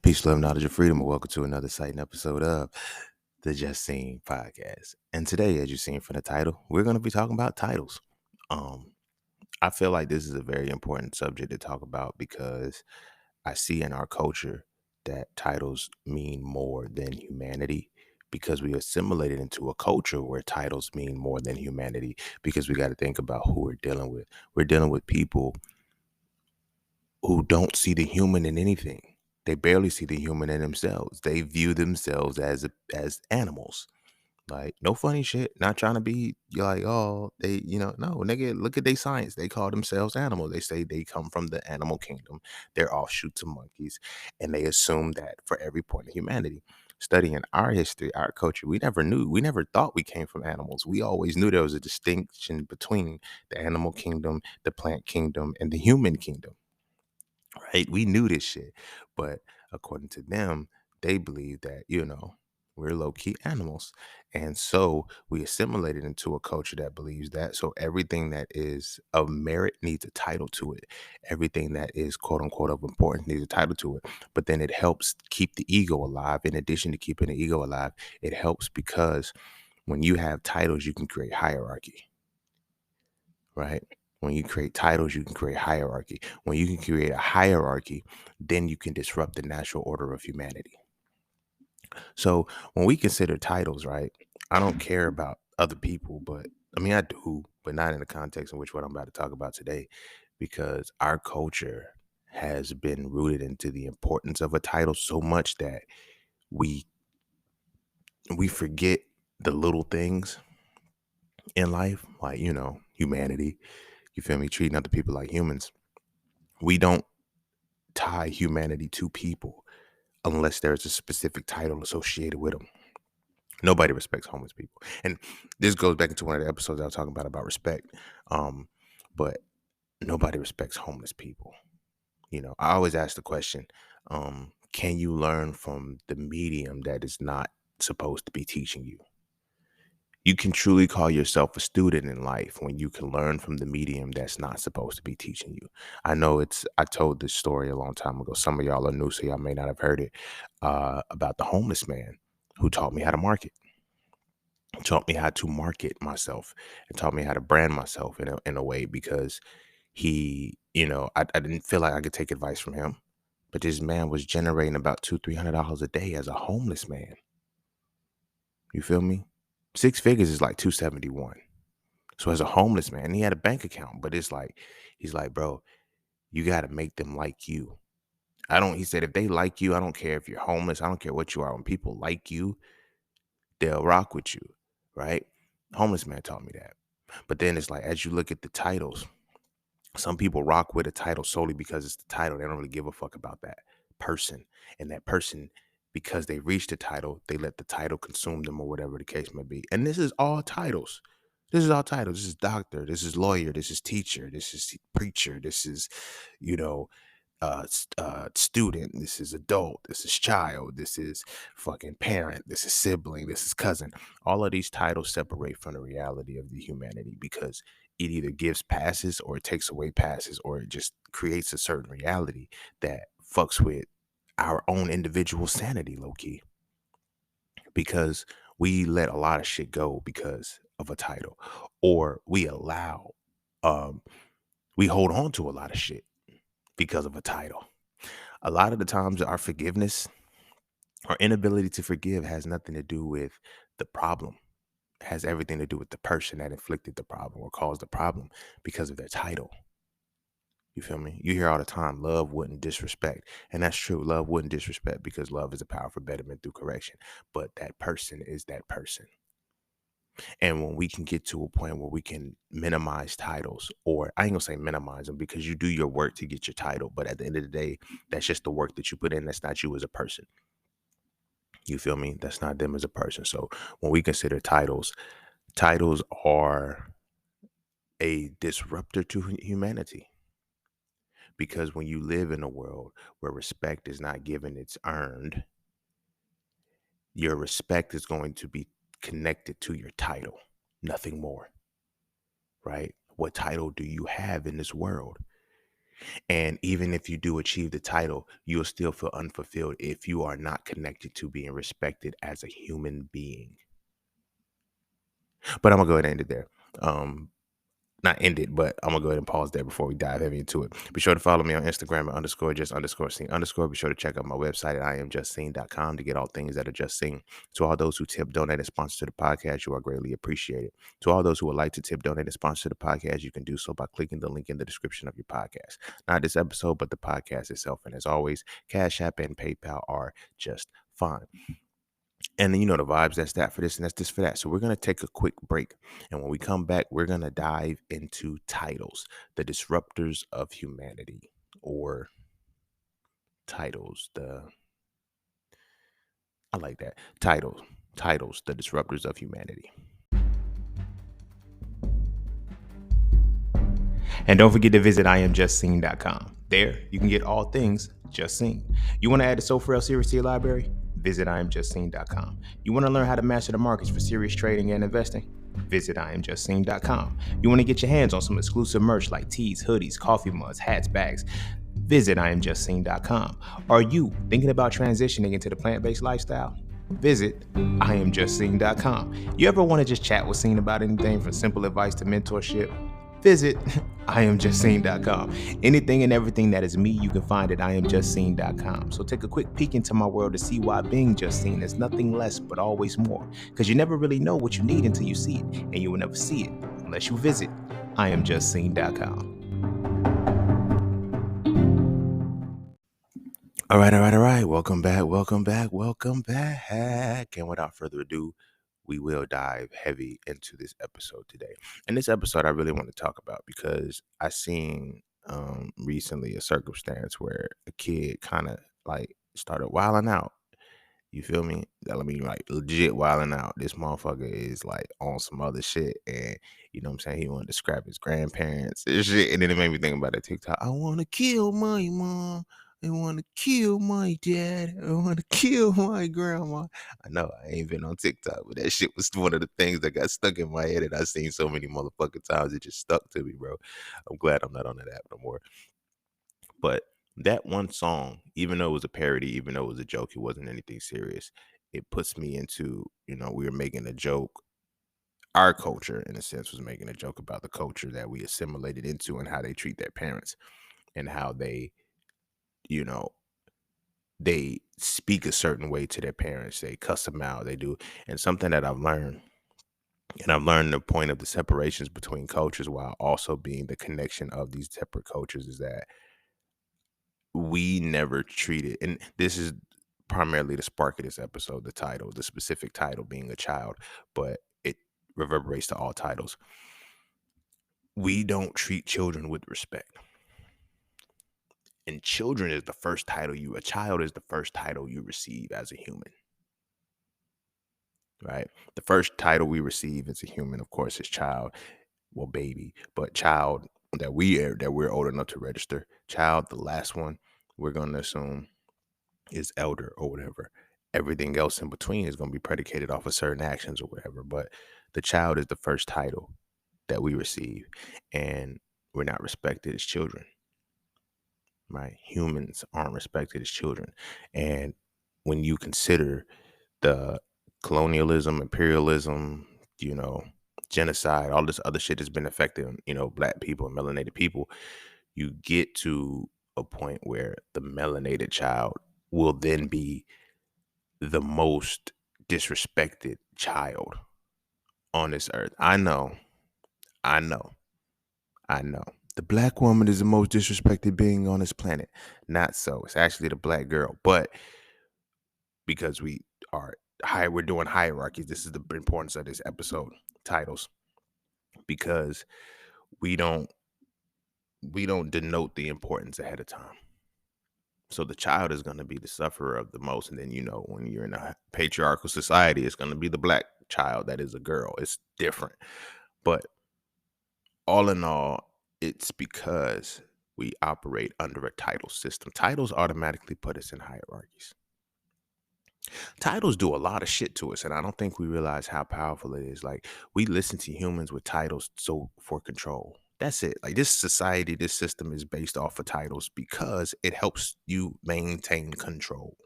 Peace, love, knowledge, and freedom, and welcome to another exciting episode of the Just Seen podcast. And today, as you've seen from the title, we're going to be talking about titles. Um, I feel like this is a very important subject to talk about because I see in our culture that titles mean more than humanity because we assimilated into a culture where titles mean more than humanity because we got to think about who we're dealing with. We're dealing with people who don't see the human in anything. They barely see the human in themselves. They view themselves as animals. Like, no funny shit. Not trying to be you're like, oh, no, nigga, look at their science. They call themselves animals. They say they come from the animal kingdom. They're offshoots of monkeys. And they assume that for every point of humanity. Studying our history, our culture, we never thought we came from animals. We always knew there was a distinction between the animal kingdom, the plant kingdom, and the human kingdom. Right? We knew this shit. But according to them, they believe that, we're low key animals. And so we assimilated into a culture that believes that. So everything that is of merit needs a title to it. Everything that is quote unquote of importance needs a title to it. But then it helps keep the ego alive. In addition to keeping the ego alive, it helps because when you have titles, you can create hierarchy. Right? When you create titles, you can create hierarchy. When you can create a hierarchy, then you can disrupt the natural order of humanity. So when we consider titles, right, I don't care about other people, but I mean, I do, but not in the context in which what I'm about to talk about today, because our culture has been rooted into the importance of a title so much that we we forget the little things in life, like, humanity. You feel me? Treating other people like humans. We don't tie humanity to people unless there's a specific title associated with them. Nobody respects homeless people. And this goes back into one of the episodes I was talking about respect. But nobody respects homeless people. I always ask the question, can you learn from the medium that is not supposed to be teaching you? You can truly call yourself a student in life when you can learn from the medium that's not supposed to be teaching you. I told this story a long time ago. Some of y'all are new, so y'all may not have heard it, about the homeless man who taught me how to market, taught me how to market myself, and taught me how to brand myself in a way because I didn't feel like I could take advice from him. But this man was generating about $200-300 a day as a homeless man. You feel me? 6 figures is like 271. So as a homeless man, he had a bank account, but it's like, he's like, bro, you got to make them like you. He said, if they like you, I don't care if you're homeless. I don't care what you are. When people like you, they'll rock with you. Right. Homeless man taught me that. But then it's like, as you look at the titles, some people rock with a title solely because it's the title. They don't really give a fuck about that person. And that person, because they reached the title, they let the title consume them or whatever the case may be. And this is all titles. This is all titles. This is doctor. This is lawyer. This is teacher. This is preacher. This is, you know, student. This is adult. This is child. This is fucking parent. This is sibling. This is cousin. All of these titles separate from the reality of the humanity because it either gives passes or it takes away passes or it just creates a certain reality that fucks with our own individual sanity, low key, because we let a lot of shit go because of a title, or um we hold on to a lot of shit because of a title. A lot of the times our forgiveness, our inability to forgive, has nothing to do with the problem. It has everything to do with the person that inflicted the problem or caused the problem because of their title. You feel me? You hear all the time, love wouldn't disrespect. And that's true. Love wouldn't disrespect because love is a powerful betterment through correction. But that person is that person. And when we can get to a point where we can minimize titles, or I ain't gonna say minimize them because you do your work to get your title. But at the end of the day, that's just the work that you put in. That's not you as a person. You feel me? That's not them as a person. So when we consider titles, titles are a disruptor to humanity. Because when you live in a world where respect is not given, it's earned, your respect is going to be connected to your title, nothing more, right? What title do you have in this world? And even if you do achieve the title, you'll still feel unfulfilled if you are not connected to being respected as a human being. But I'm gonna go ahead and end it there. Not end it, but I'm gonna go ahead and pause there before we dive heavy into it. Be sure to follow me on Instagram at _just_scene_. Be sure to check out my website at iamjustseen.com to get all things that are just seen. To all those who tip, donate, and sponsor the podcast, you are greatly appreciated. To all those who would like to tip, donate, and sponsor the podcast, you can do so by clicking the link in the description of your podcast. Not this episode, but the podcast itself. And as always, Cash App and PayPal are just fine. And then you know the vibes, that's that for this and that's this for that. So we're going to take a quick break. And when we come back, we're going to dive into titles, the disruptors of humanity, or titles, I like that. Titles, the disruptors of humanity. And don't forget to visit iamjustseen.com. There, you can get all things Just Seen. You want to add the So For Real series to your library? Visit iamjustseen.com. You want to learn how to master the markets for serious trading and investing? Visit iamjustseen.com. You want to get your hands on some exclusive merch like tees, hoodies, coffee mugs, hats, bags? Visit iamjustseen.com. Are you thinking about transitioning into the plant-based lifestyle? Visit iamjustseen.com. You ever want to just chat with Scene about anything from simple advice to mentorship? Visit iamjustseen.com. Anything and everything that is me, you can find at iamjustseen.com. So take a quick peek into my world to see why being just seen is nothing less but always more. Because you never really know what you need until you see it, and you will never see it unless you visit iamjustseen.com. All right. Welcome back. And without further ado, we will dive heavy into this episode today. And this episode I really want to talk about because I seen recently a circumstance where a kid kind of like started wilding out. You feel me? I mean, like legit wilding out. This motherfucker is like on some other shit, and you know what I'm saying? He wanted to scrap his grandparents and shit. And then it made me think about that TikTok. I want to kill my mom. I want to kill my dad. I want to kill my grandma. I know I ain't been on TikTok, but that shit was one of the things that got stuck in my head, and I seen so many motherfucking times. It just stuck to me, bro. I'm glad I'm not on that app no more. But that one song, even though it was a parody, even though it was a joke, it wasn't anything serious. It puts me into, we were making a joke. Our culture, in a sense, was making a joke about the culture that we assimilated into and how they treat their parents and how you know, they speak a certain way to their parents. They cuss them out. They do. And something that I've learned, and I've learned the point of the separations between cultures while also being the connection of these separate cultures, is that we never treated, and this is primarily the spark of this episode, the title, the specific title being a child, but it reverberates to all titles. We don't treat children with respect. And a child is the first title you receive as a human, right? The first title we receive as a human, of course, is child, well, baby, but child that we're old enough to register. Child, the last one we're going to assume is elder or whatever. Everything else in between is going to be predicated off of certain actions or whatever. But the child is the first title that we receive, and we're not respected as children, right? Humans aren't respected as children. And when you consider the colonialism, imperialism, genocide, all this other shit that's been affecting, black people and melanated people, you get to a point where the melanated child will then be the most disrespected child on this earth. I know. The black woman is the most disrespected being on this planet. Not so. It's actually the black girl. But because we're doing hierarchies, this is the importance of this episode titles. Because we don't denote the importance ahead of time. So the child is going to be the sufferer of the most. And then, when you're in a patriarchal society, it's going to be the black child that is a girl. It's different. But all in all, it's because we operate under a title system. Titles automatically put us in hierarchies. Titles do a lot of shit to us, and I don't think we realize how powerful it is. Like, we listen to humans with titles for control. That's it. Like this society, this system is based off of titles because it helps you maintain control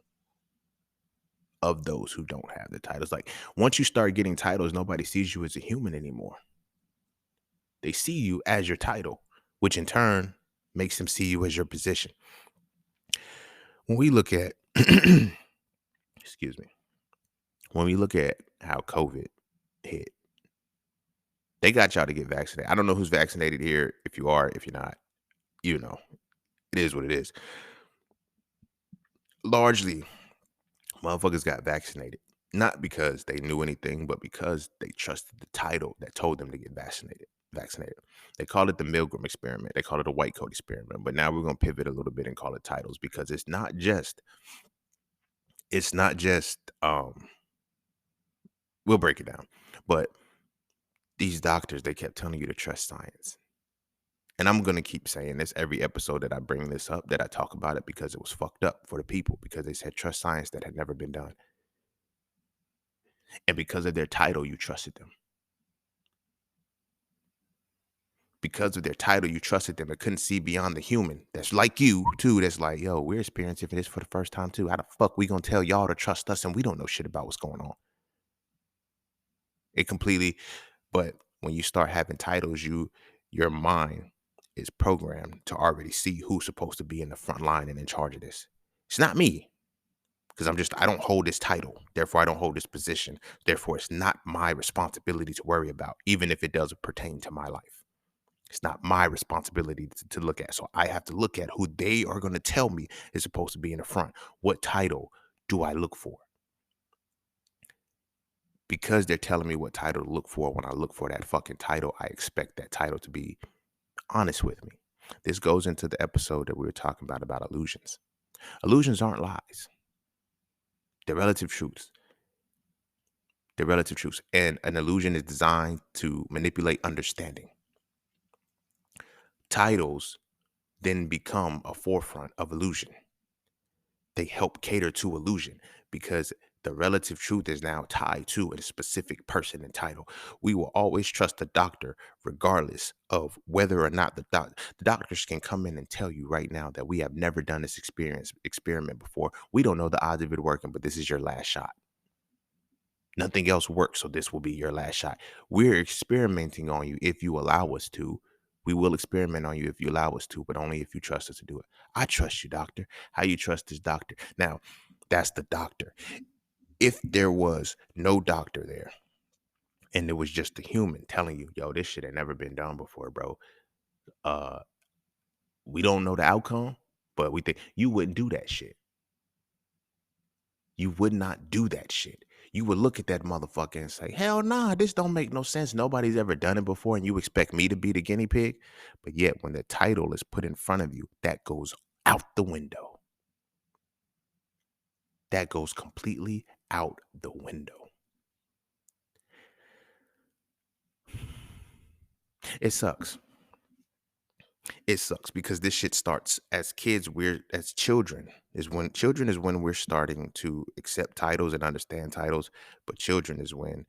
of those who don't have the titles. Like once you start getting titles, nobody sees you as a human anymore. They see you as your title, which in turn makes them see you as your position. When we look at, excuse me, when we look at how COVID hit, they got y'all to get vaccinated. I don't know who's vaccinated here. If you are, if you're not, you know, it is what it is. Largely, motherfuckers got vaccinated. Not because they knew anything, but because they trusted the title that told them to get vaccinated. They call it the Milgram experiment. They call it a white coat experiment. But now we're gonna pivot a little bit and call it titles because it's not just we'll break it down. But these doctors, they kept telling you to trust science. And I'm gonna keep saying this every episode that I bring this up, that I talk about it because it was fucked up for the people, because they said trust science that had never been done. And because of their title, you trusted them. Because of their title, you trusted them and couldn't see beyond the human that's like you too. That's like, yo, we're experiencing this for the first time too. How the fuck we gonna tell y'all to trust us and we don't know shit about what's going on? It completely. But when you start having titles, your mind is programmed to already see who's supposed to be in the front line and in charge of this. It's not me, because I don't hold this title. Therefore, I don't hold this position. Therefore, it's not my responsibility to worry about, even if it does pertain to my life. It's not my responsibility to look at. So I have to look at who they are going to tell me is supposed to be in the front. What title do I look for? Because they're telling me what title to look for, when I look for that fucking title, I expect that title to be honest with me. This goes into the episode that we were talking about illusions. Illusions aren't lies. They're relative truths. They're relative truths. And an illusion is designed to manipulate understanding. Titles then become a forefront of illusion. They help cater to illusion because the relative truth is now tied to a specific person and title. We will always trust the doctor regardless of whether or not the doctors can come in and tell you right now that we have never done this experiment before. We don't know the odds of it working, but this is your last shot. Nothing else works, so this will be your last shot. We're experimenting on you if you allow us to. We will experiment on you if you allow us to, but only if you trust us to do it. I trust you, doctor. How you trust this doctor? Now, that's the doctor. If there was no doctor there and it was just a human telling you, yo, this shit ain't never been done before, bro. Uh, we don't know the outcome, but we think you wouldn't do that shit. You would not do that shit. You would look at that motherfucker and say, hell nah, this don't make no sense. Nobody's ever done it before, and you expect me to be the guinea pig? But yet, when the title is put in front of you, that goes out the window. That goes completely out the window. It sucks. It sucks because this shit starts as kids. We're as children is when we're starting to accept titles and understand titles. But children is when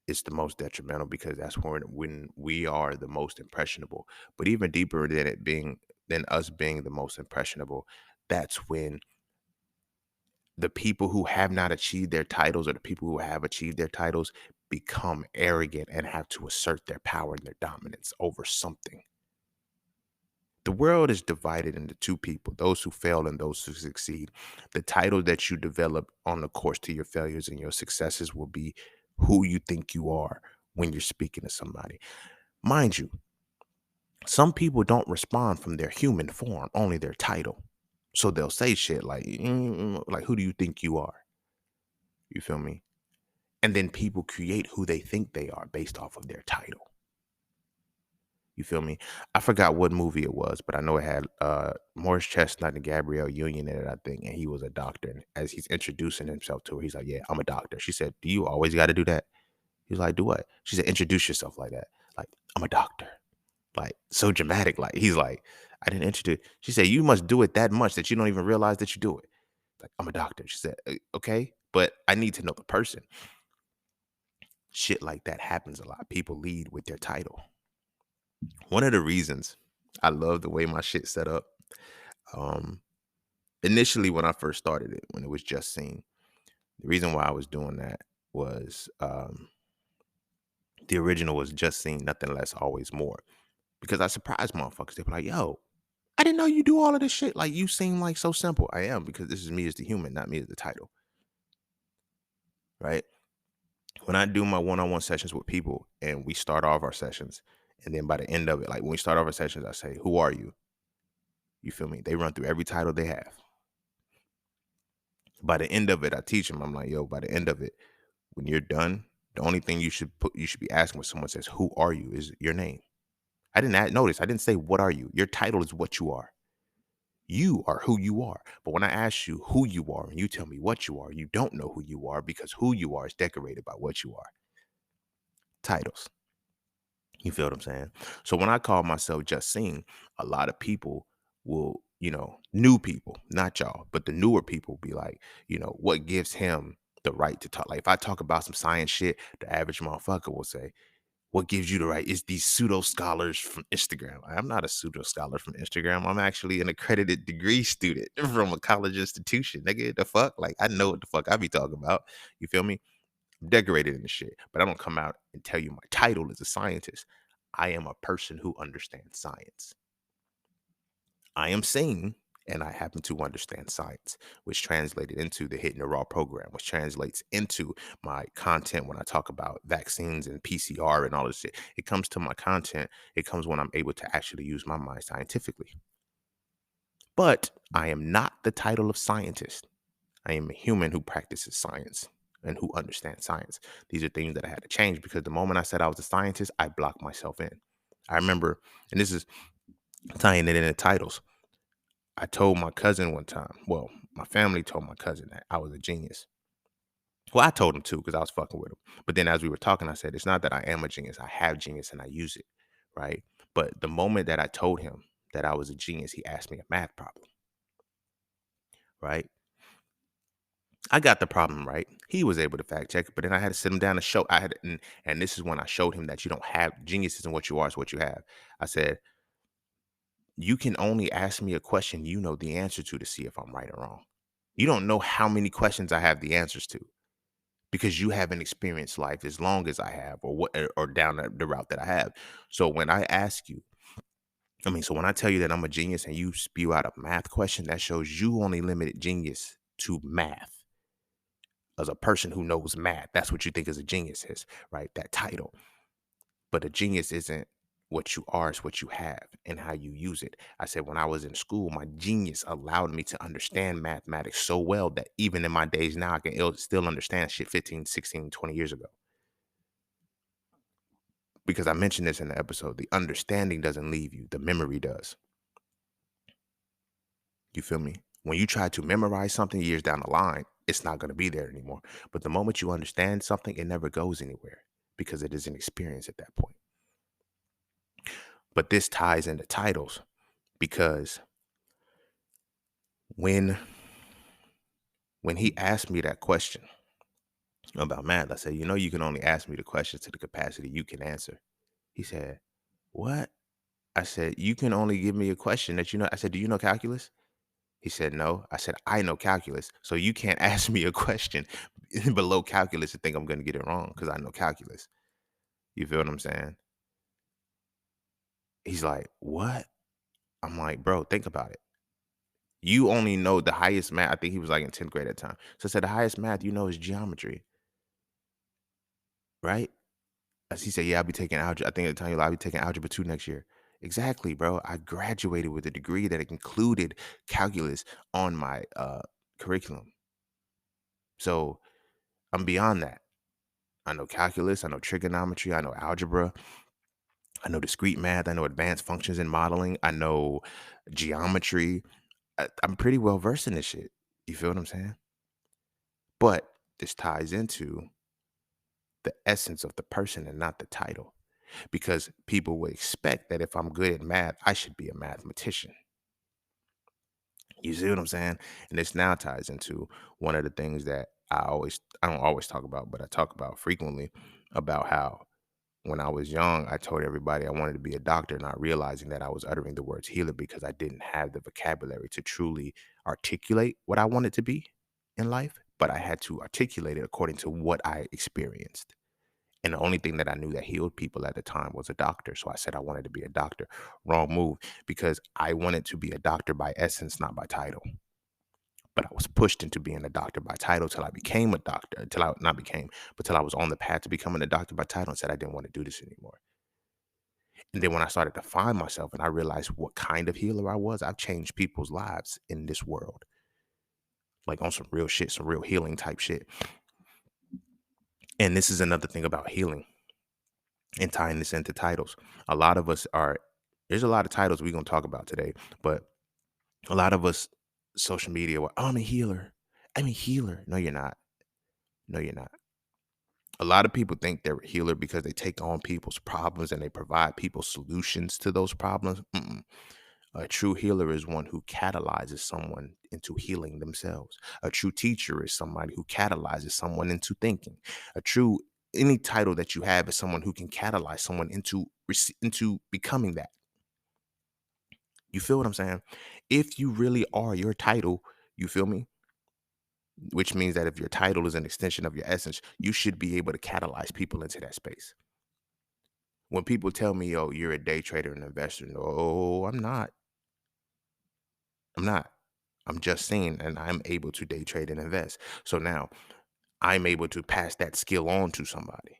it's the most detrimental, because that's when we are the most impressionable. But even deeper than us being the most impressionable, that's when the people who have not achieved their titles, or the people who have achieved their titles, become arrogant and have to assert their power and their dominance over something. The world is divided into two people, those who fail and those who succeed. The title that you develop on the course to your failures and your successes will be who you think you are when you're speaking to somebody. Mind you, some people don't respond from their human form, only their title. So they'll say shit like, like, who do you think you are? You feel me? And then people create who they think they are based off of their title. You feel me? I forgot what movie it was, but I know it had Morris Chestnut and Gabrielle Union in it, I think, and he was a doctor. And as he's introducing himself to her, he's like, yeah, I'm a doctor. She said, do you always got to do that? He was like, do what? She said, introduce yourself like that. Like, I'm a doctor. Like, so dramatic. Like, he's like, I didn't introduce. She said, you must do it that much that you don't even realize that you do it. Like, I'm a doctor. She said, okay, but I need to know the person." Shit like that happens a lot. People lead with their title. One of the reasons I love the way my shit set up, um, initially when I first started it, when it was just seen, the reason why I was doing that was the original was just seen, nothing less, always more. Because I surprised motherfuckers. They be like, yo, I didn't know you do all of this shit. Like, you seem like so simple. I am, because this is me as the human, not me as the title, right? When I do my one-on-one sessions with people and we start off our sessions, and then by the end of it, like when we start off our sessions, I say, who are you? You feel me? They run through every title they have. By the end of it, I teach them. I'm like, yo, by the end of it, when you're done, the only thing you should be asking when someone says, who are you, is your name. I didn't notice. I didn't say, what are you? Your title is what you are. You are who you are. But when I ask you who you are and you tell me what you are, you don't know who you are, because who you are is decorated by what you are. Titles. You feel what I'm saying? So when I call myself Just Sing, a lot of people will, new people, not y'all, but the newer people be like, what gives him the right to talk? Like if I talk about some science shit, the average motherfucker will say, what gives you the right? Is these pseudo scholars from Instagram. I'm not a pseudo scholar from Instagram. I'm actually an accredited degree student from a college institution. Nigga, the fuck? Like, I know what the fuck I be talking about. You feel me? I'm decorated in the shit, but I don't come out and tell you my title is a scientist. I am a person who understands science. I am sane, and I happen to understand science, which translated into the Hidden the Raw program, which translates into my content when I talk about vaccines and PCR and all this shit. It comes to my content. It comes when I'm able to actually use my mind scientifically. But I am not the title of scientist. I am a human who practices science and who understands science. These are things that I had to change, because the moment I said I was a scientist, I blocked myself in. I remember, and this is tying it in the titles. I told my cousin one time, well, my family told my cousin that I was a genius. Well, I told him too, because I was fucking with him. But then as we were talking, I said, it's not that I am a genius. I have genius and I use it. Right. But the moment that I told him that I was a genius, he asked me a math problem. Right. I got the problem right. He was able to fact check it, but then I had to sit him down and show. And this is when I showed him that you don't have genius isn't what you are, it's what you have. I said, you can only ask me a question you know the answer to see if I'm right or wrong. You don't know how many questions I have the answers to, because you haven't experienced life as long as I have, or what, or down the route that I have. So when I ask you, so when I tell you that I'm a genius and you spew out a math question, that shows you only limited genius to math. As a person who knows math, that's what you think is a genius is, right? That title. But a genius isn't what you are, it's what you have and how you use it. I said, when I was in school, my genius allowed me to understand mathematics so well that even in my days now, I can still understand shit 15, 16, 20 years ago. Because I mentioned this in the episode, the understanding doesn't leave you, the memory does. You feel me? When you try to memorize something years down the line, it's not going to be there anymore. But the moment you understand something, it never goes anywhere, because it is an experience at that point. But this ties into titles, because when he asked me that question about math, I said, you can only ask me the questions to the capacity you can answer. He said, what? I said, you can only give me a question that you know. I said, do you know calculus? He said, no. I said, I know calculus. So you can't ask me a question below calculus and think I'm going to get it wrong, because I know calculus. You feel what I'm saying? He's like, what? I'm like, bro, think about it. You only know the highest math. I think he was like in 10th grade at the time. So I said, the highest math you know is geometry, right? As he said, yeah, I'll be taking algebra. I think at the time I'll be taking algebra 2 next year. Exactly, bro. I graduated with a degree that included calculus on my curriculum. So I'm beyond that. I know calculus, I know trigonometry, I know algebra, I know discrete math, I know advanced functions and modeling, I know geometry. I'm pretty well versed in this shit. You feel what I'm saying? But this ties into the essence of the person and not the title, because people would expect that if I'm good at math, I should be a mathematician. You see what I'm saying? And this now ties into one of the things that I don't always talk about, but I talk about frequently, about how when I was young, I told everybody I wanted to be a doctor, not realizing that I was uttering the words healer because I didn't have the vocabulary to truly articulate what I wanted to be in life, but I had to articulate it according to what I experienced. And the only thing that I knew that healed people at the time was a doctor. So I said I wanted to be a doctor. Wrong move, because I wanted to be a doctor by essence, not by title. But I was pushed into being a doctor by title till I became a doctor, until I not became, but till I was on the path to becoming a doctor by title and said I didn't want to do this anymore. And then when I started to find myself and I realized what kind of healer I was, I've changed people's lives in this world, like on some real shit, some real healing type shit. And this is another thing about healing and tying this into titles. A lot of us are, there's a lot of titles we're going to talk about today, but a lot of us, social media, well, I'm a healer. I'm a healer. No, you're not. No, you're not. A lot of people think they're a healer because they take on people's problems and they provide people solutions to those problems. A true healer is one who catalyzes someone into healing themselves. A true teacher is somebody who catalyzes someone into thinking. A true any title that you have is someone who can catalyze someone into becoming that. You feel what I'm saying? If you really are your title, you feel me? Which means that if your title is an extension of your essence, you should be able to catalyze people into that space. When people tell me, "Oh, you're a day trader and investor," no, I'm not. I'm not. I'm just saying, and I'm able to day trade and invest. So now I'm able to pass that skill on to somebody.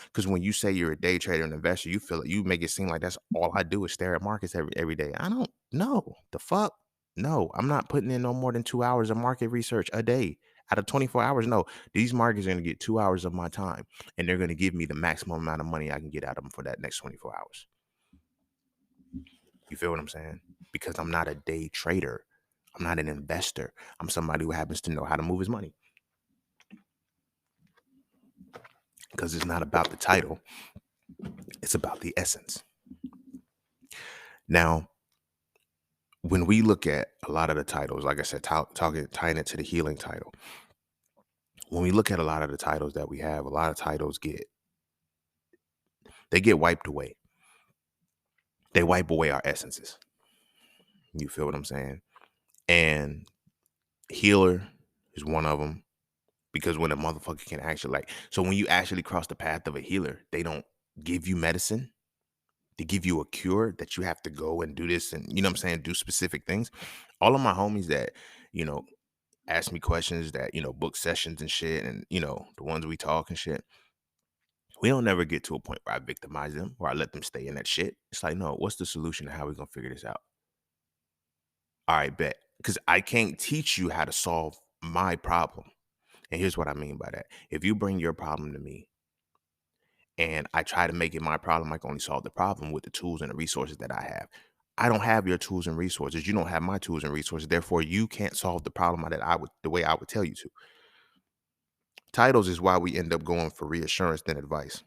Because when you say you're a day trader and investor, you feel it, you make it seem like that's all I do is stare at markets every day. I don't know. The fuck? No, I'm not putting in no more than 2 hours of market research a day. Out of 24 hours, no. These markets are going to get 2 hours of my time, and they're going to give me the maximum amount of money I can get out of them for that next 24 hours. You feel what I'm saying? Because I'm not a day trader. I'm not an investor. I'm somebody who happens to know how to move his money. Because it's not about the title, it's about the essence. Now, when we look at a lot of the titles, like I said, tying it to the healing title, when we look at a lot of the titles that we have, a lot of titles get wiped away. They wipe away our essences. You feel what I'm saying? And healer is one of them, because when a motherfucker can actually so when you actually cross the path of a healer, they don't give you medicine. They give you a cure that you have to go and do this and, you know what I'm saying, do specific things. All of my homies that, you know, ask me questions, that, book sessions and shit, and, the ones we talk and shit, we don't never get to a point where I victimize them or I let them stay in that shit. It's like, no, what's the solution and how we gonna figure this out? All right, bet. Because I can't teach you how to solve my problem. And here's what I mean by that. If you bring your problem to me and I try to make it my problem, I can only solve the problem with the tools and the resources that I have. I don't have your tools and resources. You don't have my tools and resources. Therefore, you can't solve the problem the way I would tell you to. Titles is why we end up going for reassurance than advice.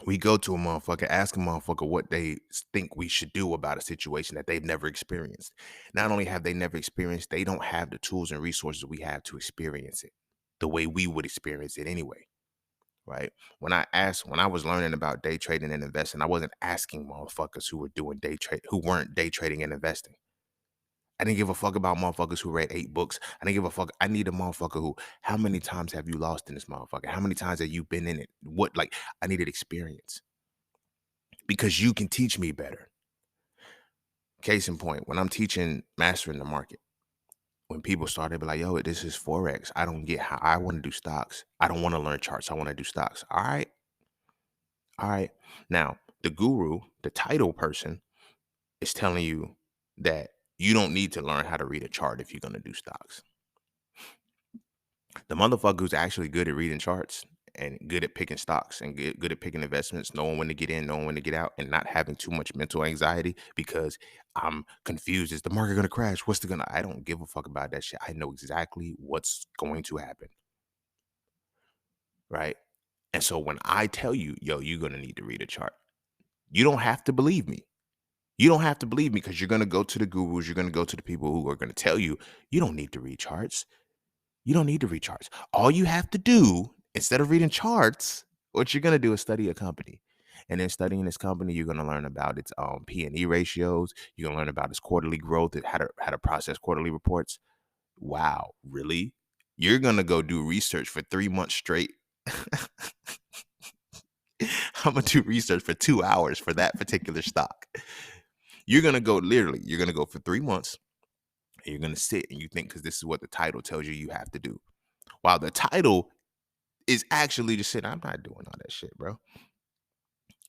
We go to a motherfucker, ask a motherfucker what they think we should do about a situation that they've never experienced. Not only have they never experienced, they don't have the tools and resources we have to experience it the way we would experience it anyway. Right? When I was learning about day trading and investing, I wasn't asking motherfuckers who were doing who weren't day trading and investing. I didn't give a fuck about motherfuckers who read 8 books. I didn't give a fuck. I need a motherfucker who, how many times have you lost in this motherfucker? How many times have you been in it? I needed experience because you can teach me better. Case in point, when I'm teaching mastering the market, when people start, they be like, yo, this is Forex. I don't get how I want to do stocks. I don't want to learn charts. I want to do stocks. All right. All right. Now, the guru, the title person, is telling you that you don't need to learn how to read a chart if you're going to do stocks. The motherfucker who's actually good at reading charts and good at picking stocks and good at picking investments, knowing when to get in, knowing when to get out, and not having too much mental anxiety because I'm confused. Is the market going to crash? I don't give a fuck about that shit. I know exactly what's going to happen. Right? And so when I tell you, yo, you're going to need to read a chart, you don't have to believe me. You don't have to believe me because you're going to go to the gurus. You're going to go to the people who are going to tell you, you don't need to read charts. You don't need to read charts. All you have to do, instead of reading charts, what you're going to do is study a company. And then studying this company, you're gonna learn about its P&E ratios. You're gonna learn about its quarterly growth, how to process quarterly reports. Wow, really? You're gonna go do research for 3 months straight. I'm gonna do research for 2 hours for that particular stock. You're gonna go for 3 months, and you're gonna sit and you think because this is what the title tells you have to do. While the title is actually just saying, I'm not doing all that shit, bro.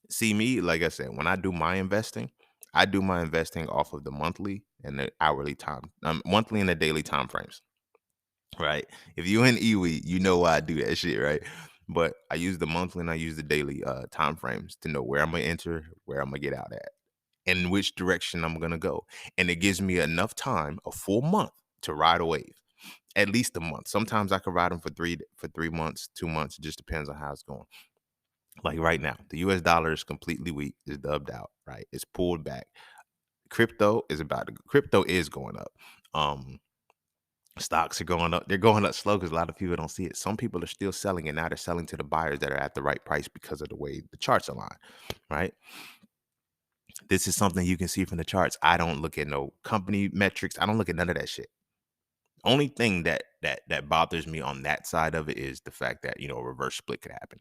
See me, like I said, when I do my investing off of the monthly and the hourly time, monthly and the daily time frames. Right. If you in EWE, you know why I do that shit, right? But I use the monthly and I use the daily time frames to know where I'm gonna enter, where I'm gonna get out at, and which direction I'm gonna go. And it gives me enough time, a full month, to ride a wave. At least a month. Sometimes I can ride them for 3 months, 2 months. It just depends on how it's going. Like right now, the US dollar is completely weak, is dubbed out, right? It's pulled back. Crypto is going up. Um, Stocks are going up. They're going up slow because a lot of people don't see it. Some people are still selling, and now they're selling to the buyers that are at the right price because of the way the charts align, right? This is something you can see from the charts. I don't look at no company metrics. I don't look at none of that shit. Only thing that bothers me on that side of it is the fact that a reverse split could happen.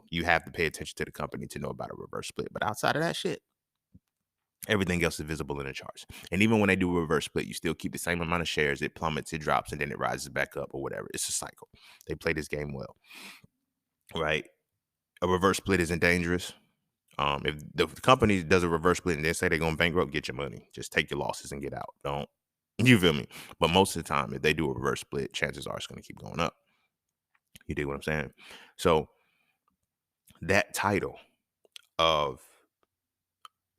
You have to pay attention to the company to know about a reverse split. But outside of that shit, everything else is visible in the charts. And even when they do a reverse split, you still keep the same amount of shares. It plummets, it drops, and then it rises back up or whatever. It's a cycle. They play this game well, right? A reverse split isn't dangerous. If the company does a reverse split and they say they're going to bankrupt, get your money. Just take your losses and get out. Don't, you feel me? But most of the time, if they do a reverse split, chances are it's going to keep going up. You dig what I'm saying? So that title of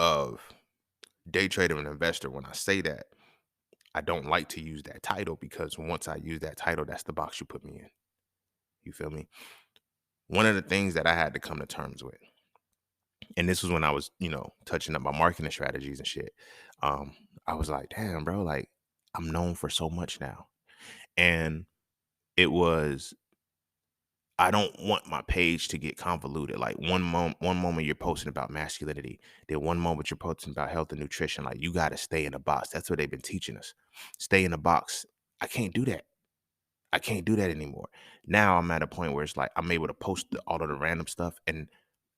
of day trader and investor, when I say that, I don't like to use that title because once I use that title, that's the box you put me in. You feel me? One of the things that I had to come to terms with, and this was when I was, touching up my marketing strategies and shit. Um, I was like, damn, bro, like I'm known for so much now. And it was, I don't want my page to get convoluted. Like one moment you're posting about masculinity, then one moment you're posting about health and nutrition. Like you got to stay in a box. That's what they've been teaching us. Stay in a box. I can't do that. I can't do that anymore. Now I'm at a point where it's like I'm able to post all of the random stuff, and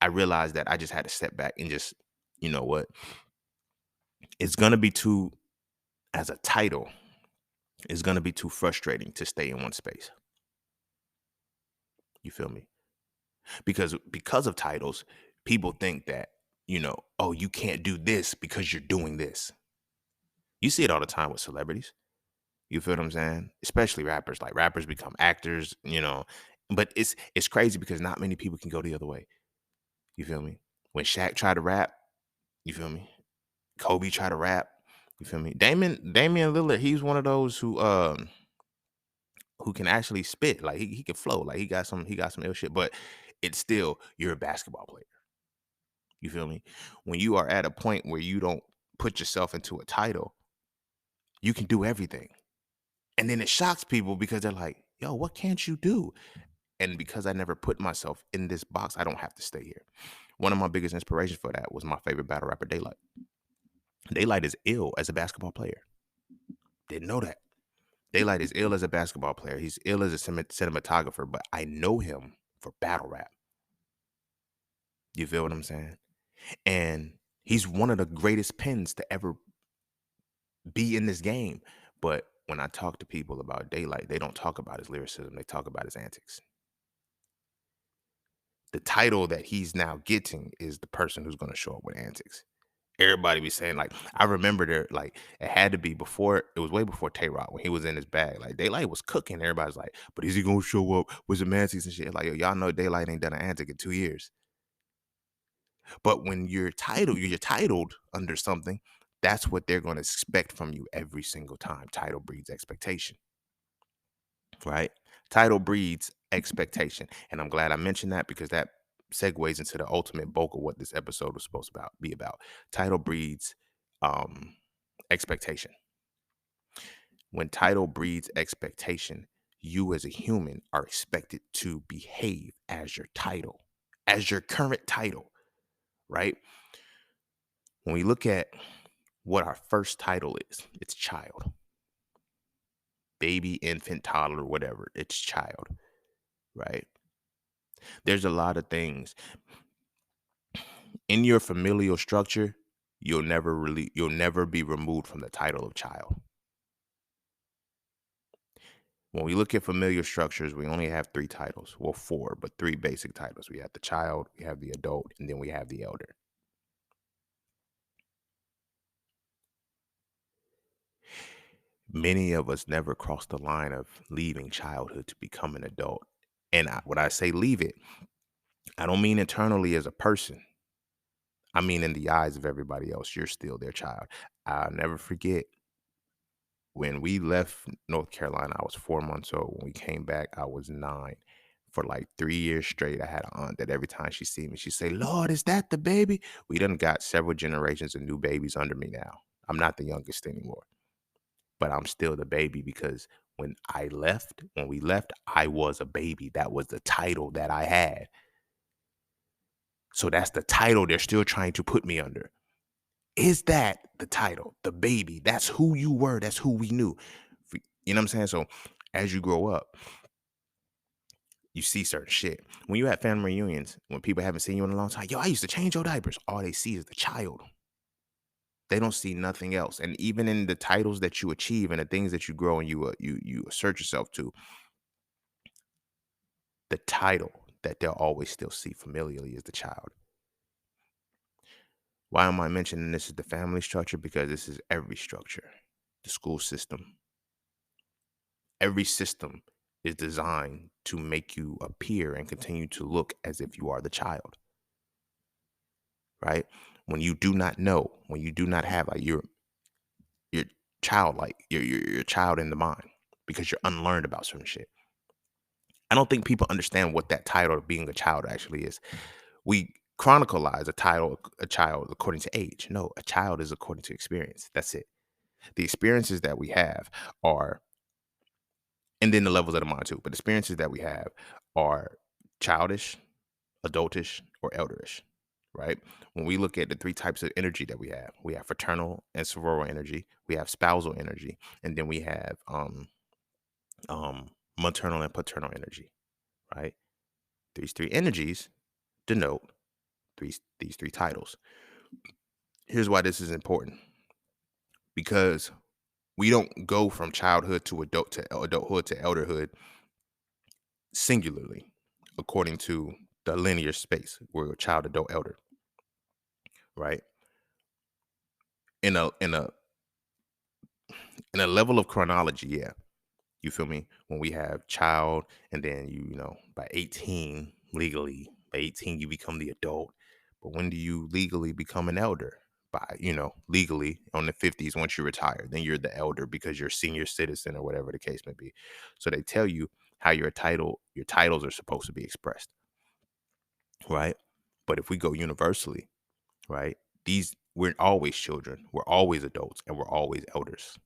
I realized that I just had to step back and just, you know what, it's gonna be too as a title. It's gonna be too frustrating to stay in one space. You feel me? Because of titles, people think that oh, you can't do this because you're doing this. You see it all the time with celebrities. You feel what I'm saying? Especially rappers. Like rappers become actors. But it's crazy because not many people can go the other way. You feel me? When Shaq tried to rap, you feel me? Kobe tried to rap, you feel me? Damian Lillard, he's one of those who can actually spit. Like he can flow. Like he got some ill shit, but it's still you're a basketball player. You feel me? When you are at a point where you don't put yourself into a title, you can do everything. And then it shocks people because they're like, yo, what can't you do? And because I never put myself in this box, I don't have to stay here. One of my biggest inspirations for that was my favorite battle rapper, Daylight. Daylight is ill as a basketball player. Didn't know that. Daylight is ill as a basketball player. He's ill as a cinematographer, but I know him for battle rap. You feel what I'm saying? And he's one of the greatest pens to ever be in this game. But when I talk to people about Daylight, they don't talk about his lyricism. They talk about his antics. The title that he's now getting is the person who's going to show up with antics. Everybody be saying, like, I remember there, like, it had to be before, it was way before Tay Rock when he was in his bag. Like, Daylight was cooking. Everybody's like, but is he gonna show up with some antics and shit? Like, yo, y'all know Daylight ain't done an antic in 2 years. But when you're titled under something, that's what they're gonna expect from you every single time. Title breeds expectation, right? Title breeds expectation. And I'm glad I mentioned that because that segues into the ultimate bulk of what this episode was supposed to be about. Title breeds um expectation. When title breeds expectation, you as a human are expected to behave as your title, as your current title. right? When we look at what our first title is, it's child, baby, infant, toddler, whatever. It's child, right? There's a lot of things in your familial structure. You'll never be removed from the title of child. When we look at familiar structures, we only have three titles. Well, four, but three basic titles. We have the child, we have the adult, and then we have the elder. Many of us never cross the line of leaving childhood to become an adult. And when I say leave it, I don't mean internally as a person. I mean in the eyes of everybody else, you're still their child. I'll never forget when we left North Carolina, I was 4 months old. When we came back, I was 9. For like 3 years straight, I had an aunt that every time she see me, she'd say, Lord, is that the baby? We done got several generations of new babies under me now. I'm not the youngest anymore, but I'm still the baby because when we left, I was a baby. That was the title that I had. So that's the title they're still trying to put me under. Is that the title? The baby. That's who you were. That's who we knew. You know what I'm saying? So as you grow up, you see certain shit. When you have family reunions, when people haven't seen you in a long time, yo, I used to change your diapers. All they see is the child. They don't see nothing else. And even in the titles that you achieve and the things that you grow and you assert yourself to, the title that they'll always still see familiarly is the child. Why am I mentioning this is the family structure? Because this is every structure. The school system. Every system is designed to make you appear and continue to look as if you are the child, right? When you do not know, when you do not have like you're childlike, you're a child in the mind because you're unlearned about certain shit. I don't think people understand what that title of being a child actually is. We chronicleize a child according to age. No, a child is according to experience. That's it. The experiences that we have are, and then the levels of the mind too, but the experiences that we have are childish, adultish, or elderish, right? When we look at the three types of energy that we have fraternal and sororal energy, we have spousal energy, and then we have um maternal and paternal energy, right? These three energies denote these three titles. Here's why this is important. Because we don't go from childhood to adulthood to elderhood singularly, according to the linear space. We're a child, adult, elder, right? In a level of chronology, yeah. You feel me? When we have child, and then by 18 legally, by 18 you become the adult. But when do you legally become an elder? By legally on the 50s, once you retire, then you're the elder because you're a senior citizen or whatever the case may be. So they tell you how your titles are supposed to be expressed, right? But if we go universally, right? We're always children, we're always adults, and we're always elders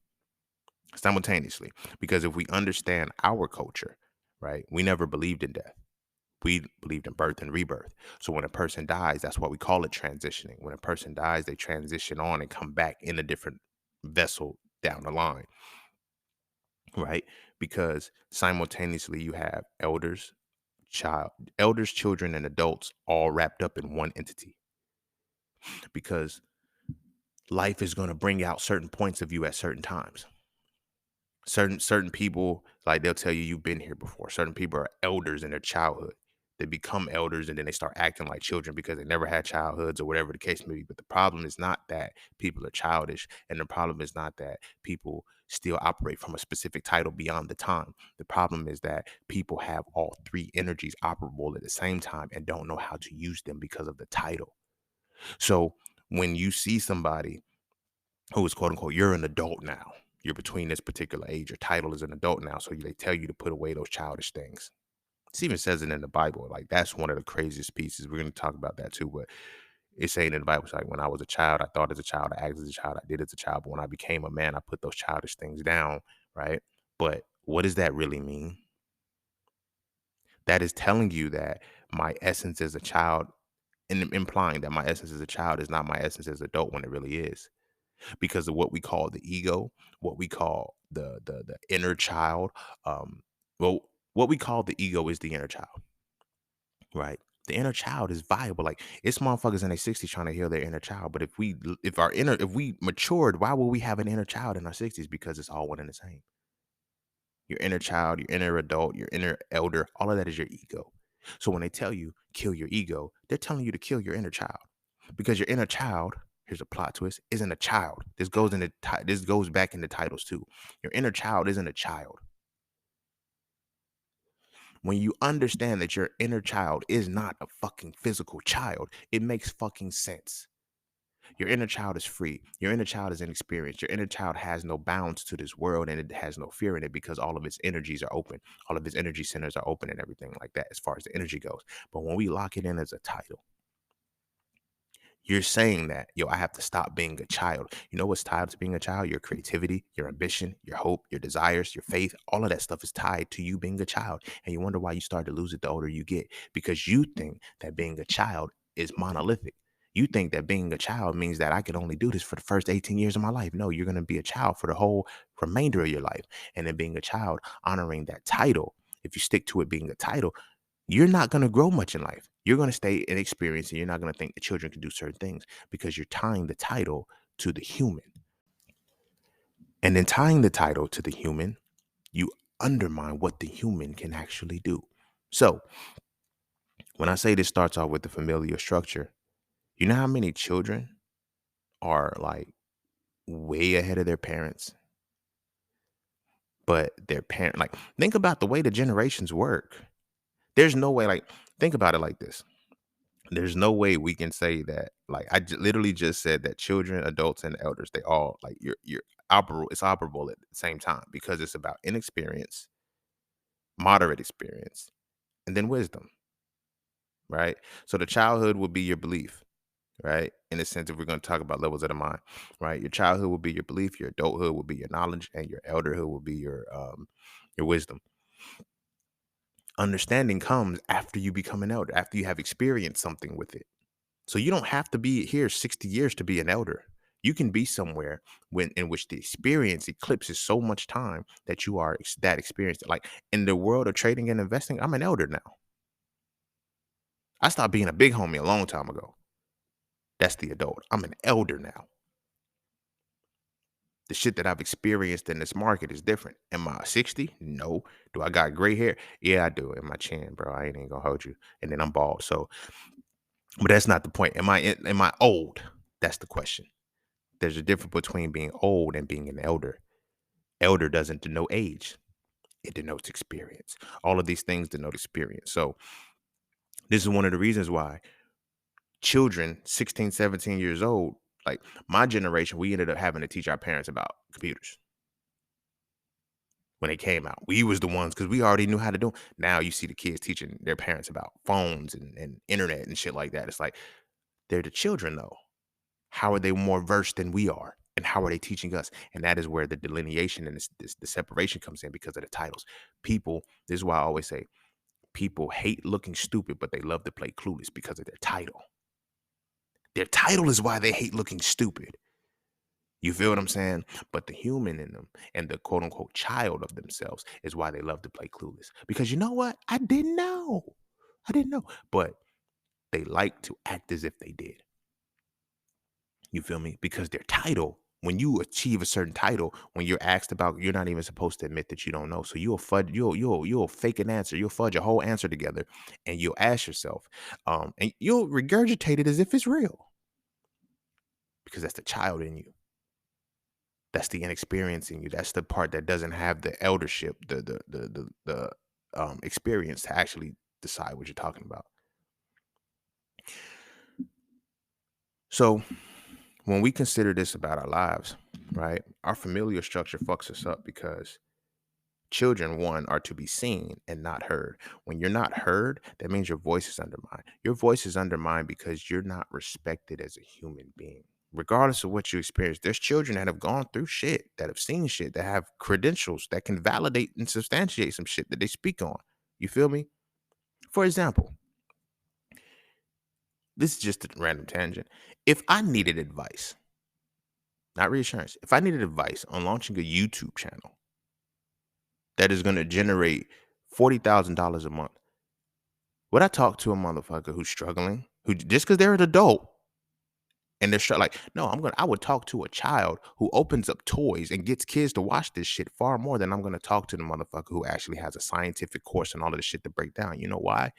simultaneously. Because if we understand our culture, right, we never believed in death. We believed in birth and rebirth. So when a person dies, that's why we call it transitioning. When a person dies, they transition on and come back in a different vessel down the line, right? Because simultaneously you have elders, children, and adults all wrapped up in one entity. Because life is going to bring out certain points of view at certain times. Certain people, like, they'll tell you you've been here before. Certain people are elders in their childhood. They become elders and then they start acting like children because they never had childhoods or whatever the case may be. But the problem is not that people are childish, and the problem is not that people still operate from a specific title beyond the time. The problem is that people have all three energies operable at the same time and don't know how to use them because of the title. So when you see somebody who is quote unquote, you're an adult now. You're between this particular age. Your title is an adult now. So they tell you to put away those childish things. It even says it in the Bible. Like, that's one of the craziest pieces. We're going to talk about that too. But it's saying in the Bible, it's like, when I was a child, I thought as a child, I acted as a child, I did as a child. But when I became a man, I put those childish things down. Right. But what does that really mean? That is telling you that my essence as a child and implying that my essence as a child is not my essence as an adult when it really is, because of what we call the ego, what we call the inner child. Well, what we call the ego is the inner child, right? The inner child is viable. Like, it's motherfuckers in their 60s trying to heal their inner child. But if we matured, why would we have an inner child in our 60s? Because it's all one and the same. Your inner child, your inner adult, your inner elder, all of that is your ego. So when they tell you kill your ego, they're telling you to kill your inner child, because your inner child, here's a plot twist, isn't a child. This goes back into titles too. Your inner child isn't a child. When you understand that your inner child is not a fucking physical child, it makes fucking sense. Your inner child is free. Your inner child is inexperienced. Your inner child has no bounds to this world, and it has no fear in it because all of its energies are open. All of its energy centers are open and everything like that as far as the energy goes. But when we lock it in as a title, you're saying that, yo, I have to stop being a child. You know what's tied to being a child? Your creativity, your ambition, your hope, your desires, your faith. All of that stuff is tied to you being a child. And you wonder why you start to lose it the older you get, because you think that being a child is monolithic. You think that being a child means that I can only do this for the first 18 years of my life. No, you're going to be a child for the whole remainder of your life. And then being a child, honoring that title, if you stick to it being a title, you're not going to grow much in life. You're going to stay inexperienced, and you're not going to think that children can do certain things because you're tying the title to the human. And then tying the title to the human, you undermine what the human can actually do. So when I say this starts off with the familial structure, you know how many children are like way ahead of their parents, but their parent, like, think about the way the generations work. There's no way, like, think about it like this. There's no way we can say that, like, literally just said that children, adults, and elders, they all, like, you're operable. It's operable at the same time because it's about inexperience, moderate experience, and then wisdom, right? So the childhood will be your belief, right? In a sense, if we're going to talk about levels of the mind, right? Your childhood will be your belief, your adulthood will be your knowledge, and your elderhood will be your wisdom. Understanding comes after you become an elder, after you have experienced something with it. So you don't have to be here 60 years to be an elder. You can be somewhere in which the experience eclipses so much time that you are that experienced. Like, in the world of trading and investing, I'm an elder now. I stopped being a big homie a long time ago. That's the adult. I'm an elder now. The shit that I've experienced in this market is different. Am I 60? No. Do I got gray hair? Yeah, I do. In my chin, bro. I ain't even gonna hold you. And then I'm bald. So, but that's not the point. Am I old? That's the question. There's a difference between being old and being an elder. Elder doesn't denote age. It denotes experience. All of these things denote experience. So this is one of the reasons why children, 16, 17 years old, like my generation, we ended up having to teach our parents about computers when they came out. We was the ones, because we already knew how to do it. Now you see the kids teaching their parents about phones and internet and shit like that. It's like, they're the children though. How are they more versed than we are? And how are they teaching us? And that is where the delineation and the separation comes in because of the titles. People, this is why I always say, people hate looking stupid, but they love to play clueless because of their title. Their title is why they hate looking stupid. You feel what I'm saying? But the human in them and the quote unquote child of themselves is why they love to play clueless. Because you know what? I didn't know. I didn't know. But they like to act as if they did. You feel me? Because their title, when you achieve a certain title, when you're asked about, you're not even supposed to admit that you don't know. So you'll fake an answer. You'll fudge a whole answer together, and you'll ask yourself, and you'll regurgitate it as if it's real, because that's the child in you. That's the inexperience in you. That's the part that doesn't have the eldership, the experience to actually decide what you're talking about. So when we consider this about our lives, right, our familial structure fucks us up because children, one, are to be seen and not heard. When you're not heard, that means your voice is undermined. Your voice is undermined because you're not respected as a human being. Regardless of what you experience, there's children that have gone through shit, that have seen shit, that have credentials that can validate and substantiate some shit that they speak on. You feel me? For example, This is just a random tangent. If I needed advice, not reassurance, if I needed advice on launching a YouTube channel that is going to generate $40,000 a month, would I talk to a motherfucker who's struggling, who just because they're an adult and they're like, no, I would talk to a child who opens up toys and gets kids to watch this shit far more than I'm going to talk to the motherfucker who actually has a scientific course and all of this shit to break down. You know why?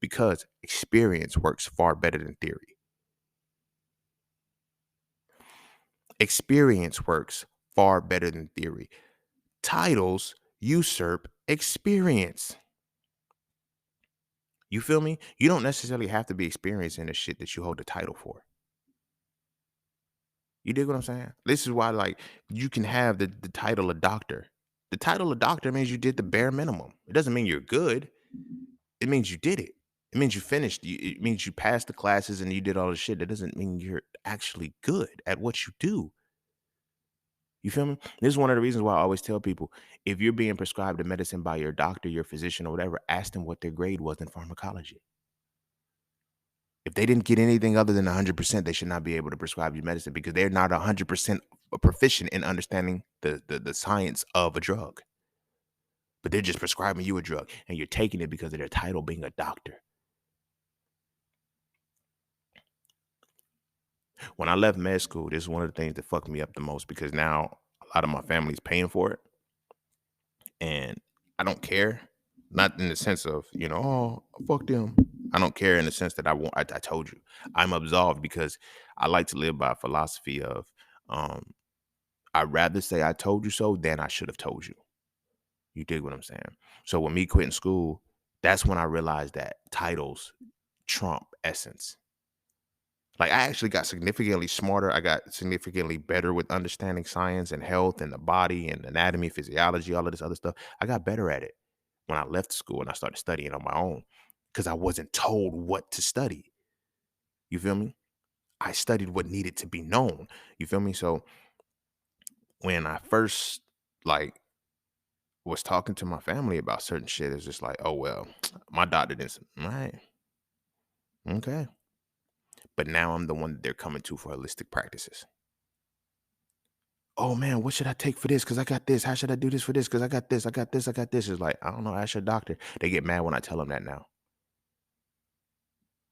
Because experience works far better than theory. Experience works far better than theory. Titles usurp experience. You feel me? You don't necessarily have to be experienced in the shit that you hold the title for. You dig what I'm saying? This is why, like, you can have the title of doctor. The title of doctor means you did the bare minimum. It doesn't mean you're good. It means you did it. It means you finished. It means you passed the classes and you did all the shit. That doesn't mean you're actually good at what you do. You feel me? This is one of the reasons why I always tell people, if you're being prescribed a medicine by your doctor, your physician, or whatever, ask them what their grade was in pharmacology. If they didn't get anything other than 100%, they should not be able to prescribe you medicine because they're not 100% proficient in understanding the science of a drug. But they're just prescribing you a drug and you're taking it because of their title being a doctor. When I left med school, this is one of the things that fucked me up the most because now a lot of my family's paying for it. And I don't care. Not in the sense of, oh, fuck them. I don't care in the sense that I told you. I'm absolved because I like to live by a philosophy of I'd rather say I told you so than I should have told you. You dig what I'm saying? So with me quitting school, that's when I realized that titles trump essence. Like I actually got significantly smarter. I got significantly better with understanding science and health and the body and anatomy, physiology, all of this other stuff. I got better at it when I left school and I started studying on my own because I wasn't told what to study. You feel me? I studied what needed to be known. You feel me? So when I first like was talking to my family about certain shit, it's just like, oh well, my doctor didn't. Right? Okay. But now I'm the one that they're coming to for holistic practices. Oh man, what should I take for this? Because I got this. How should I do this for this? Because I got this. I got this. I got this. It's like, I don't know. Ask your doctor. They get mad when I tell them that now.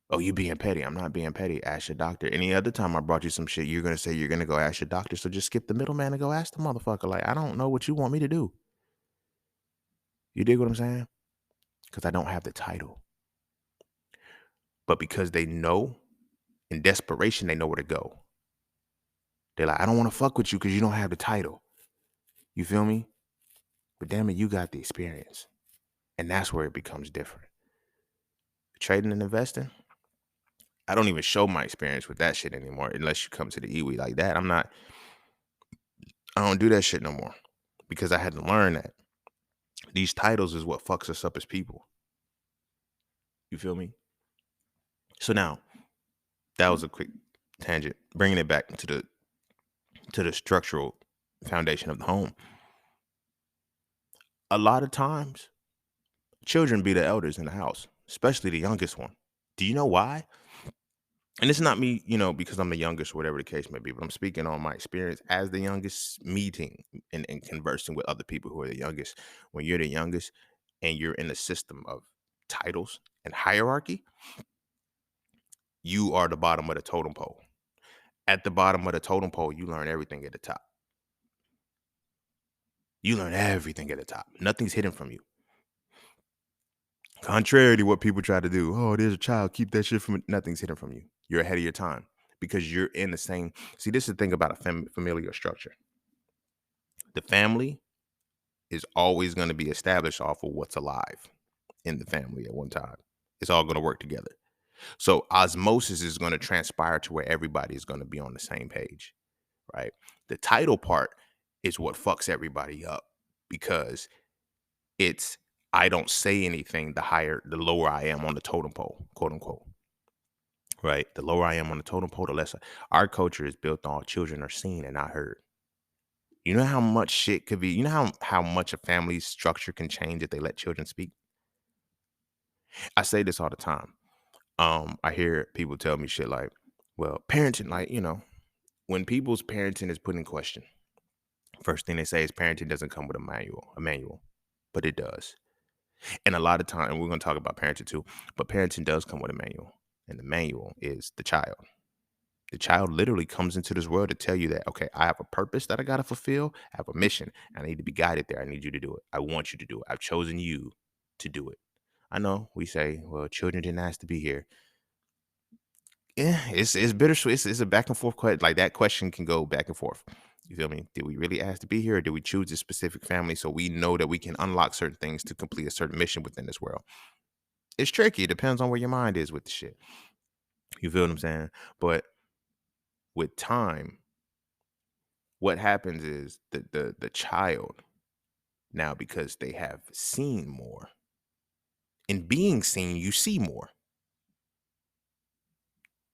Oh, you being petty. I'm not being petty. Ask your doctor. Any other time I brought you some shit, you're going to say you're going to go ask your doctor. So just skip the middleman and go ask the motherfucker. Like, I don't know what you want me to do. You dig what I'm saying? Because I don't have the title. But because they know, in desperation, they know where to go. They're like, I don't want to fuck with you because you don't have the title. You feel me? But damn it, you got the experience. And that's where it becomes different. Trading and investing, I don't even show my experience with that shit anymore unless you come to the iwi like that. I don't do that shit no more because I had to learn that these titles is what fucks us up as people. You feel me? So now, that was a quick tangent, bringing it back to the structural foundation of the home. A lot of times, children be the elders in the house, especially the youngest one. Do you know why? And it's not me, because I'm the youngest or whatever the case may be, but I'm speaking on my experience as the youngest, meeting and conversing with other people who are the youngest. When you're the youngest and you're in the system of titles and hierarchy, you are the bottom of the totem pole. At the bottom of the totem pole, you learn everything at the top. You learn everything at the top. Nothing's hidden from you. Contrary to what people try to do. Oh, there's a child. Keep that shit from nothing's hidden from you. You're ahead of your time because you're in the same. See, this is the thing about a familial structure. The family is always going to be established off of what's alive in the family at one time. It's all going to work together. So osmosis is going to transpire to where everybody is going to be on the same page, right? The title part is what fucks everybody up because it's I don't say anything the lower I am on the totem pole, quote unquote. Right? The lower I am on the totem pole, the less our culture is built on children are seen and not heard. You know how much shit could be, you know how much a family's structure can change if they let children speak? I say this all the time. I hear people tell me shit like, well, parenting, like, when people's parenting is put in question, first thing they say is parenting doesn't come with a manual, but it does. And a lot of time, and we're going to talk about parenting too, but parenting does come with a manual. And the manual is the child. The child literally comes into this world to tell you that, okay, I have a purpose that I got to fulfill. I have a mission. I need to be guided there. I need you to do it. I want you to do it. I've chosen you to do it. I know we say, well, children didn't ask to be here. Yeah, it's bittersweet. It's a back and forth question. Like that question can go back and forth. You feel me? Did we really ask to be here, or did we choose a specific family so we know that we can unlock certain things to complete a certain mission within this world? It's tricky. It depends on where your mind is with the shit. You feel what I'm saying? But with time, what happens is the child now, because they have seen more. In being seen, you see more.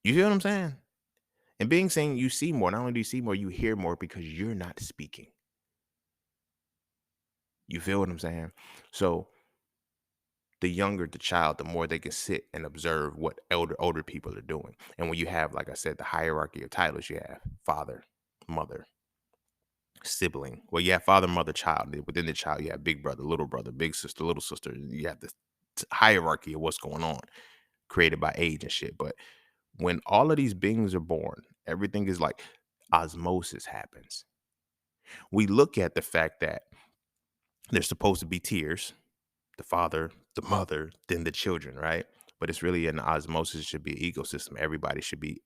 You feel what I'm saying? In being seen, you see more. Not only do you see more, you hear more because you're not speaking. You feel what I'm saying? So the younger the child, the more they can sit and observe what older people are doing. And when you have, like I said, the hierarchy of titles, you have father, mother, sibling. Well, you have father, mother, child. And within the child, you have big brother, big sister, little sister. You have the hierarchy of what's going on, created by age and shit. But when all of these beings are born, everything is like osmosis happens. We look at the fact that there's supposed to be tiers, the father, the mother, then the children, right? But it's really an osmosis. It should be an ecosystem.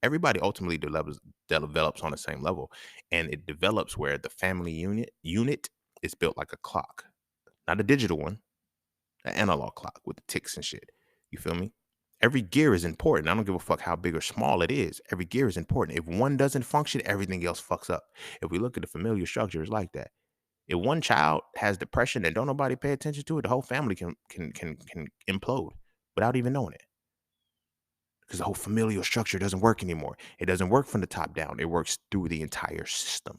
Everybody ultimately develops on the same level. And it develops where the family unit is built like a clock, not a digital one, an analog clock with the ticks and shit. You feel me? Every gear is important. I don't give a fuck how big or small it is. Every gear is important. If one doesn't function, everything else fucks up. If we look at the familiar structure, it's like that. If one child has depression and don't nobody pay attention to it, the whole family can implode without even knowing it. Because the whole familial structure doesn't work anymore. It doesn't work from the top down. It works through the entire system.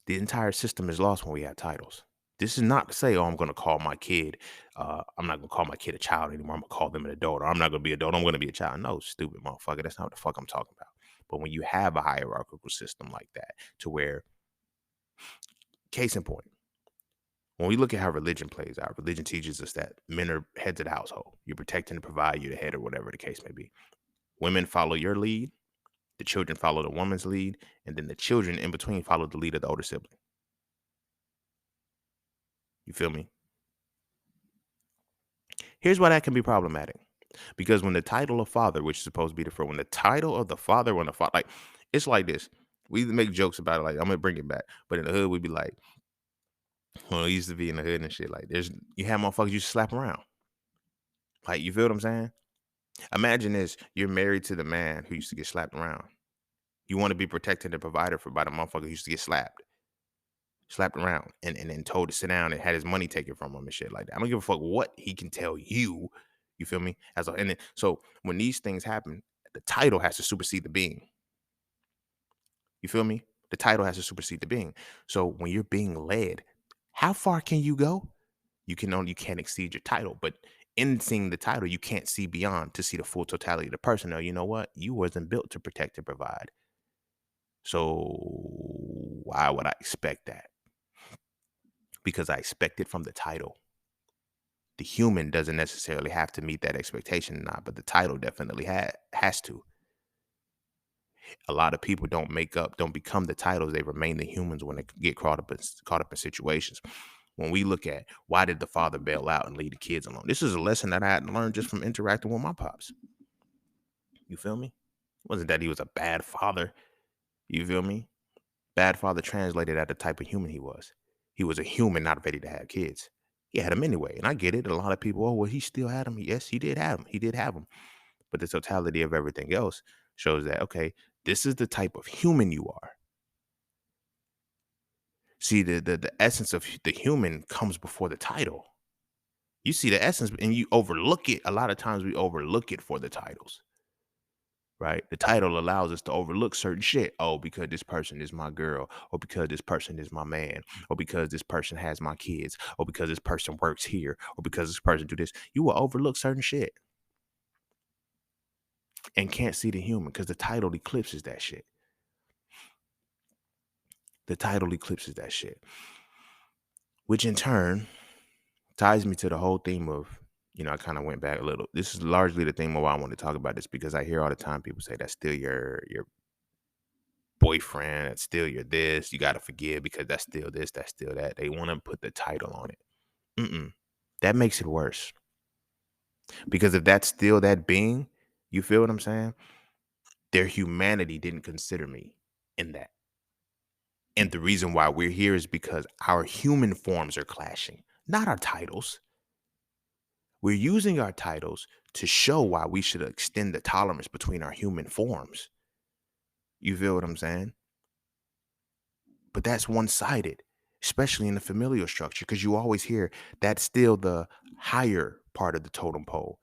The entire system is lost when we have titles. This is not to say, oh, I'm going to call my kid. I'm not going to call my kid a child anymore. I'm going to call them an adult. Or I'm not going to be an adult. I'm going to be a child. No, stupid motherfucker. That's not what the fuck I'm talking about. But when you have a hierarchical system like that, to where, case in point, when we look at how religion plays out, religion teaches us that men are heads of the household. You protect and provide, you're the head, or whatever the case may be. Women follow your lead, the children follow the woman's lead, and then the children in between follow the lead of the older sibling. You feel me? Here's why that can be problematic. Because when the title of father, which is supposed to be the first, when the title of the father, like, it's like this. We make jokes about it, like, I'm gonna bring it back. But in the hood, we'd be like, well, it used to be in the hood and shit. Like, you have motherfuckers you slap around. Like, you feel what I'm saying? Imagine this: you're married to the man who used to get slapped around. You want to be protected and provided for by the motherfucker who used to get slapped around, and then told to sit down and had his money taken from him and shit like that. I don't give a fuck what he can tell you. You feel me? So when these things happen, the title has to supersede the being. You feel me? The title has to supersede the being. So when you're being led, how far can you go? You can't exceed your title, but in seeing the title, you can't see beyond to see the full totality of the person. Now, you know what? You wasn't built to protect and provide. So why would I expect that? Because I expect it from the title. The human doesn't necessarily have to meet that expectation or not, but the title definitely has to. A lot of people don't become the titles. They remain the humans when they get caught up in situations. When we look at why did the father bail out and leave the kids alone? This is a lesson that I had to learn just from interacting with my pops. You feel me? It wasn't that he was a bad father. You feel me? Bad father translated at the type of human he was. He was a human not ready to have kids. He had them anyway. And I get it. A lot of people, oh, well, he still had them. Yes, he did have them. He did have them. But the totality of everything else shows that, okay, this is the type of human you are. See, the essence of the human comes before the title. You see the essence and you overlook it. A lot of times we overlook it for the titles, right? The title allows us to overlook certain shit. Oh, because this person is my girl, or because this person is my man, or because this person has my kids, or because this person works here, or because this person do this. You will overlook certain shit. and can't see the human because the title eclipses that shit. The title eclipses that shit, which in turn ties me to the whole theme of, I kind of went back a little. This is largely the theme of why I want to talk about this, because I hear all the time people say that's still your boyfriend, that's still your this, you got to forgive because that's still this, that's still that. They want to put the title on it. That makes it worse. Because if that's still that being, you feel what I'm saying? Their humanity didn't consider me in that. And the reason why we're here is because our human forms are clashing, not our titles. We're using our titles to show why we should extend the tolerance between our human forms. You feel what I'm saying? But that's one-sided, especially in the familial structure, because you always hear that's still the higher part of the totem pole.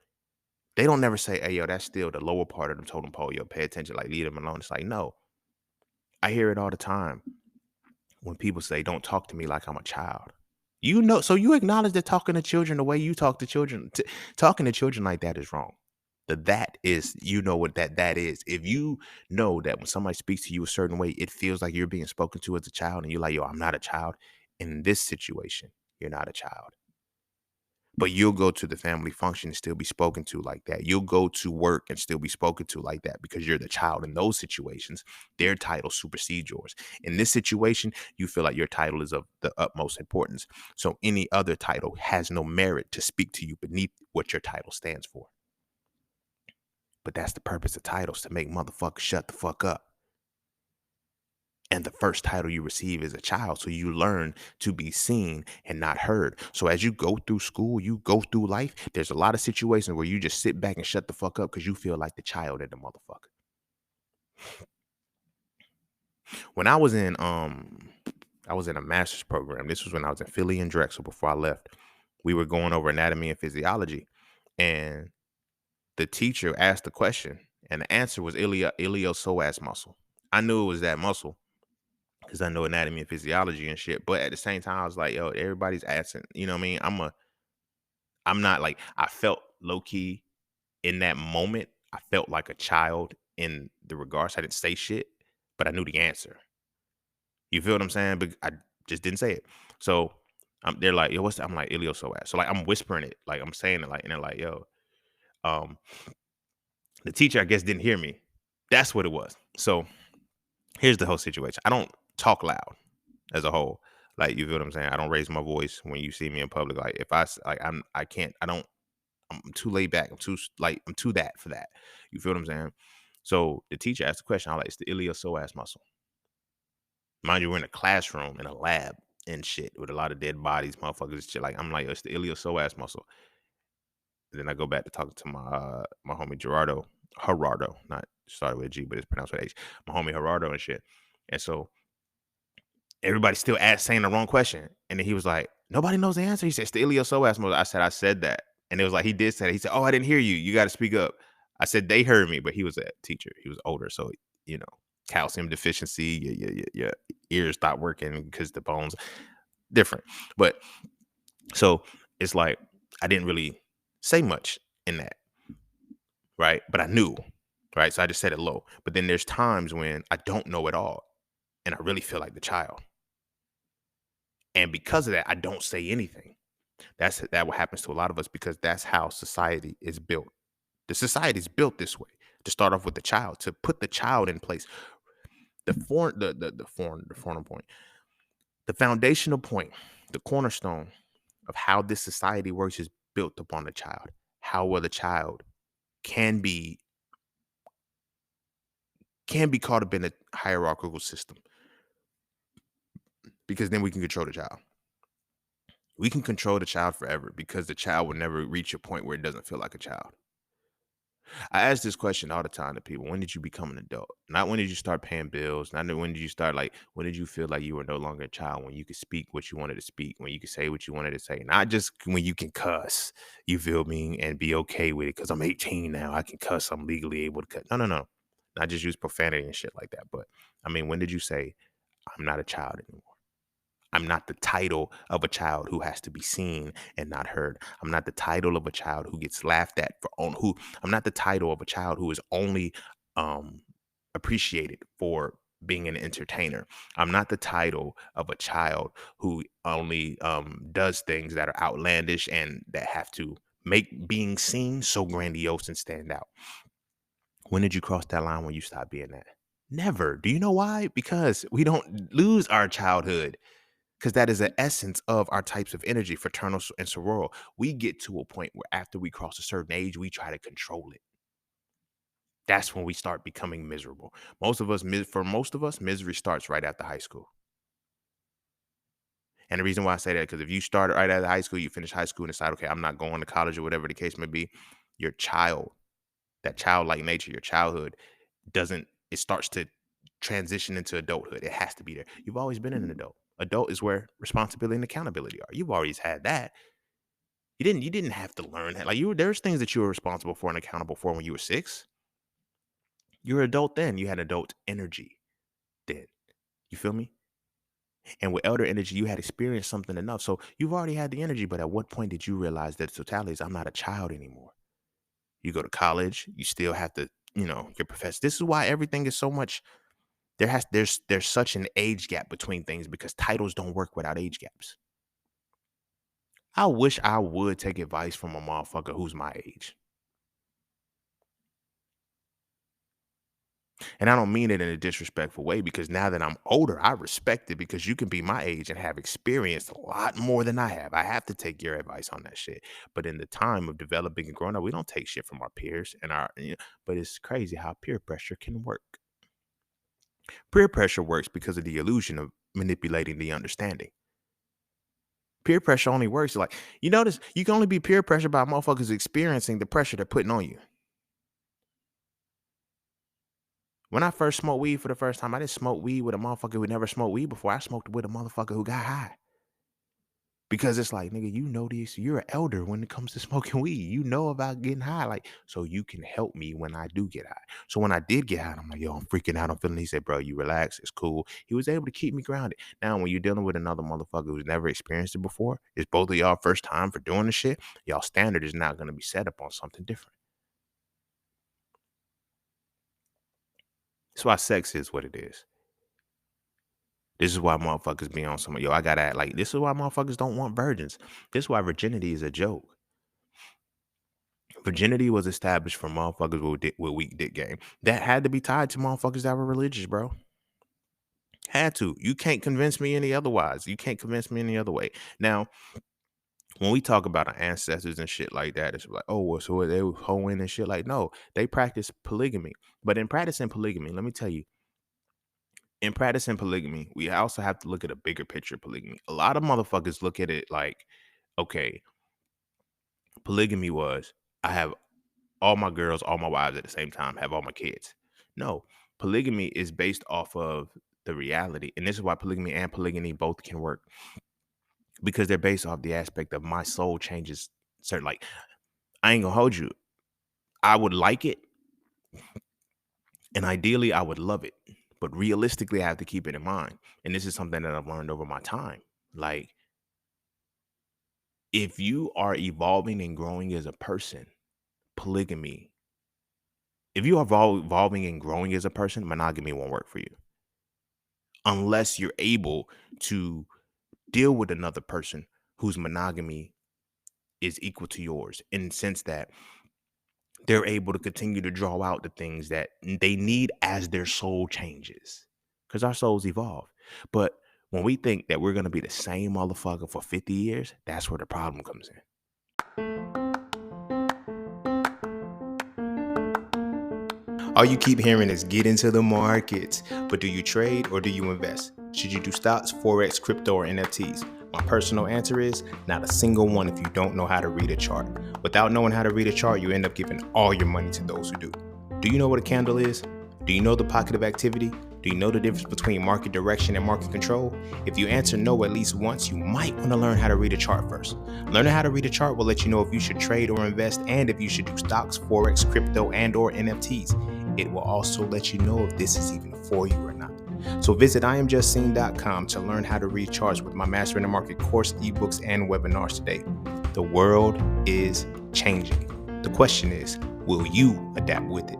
They don't never say, hey, yo, that's still the lower part of the totem pole. Yo, pay attention, like leave them alone. It's like, no. I hear it all the time when people say, don't talk to me like I'm a child. So you acknowledge that talking to children the way you talk to children, talking to children like that is wrong. That is, what that is. If you know that when somebody speaks to you a certain way, it feels like you're being spoken to as a child, and you're like, yo, I'm not a child. In this situation, you're not a child. But you'll go to the family function and still be spoken to like that. You'll go to work and still be spoken to like that because you're the child. In those situations, their title supersedes yours. In this situation, you feel like your title is of the utmost importance. So any other title has no merit to speak to you beneath what your title stands for. But that's the purpose of titles, to make motherfuckers shut the fuck up. And the first title you receive is a child. So you learn to be seen and not heard. So as you go through school, you go through life, there's a lot of situations where you just sit back and shut the fuck up because you feel like the child in the motherfucker. When I was in a master's program. This was when I was in Philly and Drexel before I left. We were going over anatomy and physiology. And the teacher asked the question, and the answer was iliopsoas muscle. I knew it was that muscle because I know anatomy and physiology and shit. But at the same time, I was like, yo, everybody's asking, you know what I mean? I'm not like, I felt low key in that moment. I felt like a child in the regards. I didn't say shit, but I knew the answer. You feel what I'm saying? But I just didn't say it. So they're like, yo, what's that? I'm like, iliopsoas. So like, I'm whispering it, like I'm saying it, like, and they're like, yo, um, the teacher, I guess, didn't hear me. That's what it was. So here's the whole situation. I don't talk loud as a whole. Like, you feel what I'm saying? I don't raise my voice when you see me in public. Like, if I can't, I'm too laid back. I'm too that for that. You feel what I'm saying? So the teacher asked the question. I'm like, it's the iliopsoas muscle. Mind you, we're in a classroom, in a lab and shit with a lot of dead bodies, motherfuckers and shit. Like, I'm like, it's the iliopsoas muscle. And then I go back to talking to my homie Gerardo, not started with a G, but it's pronounced with H. My homie Gerardo and shit. And so everybody still saying the wrong question. And then he was like, nobody knows the answer. He said, it's the iliopsoas muscle. I said that. And it was like, he did say that. He said, oh, I didn't hear you. You got to speak up. I said, they heard me, but he was a teacher. He was older. So, calcium deficiency, your ears stop working because the bones different. But so it's like, I didn't really say much in that. Right. But I knew. Right. So I just said it low. But then there's times when I don't know it all. And I really feel like the child. And because of that, I don't say anything. That what happens to a lot of us because that's how society is built. The society is built this way, to start off with the child, to put the child in place. The foreign point, the foundational point, the cornerstone of how this society works is built upon the child. How well the child can be caught up in a hierarchical system, because then we can control the child. We can control the child forever because the child will never reach a point where it doesn't feel like a child. I ask this question all the time to people. When did you become an adult? Not when did you start paying bills. Not when did you start, like, when did you feel like you were no longer a child? When you could speak what you wanted to speak, when you could say what you wanted to say. Not just when you can cuss, you feel me, and be okay with it. Because I'm 18 now. I can cuss. I'm legally able to cut. No. Not just use profanity and shit like that. But, I mean, when did you say, I'm not a child anymore? I'm not the title of a child who has to be seen and not heard. I'm not the title of a child who gets laughed at for on who I'm not the title of a child who is only um appreciated for being an entertainer. I'm not the title of a child who only does things that are outlandish and that have to make being seen so grandiose and stand out. When did you cross that line when you stopped being that? Never. Do you know why? Because we don't lose our childhood, because that is the essence of our types of energy, fraternal and sororal. We get to a point where after we cross a certain age, we try to control it. That's when we start becoming miserable. For most of us, misery starts right after high school. And the reason why I say that, because if you start right after high school, you finish high school and decide, okay, I'm not going to college or whatever the case may be, your child, that childlike nature, your childhood it starts to transition into adulthood. It has to be there. You've always been an adult. Adult is where responsibility and accountability are. You've always had that. You didn't have to learn that. Like there's things that you were responsible for and accountable for when you were 6. You were adult then. You had adult energy then. You feel me? And with elder energy, you had experienced something enough. So you've already had the energy, but at what point did you realize that the totality is I'm not a child anymore? You go to college, you still have to, your professor. This is why everything is so much. There's such an age gap between things because titles don't work without age gaps. I wish I would take advice from a motherfucker who's my age. And I don't mean it in a disrespectful way, because now that I'm older, I respect it, because you can be my age and have experienced a lot more than I have. I have to take your advice on that shit. But in the time of developing and growing up, we don't take shit from our peers but it's crazy how peer pressure can work. Peer pressure works because of the illusion of manipulating the understanding. Peer pressure only works like, you notice you can only be peer pressure by motherfuckers experiencing the pressure they're putting on you. When I first smoked weed for the first time, I didn't smoke weed with a motherfucker who never smoked weed before. I smoked with a motherfucker who got high. Because it's like, nigga, you know this. You're an elder when it comes to smoking weed. You know about getting high. Like, so you can help me when I do get high. So when I did get high, I'm like, yo, I'm freaking out. I'm feeling. He said, bro, you relax. It's cool. He was able to keep me grounded. Now, when you're dealing with another motherfucker who's never experienced it before, it's both of y'all first time for doing the shit. Y'all standard is not going to be set up on something different. That's why sex is what it is. This is why motherfuckers be on some, yo, I gotta act like, this is why motherfuckers don't want virgins. This is why virginity is a joke. Virginity was established for motherfuckers with weak dick game. That had to be tied to motherfuckers that were religious, bro. Had to. You can't convince me any otherwise. You can't convince me any other way. Now, when we talk about our ancestors and shit like that, it's like, oh, well, so they were hoeing and shit. Like, no, they practice polygamy. But in practicing polygamy, let me tell you, in practicing polygamy, we also have to look at a bigger picture of polygamy. A lot of motherfuckers look at it like, okay, polygamy was, I have all my girls, all my wives at the same time, have all my kids. No, polygamy is based off of the reality. And this is why polygamy and polygamy both can work, because they're based off the aspect of my soul changes. Certain, like, I ain't gonna hold you. I would like it. And ideally, I would love it. But realistically, I have to keep it in mind. And this is something that I've learned over my time. Like, if you are evolving and growing as a person, polygamy, if you are evolving and growing as a person, monogamy won't work for you. Unless you're able to deal with another person whose monogamy is equal to yours, in the sense that they're able to continue to draw out the things that they need as their soul changes. Because our souls evolve. But when we think that we're going to be the same motherfucker for 50 years, that's where the problem comes in. All you keep hearing is get into the markets. But do you trade or do you invest? Should you do stocks, forex, crypto, or NFTs? My personal answer is not a single one if you don't know how to read a chart. Without knowing how to read a chart, you end up giving all your money to those who do. Do you know what a candle is? Do you know the pocket of activity? Do you know the difference between market direction and market control? If you answer no at least once, you might want to learn how to read a chart first. Learning how to read a chart will let you know if you should trade or invest, and if you should do stocks, forex, crypto, and or NFTs. It will also let you know if this is even for you or not. So visit IamJustSeen.com to learn how to recharge with my Mastering the Market course, ebooks, and webinars today. The world is changing. The question is, will you adapt with it?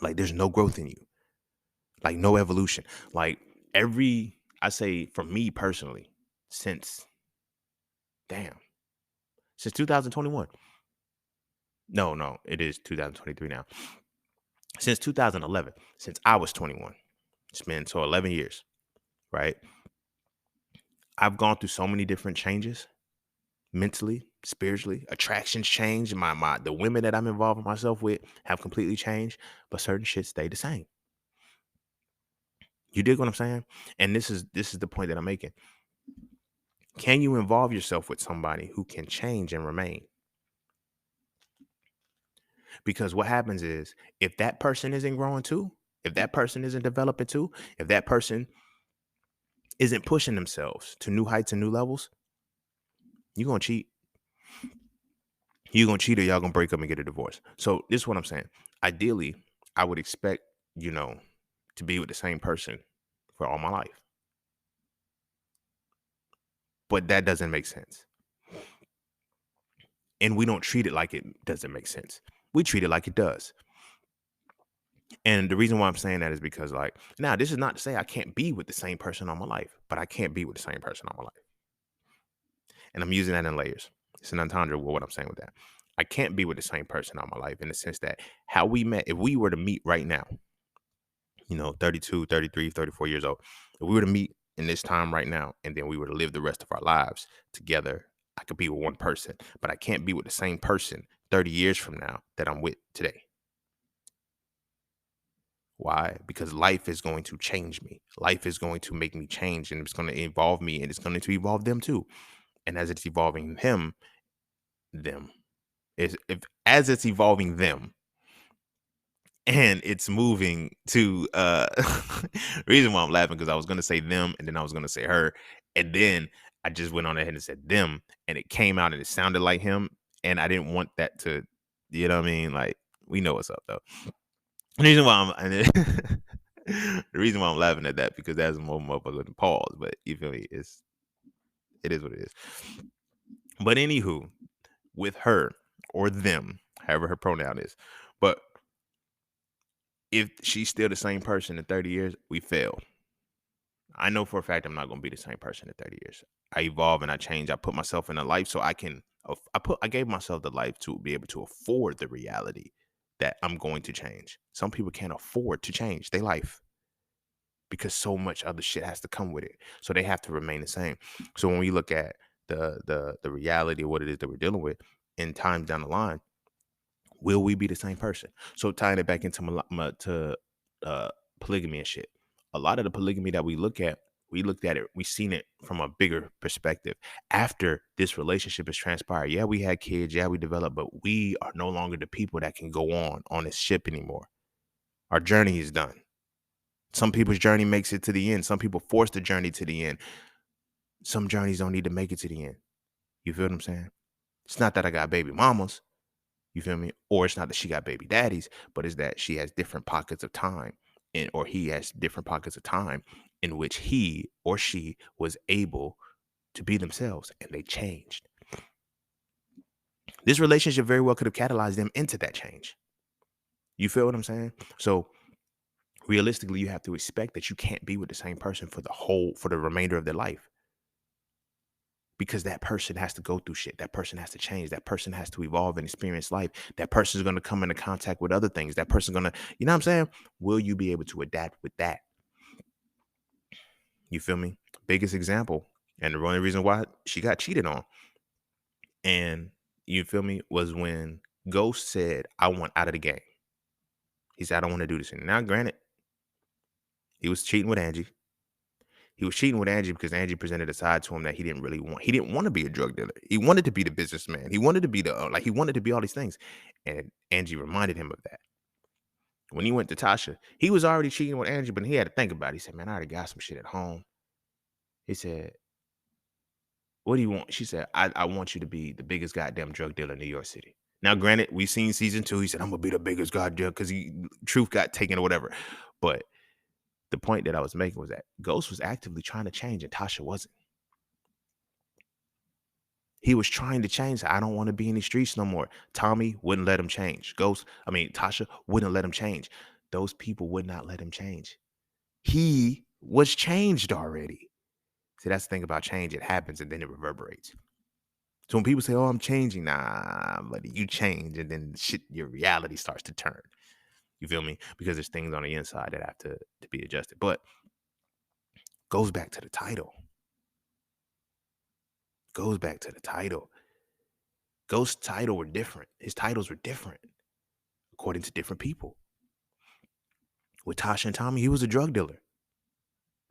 Like there's no growth in you, like no evolution. Like I say for me personally, since damn, since 2021. No, it is 2023 now. Since 2011, since I was 21, it's been so 11 years, right? I've gone through so many different changes mentally, spiritually. Attractions change. The women that I'm involving myself with have completely changed, but certain shit stay the same. You dig what I'm saying? And this is the point that I'm making. Can you involve yourself with somebody who can change and remain? Because what happens is if that person isn't growing too, if that person isn't developing too, if that person isn't pushing themselves to new heights and new levels, you're gonna cheat. You're gonna cheat or y'all gonna break up and get a divorce. So this is what I'm saying. Ideally, I would expect, to be with the same person for all my life. But that doesn't make sense. And we don't treat it like it doesn't make sense. We treat it like it does. And the reason why I'm saying that is because, like, now this is not to say I can't be with the same person all my life, but I can't be with the same person all my life. And I'm using that in layers. It's an entendre with what I'm saying with that. I can't be with the same person all my life in the sense that how we met, if we were to meet right now, 32, 33, 34 years old, if we were to meet in this time right now, and then we were to live the rest of our lives together, I could be with one person, but I can't be with the same person 30 years from now that I'm with today. Why? Because life is going to change me. Life is going to make me change, and it's going to evolve me, and it's going to evolve them too. And as it's evolving them, as it's evolving them, and it's moving to the reason why I'm laughing, because I was gonna say them and then I was gonna say her, and then I just went on ahead and said them, and it came out and it sounded like him, and I didn't want that to, you know what I mean? Like, we know what's up though. The reason why the reason why I'm laughing at that, because that's more motherfucker than pause, but you feel me? It is what it is. But anywho, with her or them, however her pronoun is, but if she's still the same person in 30 years, we fail. I know for a fact I'm not going to be the same person in 30 years. I evolve and I change. I put myself in a life so I can, I gave myself the life to be able to afford the reality that I'm going to change. Some people can't afford to change their life because so much other shit has to come with it. So they have to remain the same. So when we look at the reality of what it is that we're dealing with in times down the line, will we be the same person? So tying it back into polygamy and shit. A lot of the polygamy that we looked at it, we seen it from a bigger perspective. After this relationship has transpired, yeah, we had kids, yeah, we developed, but we are no longer the people that can go on this ship anymore. Our journey is done. Some people's journey makes it to the end. Some people force the journey to the end. Some journeys don't need to make it to the end. You feel what I'm saying? It's not that I got baby mamas. You feel me? Or it's not that she got baby daddies, but it's that she has different pockets of time, or he has different pockets of time in which he or she was able to be themselves, and they changed. This relationship very well could have catalyzed them into that change. You feel what I'm saying? So realistically, you have to expect that you can't be with the same person for the remainder of their life. Because that person has to go through shit. That person has to change. That person has to evolve and experience life. That person is going to come into contact with other things. That person going to, you know what I'm saying? Will you be able to adapt with that? You feel me? Biggest example, and the only reason why she got cheated on, and you feel me, was when Ghost said, I want out of the game. He said, I don't want to do this. And now, granted, he was cheating with Angie. He was cheating with Angie because Angie presented a side to him that he didn't really want. He didn't want to be a drug dealer. He wanted to be the businessman. He wanted to be he wanted to be all these things. And Angie reminded him of that. When he went to Tasha, he was already cheating with Angie, but he had to think about it. He said, man, I already got some shit at home. He said, what do you want? She said, I want you to be the biggest goddamn drug dealer in New York City. Now, granted, we seen season 2. He said, "I'm gonna be the biggest goddamn," because truth got taken or whatever. But the point that I was making was that Ghost was actively trying to change, and Tasha wasn't. He was trying to change. I don't want to be in the streets no more. Tommy wouldn't let him change. Tasha wouldn't let him change. Those people would not let him change. He was changed already. See, that's the thing about change. It happens and then it reverberates. So when people say, "Oh, I'm changing," nah, buddy, you change and then your reality starts to turn. You feel me? Because there's things on the inside that have to be adjusted. But goes back to the title. Goes back to the title. Ghost's title were different. His titles were different according to different people. With Tasha and Tommy, he was a drug dealer.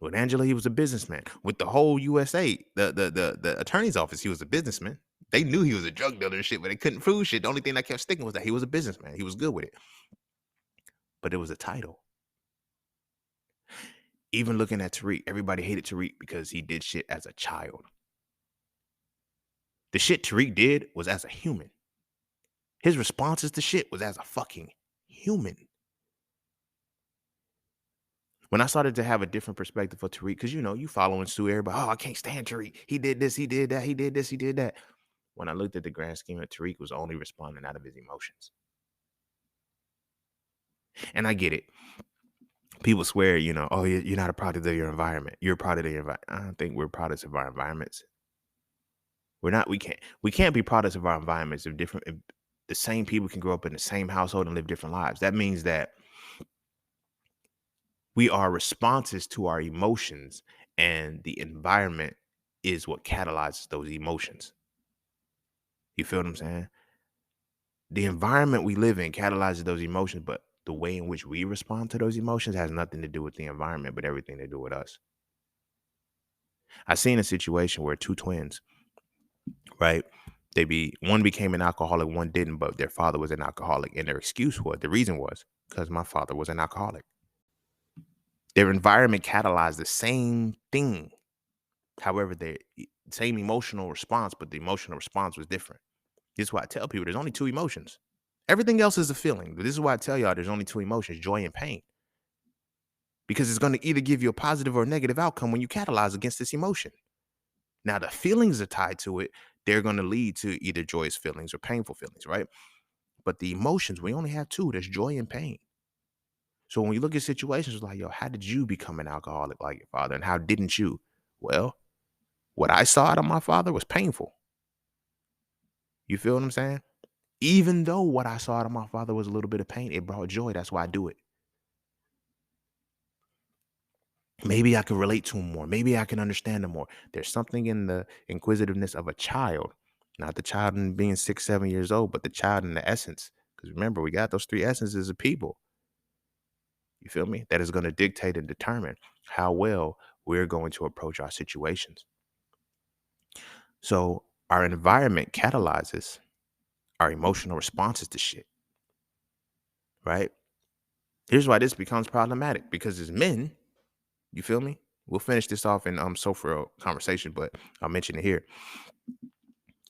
With Angela, he was a businessman. With the whole USA, the attorney's office, he was a businessman. They knew he was a drug dealer and shit, but they couldn't prove shit. The only thing that kept sticking was that he was a businessman. He was good with it. But it was a title. Even looking at Tariq, everybody hated Tariq because he did shit as a child. The shit Tariq did was as a human. His responses to shit was as a fucking human. When I started to have a different perspective for Tariq, because you following Sue, everybody, "Oh, I can't stand Tariq. He did this, he did that, he did this, he did that." When I looked at the grand scheme of Tariq was only responding out of his emotions. And I get it. People swear, "Oh, you're not a product of your environment. You're a product of your environment." I don't think we're products of our environments. We're not. We can't be products of our environments if the same people can grow up in the same household and live different lives. That means that we are responses to our emotions, and the environment is what catalyzes those emotions. You feel what I'm saying? The environment we live in catalyzes those emotions, but the way in which we respond to those emotions has nothing to do with the environment, but everything to do with us. I seen a situation where two twins, right? One became an alcoholic, one didn't, but their father was an alcoholic, and the reason was because my father was an alcoholic. Their environment catalyzed the same thing. However, the same emotional response, but the emotional response was different. This is why I tell people there's only two emotions. Everything else is a feeling. But this is why I tell y'all there's only two emotions, joy and pain. Because it's going to either give you a positive or a negative outcome when you catalyze against this emotion. Now, the feelings are tied to it. They're going to lead to either joyous feelings or painful feelings, right? But the emotions, we only have two. There's joy and pain. So when you look at situations like, "Yo, how did you become an alcoholic like your father? And how didn't you?" Well, what I saw out of my father was painful. You feel what I'm saying? Even though what I saw out of my father was a little bit of pain, it brought joy. That's why I do it. Maybe I can relate to him more. Maybe I can understand him more. There's something in the inquisitiveness of a child, not the child in being 6, 7 years old, but the child in the essence. Because remember, we got those three essences of people. You feel me? That is going to dictate and determine how well we're going to approach our situations. So our environment catalyzes our emotional responses to shit, right? Here's why this becomes problematic. Because as men, you feel me? We'll finish this off in sofa conversation, but I'll mention it here.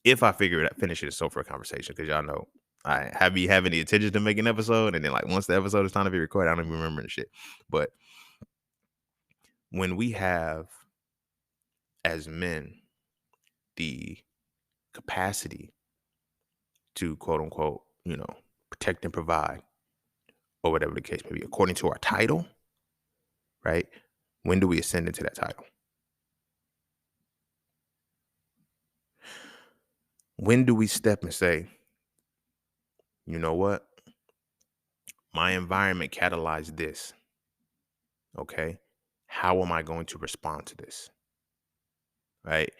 If I finish it in sofa conversation, because y'all know I have you having the intention to make an episode, and then like once the episode is time to be recorded, I don't even remember the shit. But when we have as men the capacity to quote unquote, protect and provide, or whatever the case may be, according to our title, right? When do we ascend into that title? When do we step and say, "You know what? My environment catalyzed this. Okay. How am I going to respond to this?" Right?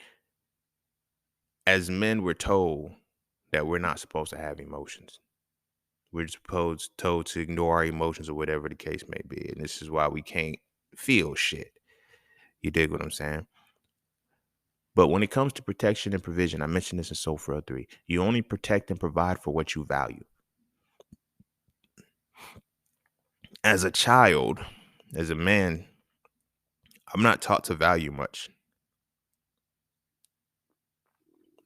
As men, we're told that we're not supposed to have emotions. We're told to ignore our emotions or whatever the case may be. And this is why we can't feel shit. You dig what I'm saying? But when it comes to protection and provision, I mentioned this in Soul 3, you only protect and provide for what you value. As a child, as a man, I'm not taught to value much.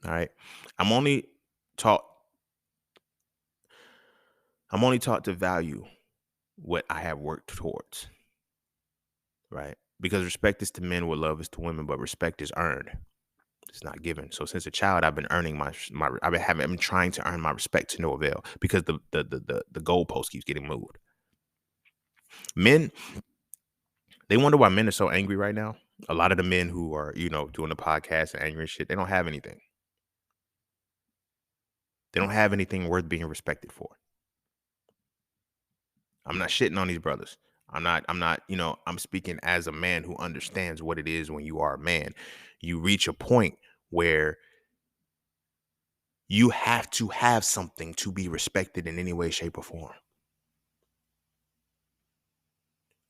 All right. I'm only taught I'm only taught to value what I have worked towards, right? Because respect is to men what love is to women, but respect is earned. It's not given. So since a child, I've been earning I've been trying to earn my respect to no avail because the goalpost keeps getting moved. Men, they wonder why men are so angry right now. A lot of the men who are, doing the podcast and angry and shit, they don't have anything. They don't have anything worth being respected for. I'm not shitting on these brothers. I'm speaking as a man who understands what it is when you are a man. You reach a point where you have to have something to be respected in any way, shape, or form.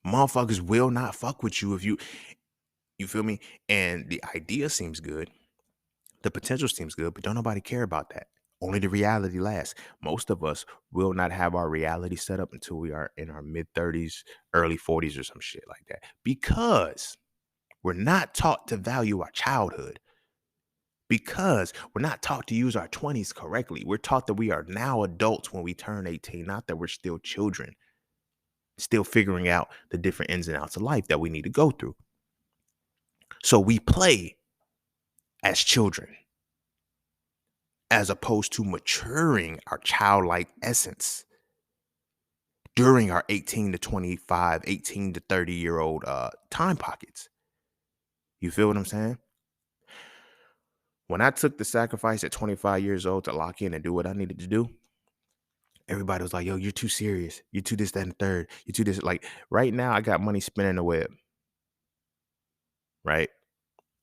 Motherfuckers will not fuck with you if you feel me? And the idea seems good. The potential seems good, but don't nobody care about that. Only the reality lasts. Most of us will not have our reality set up until we are in our mid 30s, early 40s, or some shit like that. Because we're not taught to value our childhood. Because we're not taught to use our 20s correctly. We're taught that we are now adults when we turn 18, not that we're still children, still figuring out the different ins and outs of life that we need to go through. So we play as children as opposed to maturing our childlike essence during our 18 to 25, 18 to 30-year-old time pockets. You feel what I'm saying? When I took the sacrifice at 25 years old to lock in and do what I needed to do, everybody was like, yo, you're too serious. You're too this, that, and the third. You're too this. Like right now, I got money spinning the web, right?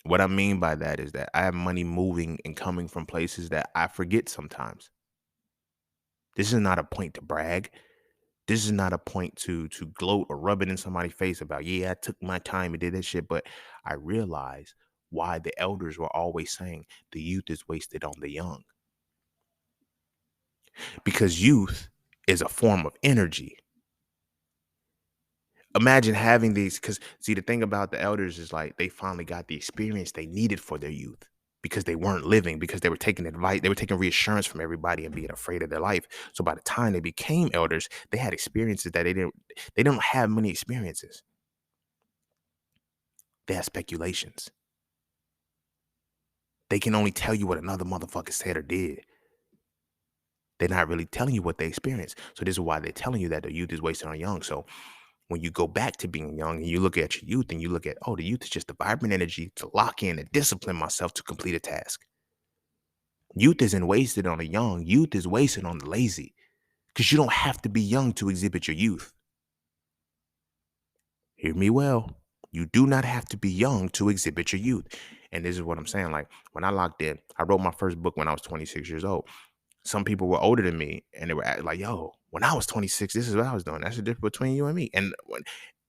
What I mean by that is that I have money moving and coming from places that I forget sometimes. This is not a point to brag. This is not a point to gloat or rub it in somebody's face about, yeah, I took my time and did this shit. But I realize why the elders were always saying the youth is wasted on the young. Because youth is a form of energy. Imagine having these, because see, the thing about the elders is like they finally got the experience they needed for their youth because they weren't living, because they were taking advice, they were taking reassurance from everybody and being afraid of their life. So by the time they became elders, they had experiences that they don't have many experiences. They have speculations. They can only tell you what another motherfucker said or did. They're not really telling you what they experienced. So this is why they're telling you that the youth is wasted on young. So when you go back to being young and you look at your youth and you look at, oh, the youth is just the vibrant energy to lock in and discipline myself to complete a task. Youth isn't wasted on the young. Youth is wasted on the lazy, because you don't have to be young to exhibit your youth. Hear me well. You do not have to be young to exhibit your youth. And this is what I'm saying. Like when I locked in, I wrote my first book when I was 26 years old. Some people were older than me and they were like, yo, when I was 26, this is what I was doing. That's the difference between you and me.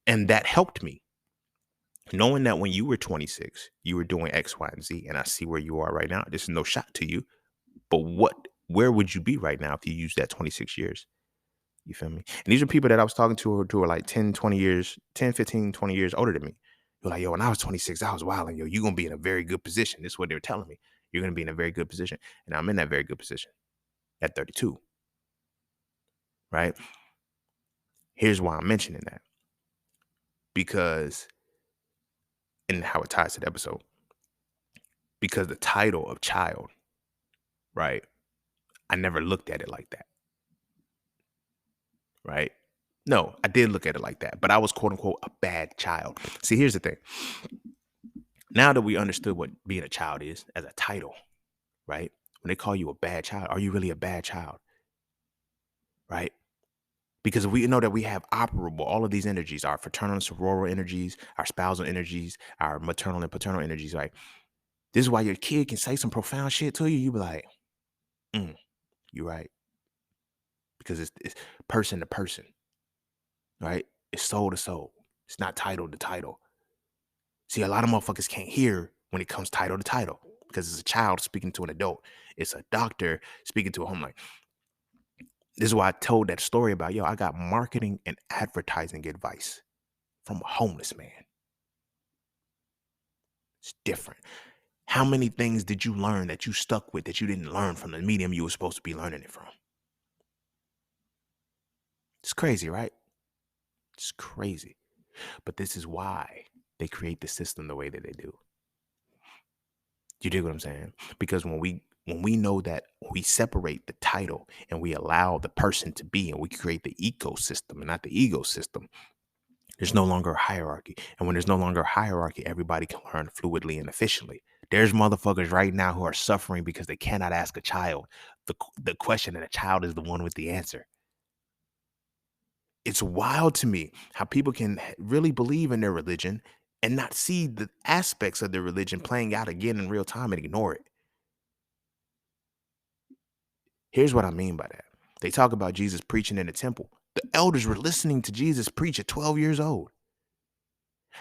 And that helped me. Knowing that when you were 26, you were doing X, Y, and Z, and I see where you are right now. This is no shot to you. But where would you be right now if you used that 26 years? You feel me? And these are people that I was talking to who are like 10, 20 years, 10, 15, 20 years older than me. You're like, yo, when I was 26, I was wild. And yo, you're going to be in a very good position. This is what they were telling me. You're going to be in a very good position. And I'm in that very good position at 32. Right? Here's why I'm mentioning that. Because, and how it ties to the episode. Because the title of child, right? I never looked at it like that. Right? No, I did look at it like that, but I was quote unquote a bad child. See, here's the thing. Now that we understood what being a child is as a title, right? When they call you a bad child, are you really a bad child? Right? Because we know that we have operable all of these energies, our fraternal and sororal energies, our spousal energies, our maternal and paternal energies, right? This is why your kid can say some profound shit to you. You be like, you're right. Because it's person to person, right? It's soul to soul. It's not title to title. See, a lot of motherfuckers can't hear when it comes title to title because it's a child speaking to an adult. It's a doctor speaking to a home. Like, this is why I told that story about, yo, I got marketing and advertising advice from a homeless man. It's different. How many things did you learn that you stuck with that you didn't learn from the medium you were supposed to be learning it from? It's crazy, right? It's crazy. But this is why they create the system the way that they do. You dig what I'm saying? Because when we know that we separate the title and we allow the person to be and we create the ecosystem and not the ecosystem, there's no longer a hierarchy. And when there's no longer a hierarchy, everybody can learn fluidly and efficiently. There's motherfuckers right now who are suffering because they cannot ask a child the question, and a child is the one with the answer. It's wild to me how people can really believe in their religion and not see the aspects of their religion playing out again in real time and ignore it. Here's what I mean by that. They talk about Jesus preaching in the temple. The elders were listening to Jesus preach at 12 years old.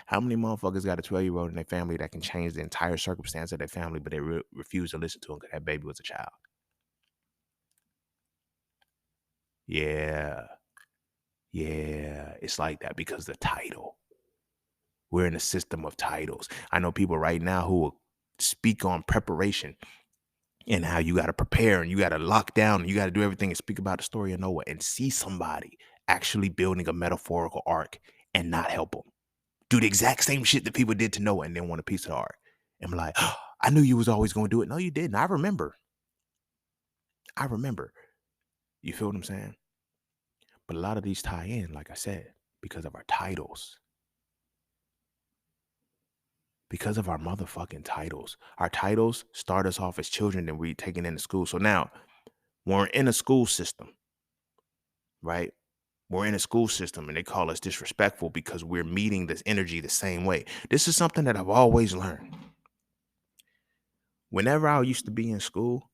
How many motherfuckers got a 12-year-old in their family that can change the entire circumstance of their family, but they refuse to listen to him because that baby was a child? Yeah, yeah. It's like that because the title. We're in a system of titles. I know people right now who will speak on preparation and how you got to prepare and you got to lock down and you got to do everything and speak about the story of Noah and see somebody actually building a metaphorical ark and not help them. Do the exact same shit that people did to Noah and then want a piece of the ark. And be like, oh, I knew you was always going to do it. No, you didn't. I remember. I remember. You feel what I'm saying? But a lot of these tie in, like I said, because of our titles. Because of our motherfucking titles. Our titles start us off as children and we taken into school. So now, when we're in a school system, right? We're in a school system and they call us disrespectful because we're meeting this energy the same way. This is something that I've always learned. Whenever I used to be in school,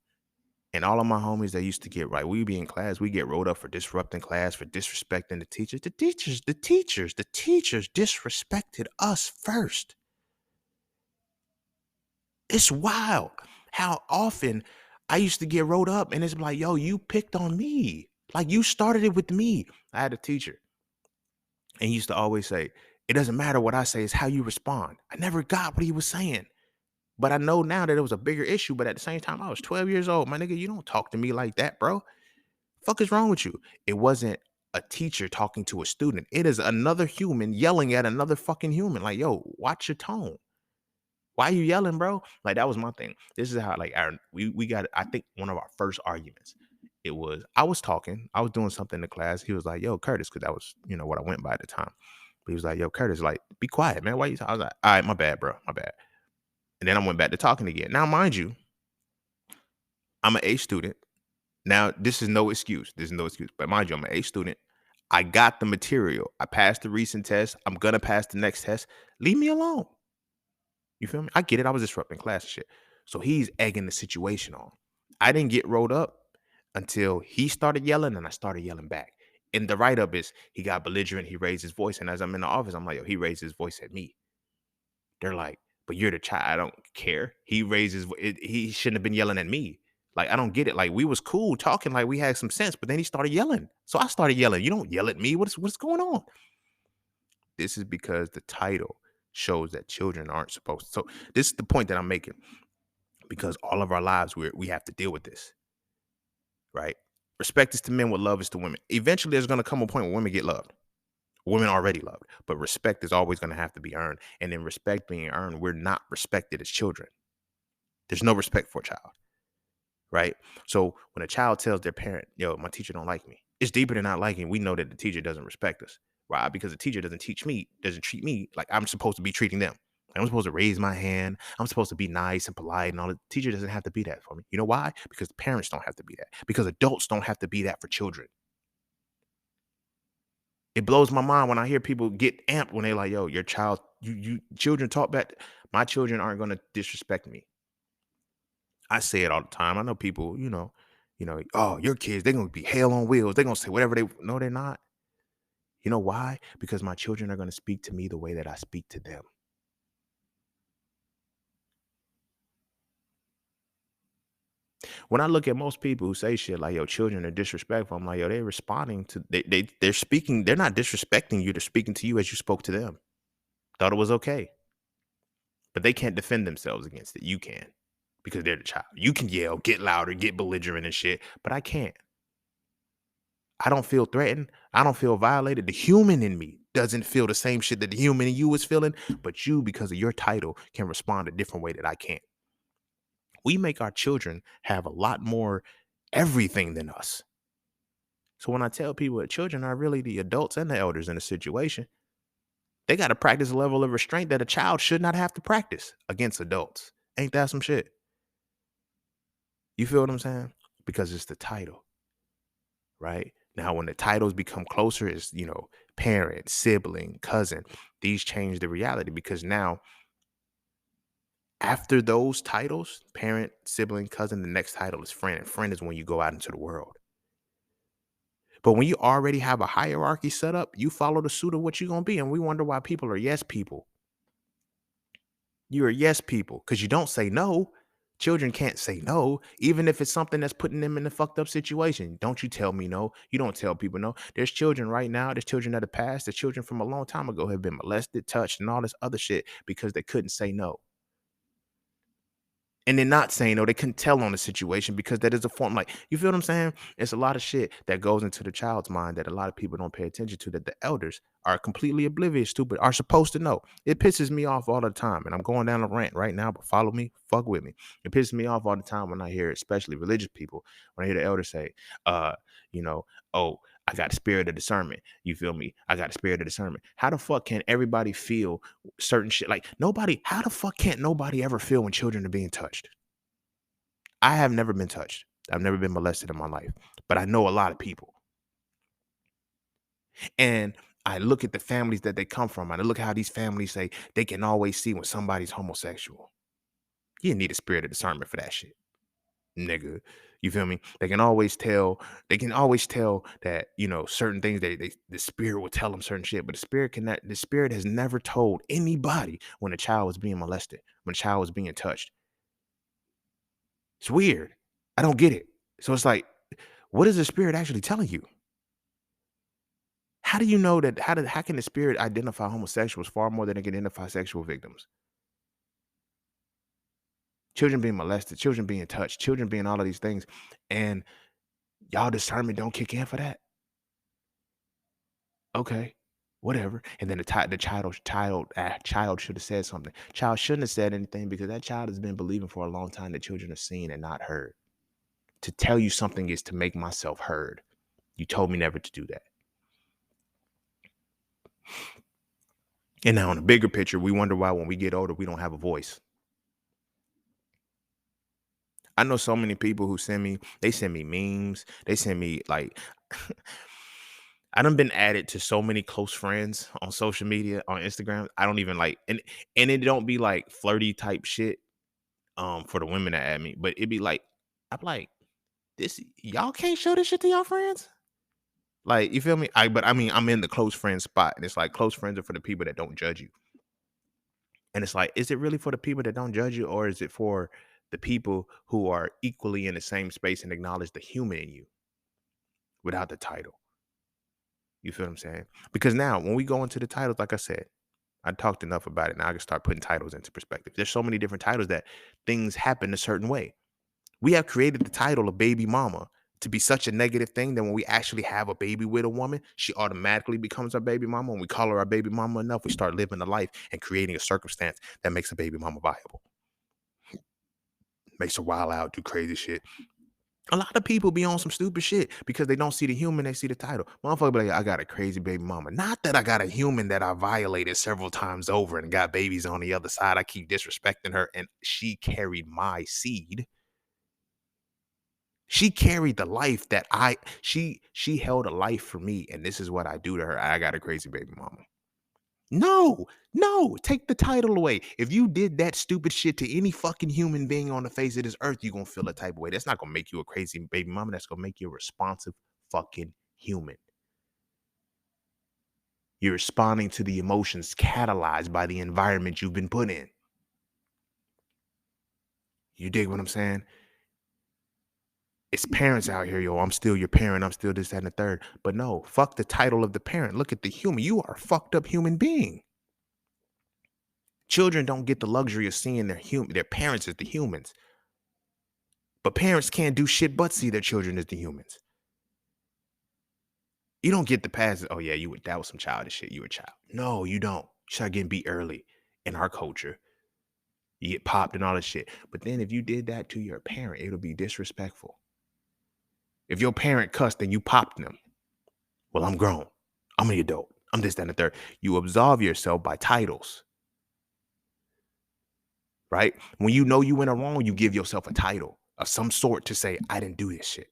and all of my homies that used to get right, we be in class, we get rolled up for disrupting class, for disrespecting the teachers. The teachers disrespected us first. It's wild how often I used to get rolled up and it's like, yo, you picked on me. Like you started it with me. I had a teacher and he used to always say, it doesn't matter what I say, it's how you respond. I never got what he was saying. But I know now that it was a bigger issue. But at the same time, I was 12 years old. My nigga, you don't talk to me like that, bro. Fuck is wrong with you? It wasn't a teacher talking to a student. It is another human yelling at another fucking human. Like, yo, watch your tone. Why you yelling, bro? Like that was my thing. This is how like we got I think one of our first arguments. It was I was talking, I was doing something in the class. He was like, "Yo, Curtis," because that was what I went by at the time. But he was like, "Yo, Curtis, like, be quiet, man. Why you?" I was like, "All right, my bad, bro, my bad." And then I went back to talking again. Now, mind you, I'm an A student. Now, this is no excuse. This is no excuse. But mind you, I'm an A student. I got the material. I passed the recent test. I'm gonna pass the next test. Leave me alone. You feel me? I get it. I was disrupting class and shit. So he's egging the situation on. I didn't get rolled up until he started yelling and I started yelling back. And the write up is he got belligerent. He raised his voice. And as I'm in the office, I'm like, yo, he raised his voice at me. They're like, but you're the child. I don't care. He raises. He shouldn't have been yelling at me. Like, I don't get it. Like, we was cool talking, like we had some sense, but then he started yelling. So I started yelling. You don't yell at me. What's going on? This is because the title shows that children aren't supposed to. So this is the point that I'm making. Because all of our lives we have to deal with this, right? Respect is to men what love is to women. Eventually, there's going to come a point where women get loved. Women already loved, but respect is always going to have to be earned. And in respect being earned, we're not respected as children. There's no respect for a child, right? So when a child tells their parent, "Yo, my teacher don't like me," it's deeper than not liking. We know that the teacher doesn't respect us, right? Because the teacher doesn't treat me like I'm supposed to be treating them. I'm supposed to raise my hand. I'm supposed to be nice and polite and all. The teacher doesn't have to be that for me. You know why? Because parents don't have to be that. Because adults don't have to be that for children. It blows my mind when I hear people get amped when they're like, "Yo, your child, you children talk back. My children aren't going to disrespect me." I say it all the time. I know people, oh, your kids, they're gonna be hell on wheels. They're gonna say whatever they no, they're not. You know why? Because my children are gonna speak to me the way that I speak to them. When I look at most people who say shit like, yo, children are disrespectful, I'm like, yo, they're responding to they're speaking, they're not disrespecting you, they're speaking to you as you spoke to them. Thought it was okay. But they can't defend themselves against it. You can. Because they're the child. You can yell, get louder, get belligerent and shit, but I can't. I don't feel threatened. I don't feel violated. The human in me doesn't feel the same shit that the human in you is feeling, but you, because of your title, can respond a different way that I can't. We make our children have a lot more everything than us. So when I tell people that children are really the adults and the elders in a situation, they got to practice a level of restraint that a child should not have to practice against adults. Ain't that some shit? You feel what I'm saying? Because it's the title, right? Now, when the titles become closer, it's, parent, sibling, cousin, these change the reality because now, after those titles, parent, sibling, cousin, the next title is friend. And friend is when you go out into the world. But when you already have a hierarchy set up, you follow the suit of what you're going to be. And we wonder why people are yes people. You're a yes people because you don't say no. Children can't say no, even if it's something that's putting them in a fucked up situation. Don't you tell me no. You don't tell people no. There's children right now. There's children of the past. There's children from a long time ago have been molested, touched, and all this other shit because they couldn't say no. And they're not saying, no, they couldn't tell on the situation because that is a form. Like, you feel what I'm saying? It's a lot of shit that goes into the child's mind that a lot of people don't pay attention to, that the elders are completely oblivious to, but are supposed to know. It pisses me off all the time. And I'm going down a rant right now, but follow me, fuck with me. It pisses me off all the time when I hear, especially religious people, when I hear the elders say, you know, oh, I got a spirit of discernment. You feel me? I got a spirit of discernment. How the fuck can everybody feel certain shit? Like, nobody, how the fuck can't nobody ever feel when children are being touched? I have never been touched. I've never been molested in my life, but I know a lot of people. And I look at the families that they come from, and I look how these families say they can always see when somebody's homosexual. You need a spirit of discernment for that shit, nigga. You feel me? They can always tell that, certain things the spirit will tell them certain shit, but the spirit has never told anybody when a child was being molested, when a child was being touched. It's weird. I don't get it. So it's like, what is the spirit actually telling you? How do you know that? How can the spirit identify homosexuals far more than it can identify sexual victims? Children being molested, children being touched, children being all of these things, and y'all discernment don't kick in for that. Okay, whatever. And then the child should have said something. Child shouldn't have said anything because that child has been believing for a long time that children are seen and not heard. To tell you something is to make myself heard. You told me never to do that. And now in the bigger picture, we wonder why when we get older, we don't have a voice. I know so many people who send me memes. They send me like, I done been added to so many close friends on social media, on Instagram. I don't even like, and it don't be like flirty type shit for the women that add me, but it be like, I'm like, this, y'all can't show this shit to y'all friends? Like, you feel me? But I mean, I'm in the close friend spot, and it's like close friends are for the people that don't judge you. And it's like, is it really for the people that don't judge you, or is it for the people who are equally in the same space and acknowledge the human in you without the title? You feel what I'm saying? Because now when we go into the titles, like I said, I talked enough about it. Now I can start putting titles into perspective. There's so many different titles that things happen a certain way. We have created the title of baby mama to be such a negative thing that when we actually have a baby with a woman, she automatically becomes our baby mama. When we call her our baby mama enough, we start living a life and creating a circumstance that makes a baby mama viable. Makes her wild out, do crazy shit. A lot of people be on some stupid shit because they don't see the human, they see the title. Motherfucker be like, I got a crazy baby mama. Not that I got a human that I violated several times over and got babies on the other side. I keep disrespecting her and she carried my seed. She carried the life that she held a life for me, and this is what I do to her. I got a crazy baby mama. No, take the title away. If you did that stupid shit to any fucking human being on the face of this earth, you're gonna feel a type of way. That's not gonna make you a crazy baby mama. That's gonna make you a responsive fucking human. You're responding to the emotions catalyzed by the environment you've been put in. You dig what I'm saying? It's parents out here, yo. I'm still your parent. I'm still this, that, and the third. But no, fuck the title of the parent. Look at the human. You are a fucked up human being. Children don't get the luxury of seeing their parents as the humans. But parents can't do shit but see their children as the humans. You don't get the pass. Oh yeah, that was some childish shit. You were a child. No, you don't. You start getting beat early in our culture. You get popped and all this shit. But then if you did that to your parent, it'll be disrespectful. If your parent cussed and you popped them, well, I'm grown. I'm an adult. I'm this, that, and the third. You absolve yourself by titles, right? When you know you went wrong, you give yourself a title of some sort to say, I didn't do this shit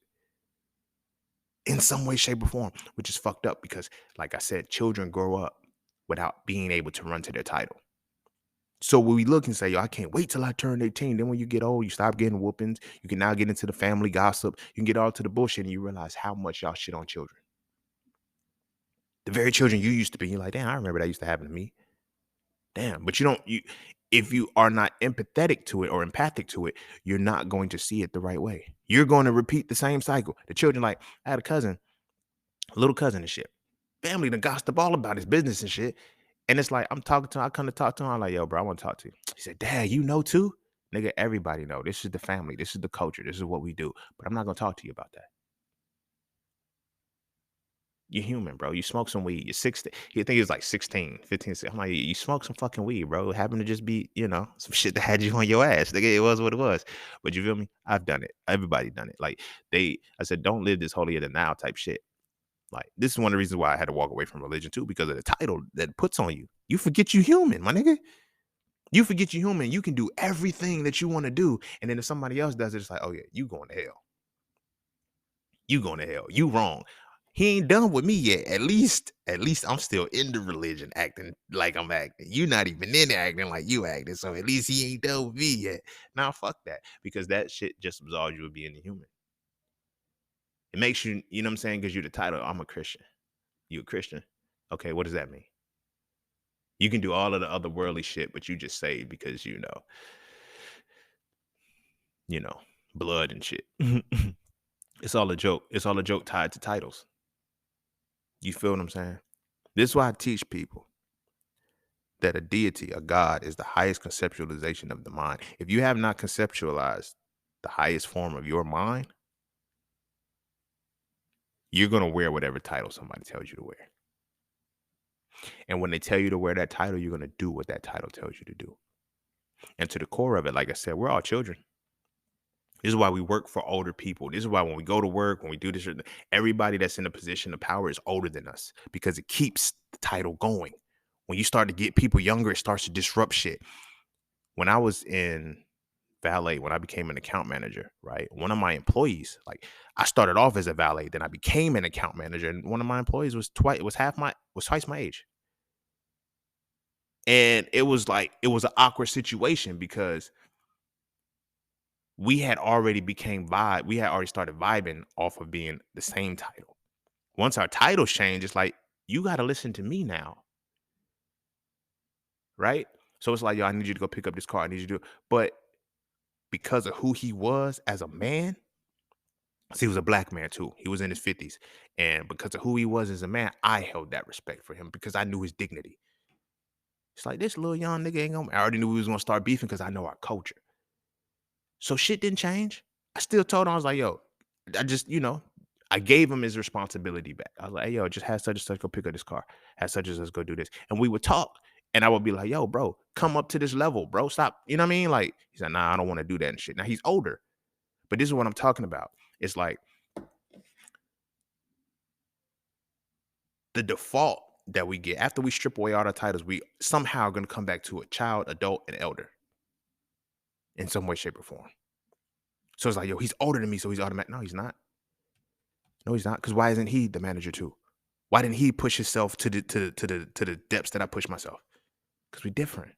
in some way, shape, or form, which is fucked up because, like I said, children grow up without being able to run to their title. So when we look and say, yo, I can't wait till I turn 18. Then when you get old, you stop getting whoopings. You can now get into the family gossip. You can get all to the bullshit and you realize how much y'all shit on children. The very children you used to be, you're like, damn, I remember that used to happen to me. Damn. But if you are not empathetic to it or empathic to it, you're not going to see it the right way. You're going to repeat the same cycle. The children, like, I had a little cousin and shit. Family done gossip all about his business and shit. And it's like, I'm talking to him. I come to talk to him. I'm like, yo, bro, I want to talk to you. He said, Dad, you know too? Nigga, everybody know. This is the family. This is the culture. This is what we do. But I'm not going to talk to you about that. You're human, bro. You smoke some weed. You're 16. You think he was like 16, 15. I'm like, you smoke some fucking weed, bro. It happened to just be, some shit that had you on your ass. Nigga, it was what it was. But you feel me? I've done it. Everybody done it. Like, I said, don't live this holier than thou type shit. Like, this is one of the reasons why I had to walk away from religion too, because of the title that it puts on you. You forget you human, my nigga. You forget you human. You can do everything that you want to do. And then if somebody else does it, it's like, oh yeah, you going to hell. You going to hell. You wrong. He ain't done with me yet. At least I'm still in the religion acting like I'm acting. You not even in there acting like you acting. So at least he ain't done with me yet. Now fuck that. Because that shit just absolves you of being a human. It makes you, you know what I'm saying? Gives you the title, I'm a Christian. You a Christian? Okay, what does that mean? You can do all of the other worldly shit, but you just saved because blood and shit. It's all a joke. It's all a joke tied to titles. You feel what I'm saying? This is why I teach people that a deity, a God, is the highest conceptualization of the mind. If you have not conceptualized the highest form of your mind, you're going to wear whatever title somebody tells you to wear. And when they tell you to wear that title, you're going to do what that title tells you to do. And to the core of it, like I said, we're all children. This is why we work for older people. This is why when we go to work, when we do this, everybody that's in a position of power is older than us because it keeps the title going. When you start to get people younger, it starts to disrupt shit. When I was in valet, when I became an account manager, right? One of my employees, like I started off as a valet, then I became an account manager, and one of my employees was twice my age. And it was an awkward situation because we had already started vibing off of being the same title. Once our titles changed, it's like, you got to listen to me now. Right? So it's like, yo, I need you to go pick up this car. I need you to do it. But because of who he was as a man, he was a black man too. He was in his 50s. And because of who he was as a man, I held that respect for him because I knew his dignity. It's like, this little young nigga ain't gonna, I already knew we was gonna start beefing because I know our culture. So shit didn't change. I still told him, I was like, yo, I gave him his responsibility back. I was like, hey, yo, just have such and such go pick up this car. Have such and such go do this. And we would talk. And I would be like, yo, bro, come up to this level, bro. Stop. You know what I mean? Like, he's like, nah, I don't want to do that and shit. Now he's older. But this is what I'm talking about. It's like the default that we get after we strip away all our titles, we somehow are going to come back to a child, adult, and elder in some way, shape, or form. So it's like, yo, he's older than me, so he's automatic. No, he's not. No, he's not. Because why isn't he the manager too? Why didn't he push himself to the depths that I pushed myself? Because we're different.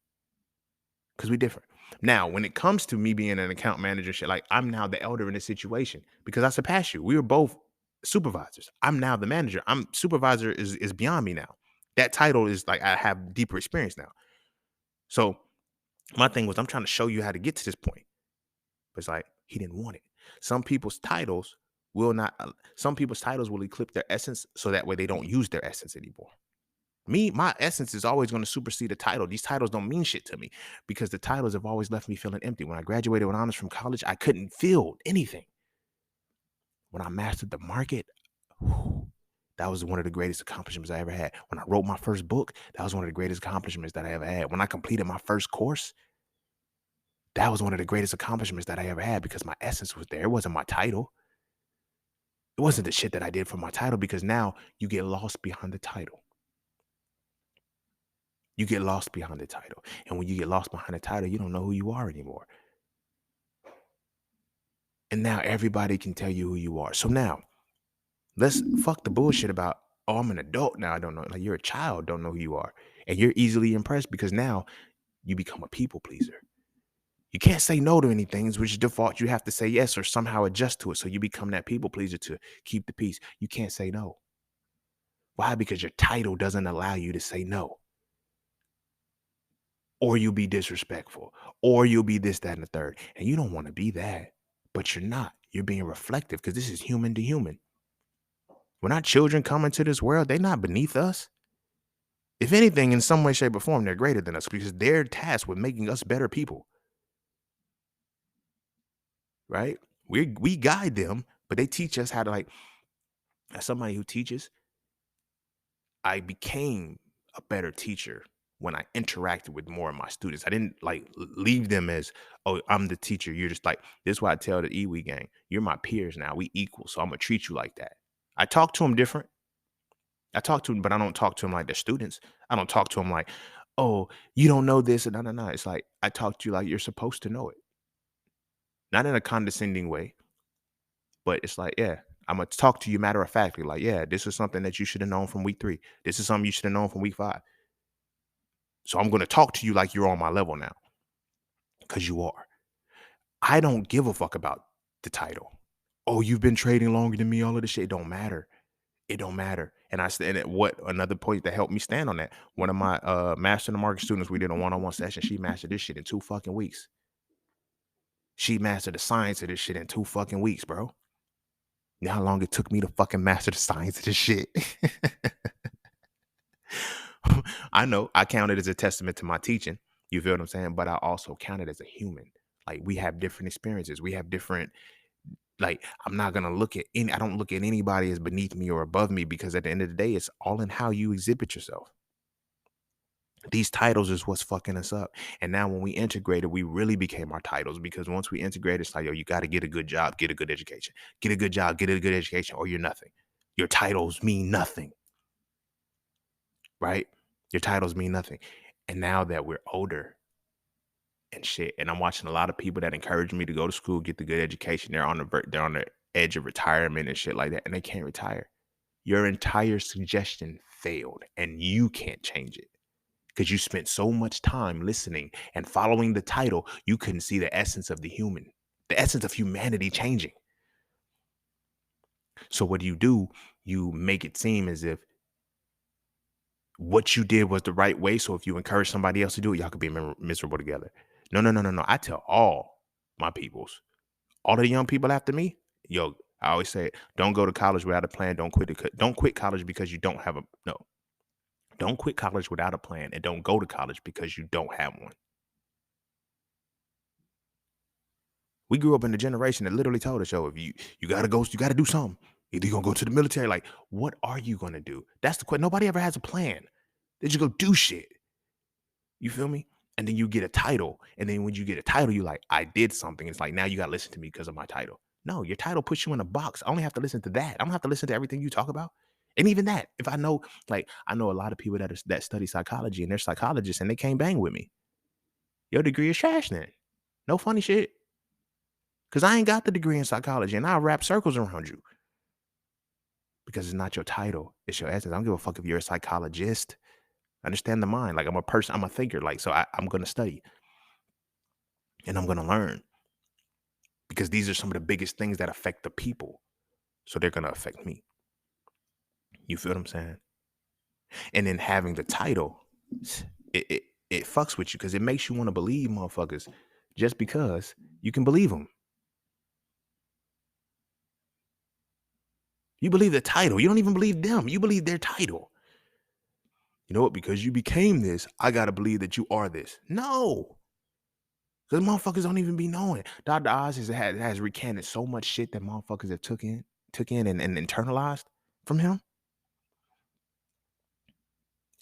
Now, when it comes to me being an account manager, shit, like I'm now the elder in this situation because I surpassed you. We were both supervisors. I'm now the manager. Supervisor is beyond me now. That title is like I have deeper experience now. So my thing was I'm trying to show you how to get to this point. But it's like he didn't want it. Some people's titles will eclipse their essence so that way they don't use their essence anymore. My essence is always going to supersede a title. These titles don't mean shit to me because the titles have always left me feeling empty. When I graduated with honors from college, I couldn't feel anything. When I mastered the market, That was one of the greatest accomplishments I ever had. When I wrote my first book, that was one of the greatest accomplishments that I ever had. When I completed my first course, that was one of the greatest accomplishments that I ever had because my essence was there. It wasn't my title. It wasn't the shit that I did for my title because now you get lost behind the title. You get lost behind the title. And when you get lost behind the title, you don't know who you are anymore. And now everybody can tell you who you are. So now let's fuck the bullshit about, oh, I'm an adult now. I don't know. Like you're a child, don't know who you are. And you're easily impressed because now you become a people pleaser. You can't say no to anything, which default you have to say yes or somehow adjust to it. So you become that people pleaser to keep the peace. You can't say no. Why? Because your title doesn't allow you to say no. Or you'll be disrespectful. Or you'll be this, that, and the third. And you don't want to be that. But you're not. You're being reflective because this is human to human. When our children come into this world, they're not beneath us. If anything, in some way, shape, or form, they're greater than us because they're tasked with making us better people. Right? We guide them, but they teach us how to, like, as somebody who teaches, I became a better teacher when I interacted with more of my students. I didn't like leave them as, oh, I'm the teacher. You're just like, this is why I tell the EWE gang, you're my peers now. We equal. So I'm gonna treat you like that. I talk to them different. I talk to them, but I don't talk to them like they're students. I don't talk to them like, oh, you don't know this. No, no, no. It's like I talk to you like you're supposed to know it. Not in a condescending way, but it's like, yeah, I'm gonna talk to you matter of factly, like, yeah, this is something that you should have known from week 3. This is something you should have known from week 5. So I'm gonna talk to you like you're on my level now, because you are. I don't give a fuck about the title. Oh, you've been trading longer than me, all of this shit. It don't matter. It don't matter. And I stand at what another point that helped me stand on that. One of my master in the market students, we did a one-on-one session. She mastered this shit in 2 fucking weeks. She mastered the science of this shit in 2 fucking weeks, bro. You know how long it took me to fucking master the science of this shit? I know I count it as a testament to my teaching. You feel what I'm saying? But I also count it as a human. Like we have different experiences. We have different, like, I'm not gonna look at any, I don't look at anybody as beneath me or above me because at the end of the day, it's all in how you exhibit yourself. These titles is what's fucking us up. And now when we integrated, we really became our titles because once we integrate, it's like, yo, you got to get a good job, get a good education, get a good job, get a good education, or you're nothing. Your titles mean nothing, right? Your titles mean nothing. And now that we're older and shit, and I'm watching a lot of people that encourage me to go to school, get the good education, they're on the edge of retirement and shit like that, and they can't retire. Your entire suggestion failed, and you can't change it. Because you spent so much time listening and following the title, you couldn't see the essence of the human, the essence of humanity changing. So what do? You make it seem as if what you did was the right way. So if you encourage somebody else to do it, y'all could be miserable together. No, no, no, no, no. I tell all my peoples, all the young people after me, yo, I always say, don't go to college without a plan. Don't quit college because you don't have a no. Don't quit college without a plan, and don't go to college because you don't have one. We grew up in a generation that literally told us, yo, if you gotta go, you gotta do something. Either you're gonna go to the military. Like, what are you gonna do? That's the question. Nobody ever has a plan. They just go do shit. You feel me? And then you get a title. And then when you get a title, you like, I did something. It's like, now you gotta listen to me because of my title. No, your title puts you in a box. I only have to listen to that. I don't have to listen to everything you talk about. And even that, if I know, like, I know a lot of people that study psychology and they're psychologists and they can't bang with me. Your degree is trash then. No funny shit. Because I ain't got the degree in psychology and I'll wrap circles around you. Because it's not your title, it's your essence. I don't give a fuck if you're a psychologist. Understand the mind. Like I'm a person, I'm a thinker. Like, so I'm going to study and I'm going to learn because these are some of the biggest things that affect the people. So they're going to affect me. You feel what I'm saying? And then having the title, it fucks with you because it makes you want to believe motherfuckers just because you can believe them. You believe the title. You don't even believe them. You believe their title. You know what? Because you became this, I got to believe that you are this. No. Because motherfuckers don't even be knowing. Dr. Oz has recanted so much shit that motherfuckers have took in and internalized from him.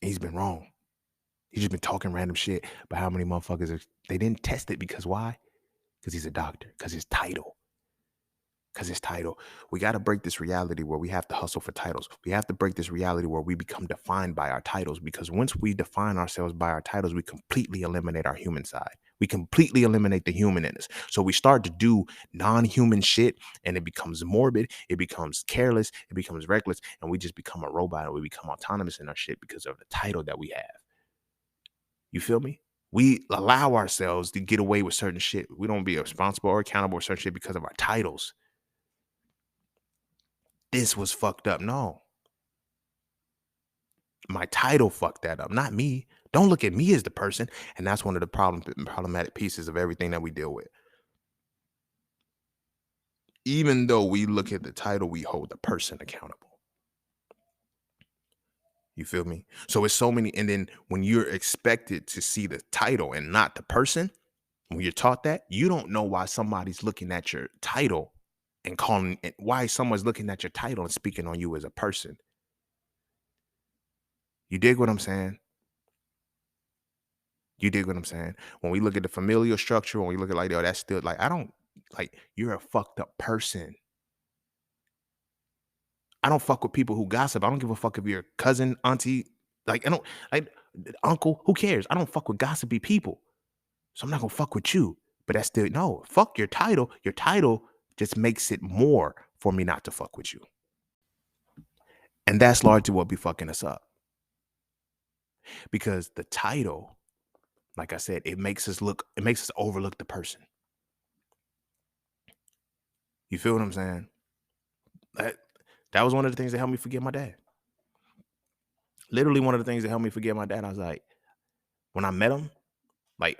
And he's been wrong. He's just been talking random shit. But how many motherfuckers they didn't test it because why? Because he's a doctor. Because his title. Because his title. We got to break this reality where we have to hustle for titles. We have to break this reality where we become defined by our titles. Because once we define ourselves by our titles, we completely eliminate our human side. We completely eliminate the human in us. So we start to do non-human shit and it becomes morbid. It becomes careless. It becomes reckless. And we just become a robot and we become autonomous in our shit because of the title that we have. You feel me? We allow ourselves to get away with certain shit. We don't be responsible or accountable for certain shit because of our titles. This was fucked up. No, my title fucked that up, not me. Don't look at me as the person. And that's one of the problematic pieces of everything that we deal with. Even though we look at the title, we hold the person accountable. You feel me? So it's so many. And then when you're expected to see the title and not the person, when you're taught that, you don't know why somebody's looking at your title and calling it, why someone's looking at your title and speaking on you as a person. You dig what I'm saying? You dig what I'm saying? When we look at the familial structure, when we look at like, yo, that's still like, I don't like, you're a fucked up person. I don't fuck with people who gossip. I don't give a fuck if you're a cousin, auntie, like, I don't, like, uncle, who cares? I don't fuck with gossipy people. So I'm not gonna fuck with you. But that's still, no, fuck your title. Your title just makes it more for me not to fuck with you. And that's largely what be fucking us up. Because the title, like I said, it makes us overlook the person. You feel what I'm saying? That, that was one of the things that helped me forget my dad. Literally one of the things that helped me forget my dad. I was like, when I met him, like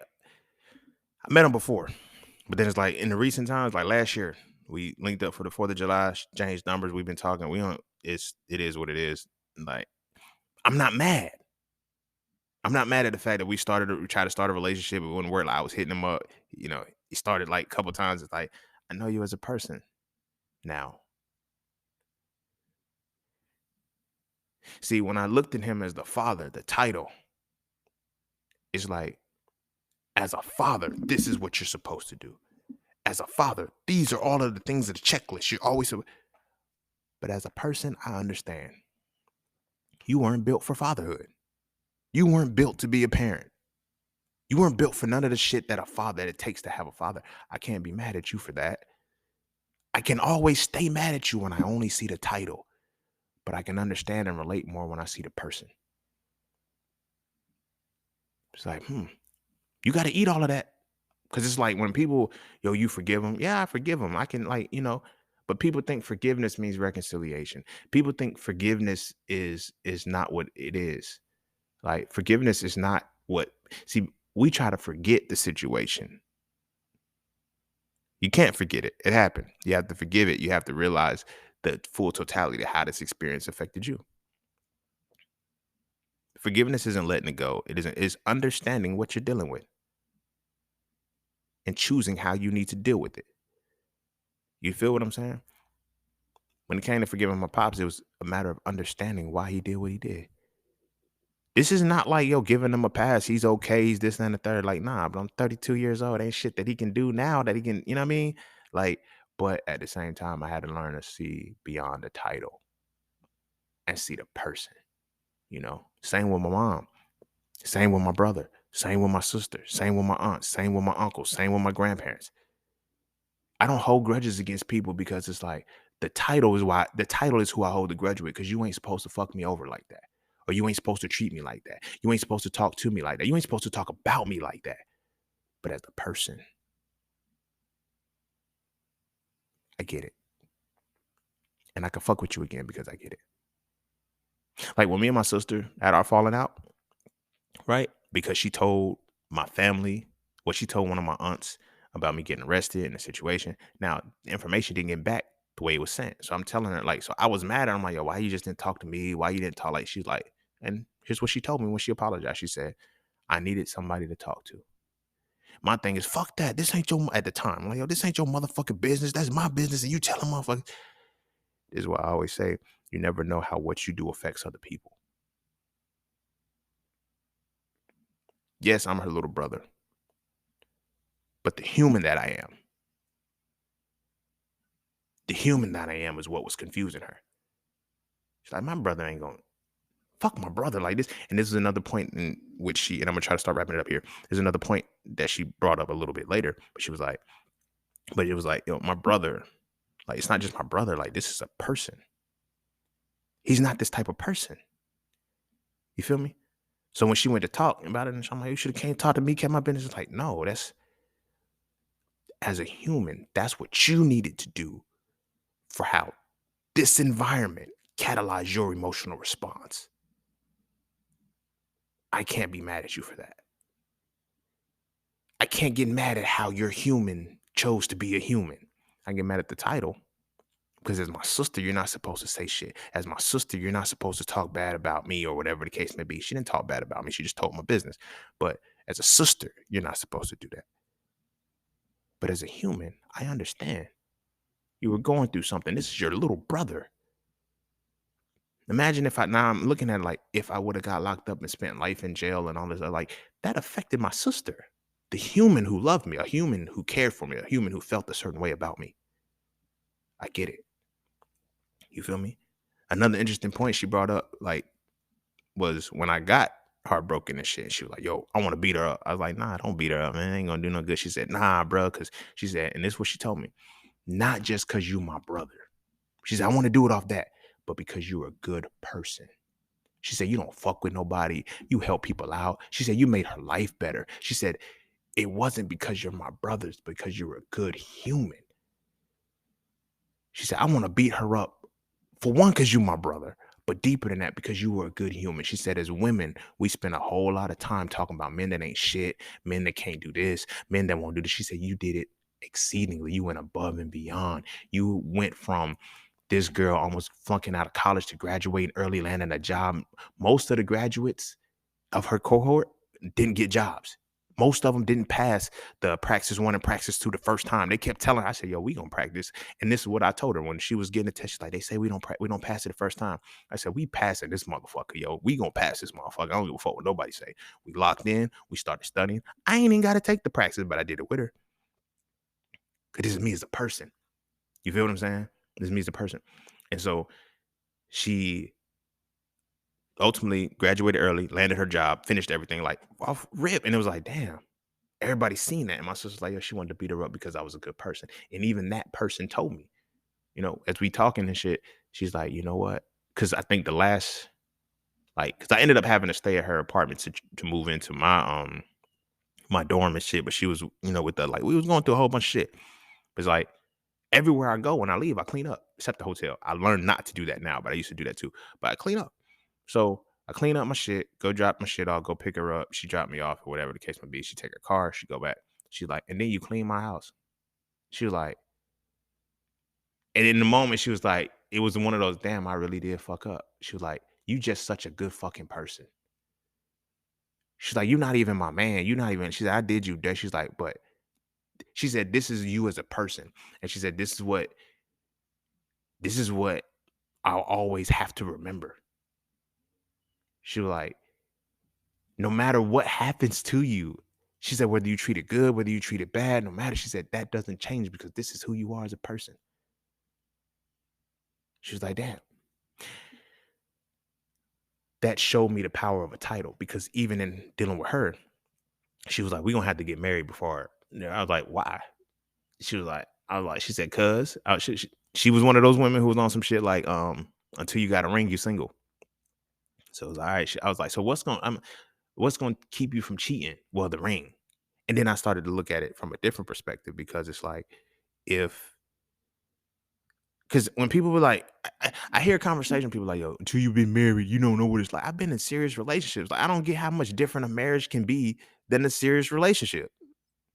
I met him before, but then it's like in the recent times, like last year, we linked up for the 4th of July, changed numbers. We've been talking. It is what it is. Like, I'm not mad. I'm not mad at the fact that we tried to start a relationship. It wouldn't work. Like, I was hitting him up. You know, he started like a couple times. It's like, I know you as a person now. See, when I looked at him as the father, the title, it's like, as a father, this is what you're supposed to do. As a father, these are all of the things of the checklist. You're always, but as a person, I understand. You weren't built for fatherhood. You weren't built to be a parent. You weren't built for none of the shit that it takes to have a father. I can't be mad at you for that. I can always stay mad at you when I only see the title, but I can understand and relate more when I see the person. It's like, you got to eat all of that. Because it's like when people, yo, you forgive them. Yeah, I forgive them. I can but people think forgiveness means reconciliation. People think forgiveness is not what it is. Like forgiveness is not what, see, we try to forget the situation. You can't forget it. It happened. You have to forgive it. You have to realize the full totality of how this experience affected you. Forgiveness isn't letting it go. It's understanding what you're dealing with and choosing how you need to deal with it. You feel what I'm saying? When it came to forgiving my pops, it was a matter of understanding why he did what he did. This is not like, yo, giving him a pass. He's okay. He's this and the third. Like, nah, but I'm 32 years old. Ain't shit that he can do now that he can, you know what I mean? Like, but at the same time, I had to learn to see beyond the title and see the person, Same with my mom. Same with my brother. Same with my sister. Same with my aunt. Same with my uncle. Same with my grandparents. I don't hold grudges against people because it's like the title is who I hold the grudge with because you ain't supposed to fuck me over like that. Or you ain't supposed to treat me like that. You ain't supposed to talk to me like that. You ain't supposed to talk about me like that. But as a person, I get it. And I can fuck with you again because I get it. Like when me and my sister had our falling out, right? Because she told my family, she told one of my aunts about me getting arrested in the situation. Now, the information didn't get back the way it was sent. So I'm telling her, like, so I was mad at her. I'm like, yo, why you just didn't talk to me? Why you didn't talk? Like, she's like, and here's what she told me when she apologized. She said, I needed somebody to talk to. My thing is, fuck that. This ain't your, at the time, I'm like, yo, this ain't your motherfucking business. That's my business. And you telling motherfuckers. This is what I always say. You never know how what you do affects other people. Yes, I'm her little brother, but the human that I am is what was confusing her. She's like, my brother ain't going to fuck my brother like this. And this is another point in which and I'm going to try to start wrapping it up here. There's another point that she brought up a little bit later, but she was like, but it was like, my brother, like, it's not just my brother. Like, this is a person. He's not this type of person. You feel me? So when she went to talk about it, and I'm like, you should have came talk to me, kept my business. It's like, no, that's as a human, that's what you needed to do for how this environment catalyzed your emotional response. I can't be mad at you for that. I can't get mad at how your human chose to be a human. I get mad at the title because as my sister, you're not supposed to say shit. As my sister, you're not supposed to talk bad about me or whatever the case may be. She didn't talk bad about me. She just told my business. But as a sister, you're not supposed to do that. But as a human, I understand. You were going through something. This is your little brother. Imagine if now I'm looking at it like if I would have got locked up and spent life in jail and all this, like that affected my sister, the human who loved me, a human who cared for me, a human who felt a certain way about me. I get it. You feel me? Another interesting point she brought up, like, was when I got heartbroken and shit. She was like, yo, I want to beat her up. I was like, nah, don't beat her up, man. It ain't gonna do no good. She said, nah, bro, because she said, and this is what she told me, not just because you my brother. She said, I want to do it off that, but because you're a good person. She said, you don't fuck with nobody. You help people out. She said, you made her life better. She said, it wasn't because you're my brothers, because you're a good human. She said, I want to beat her up. For one, because you my brother, but deeper than that, because you were a good human. She said, as women, we spend a whole lot of time talking about men that ain't shit, men that can't do this, men that won't do this. She said, you did it exceedingly. You went above and beyond. You went from this girl almost flunking out of college to graduating early, landing a job. Most of the graduates of her cohort didn't get jobs. Most of them didn't pass the practice 1 and practice 2 the first time. They kept telling her, I said, yo, we gonna practice. And this is what I told her when she was getting the test. She's like, they say we don't pass it the first time. I said, we passing this motherfucker, yo. We gonna pass this motherfucker. I don't give a fuck what nobody say. We locked in. We started studying. I ain't even got to take the practice, but I did it with her. Because this is me as a person. You feel what I'm saying? This is me as a person. And so she ultimately graduated early, landed her job, finished everything like off rip. And it was like, damn, everybody's seen that. And my sister's like, yo, she wanted to beat her up because I was a good person. And even that person told me, as we talking and shit, she's like, you know what? Because I think the last, because I ended up having to stay at her apartment to move into my dorm and shit. But she was, with the we was going through a whole bunch of shit. It's like everywhere I go when I leave, I clean up, except the hotel. I learned not to do that now, but I used to do that too. But I clean up. So I clean up my shit, go drop my shit off, go pick her up. She dropped me off or whatever the case may be. She take her car, she go back. She's like, and then you clean my house. She was like, and in the moment, she was like, it was one of those, damn, I really did fuck up. She was like, you just such a good fucking person. She's like, you're not even my man. You're not even, she said, I did you dirty. She's like, but she said, this is you as a person. And she said, this is what I'll always have to remember. She was like, no matter what happens to you, she said, whether you treat it good, whether you treat it bad, no matter, she said, that doesn't change because this is who you are as a person. She was like, damn. That showed me the power of a title because even in dealing with her, she was like, we're going to have to get married before. I was like, why? She was like, she said, cuz. She was one of those women who was on some shit like, until you got a ring, you single. So it was all right. I was like, so what's going to keep you from cheating? Well, the ring. And then I started to look at it from a different perspective because it's like, because when people were like, I hear conversation, people like, yo, until you've been married, you don't know what it's like. I've been in serious relationships. Like, I don't get how much different a marriage can be than a serious relationship.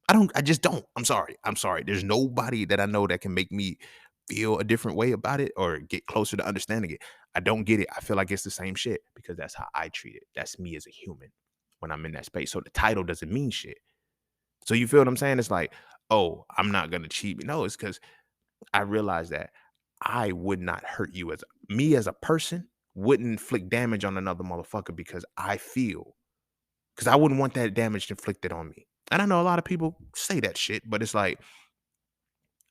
I just don't. I'm sorry. There's nobody that I know that can make me feel a different way about it or get closer to understanding it. I don't get it. I feel like it's the same shit because that's how I treat it. That's me as a human when I'm in that space. So the title doesn't mean shit. So you feel what I'm saying? It's like, oh, I'm not going to cheat. No, it's because I realized that I would not hurt you as me as a person, wouldn't inflict damage on another motherfucker because I feel because I wouldn't want that damage inflicted on me. And I know a lot of people say that shit, but it's like,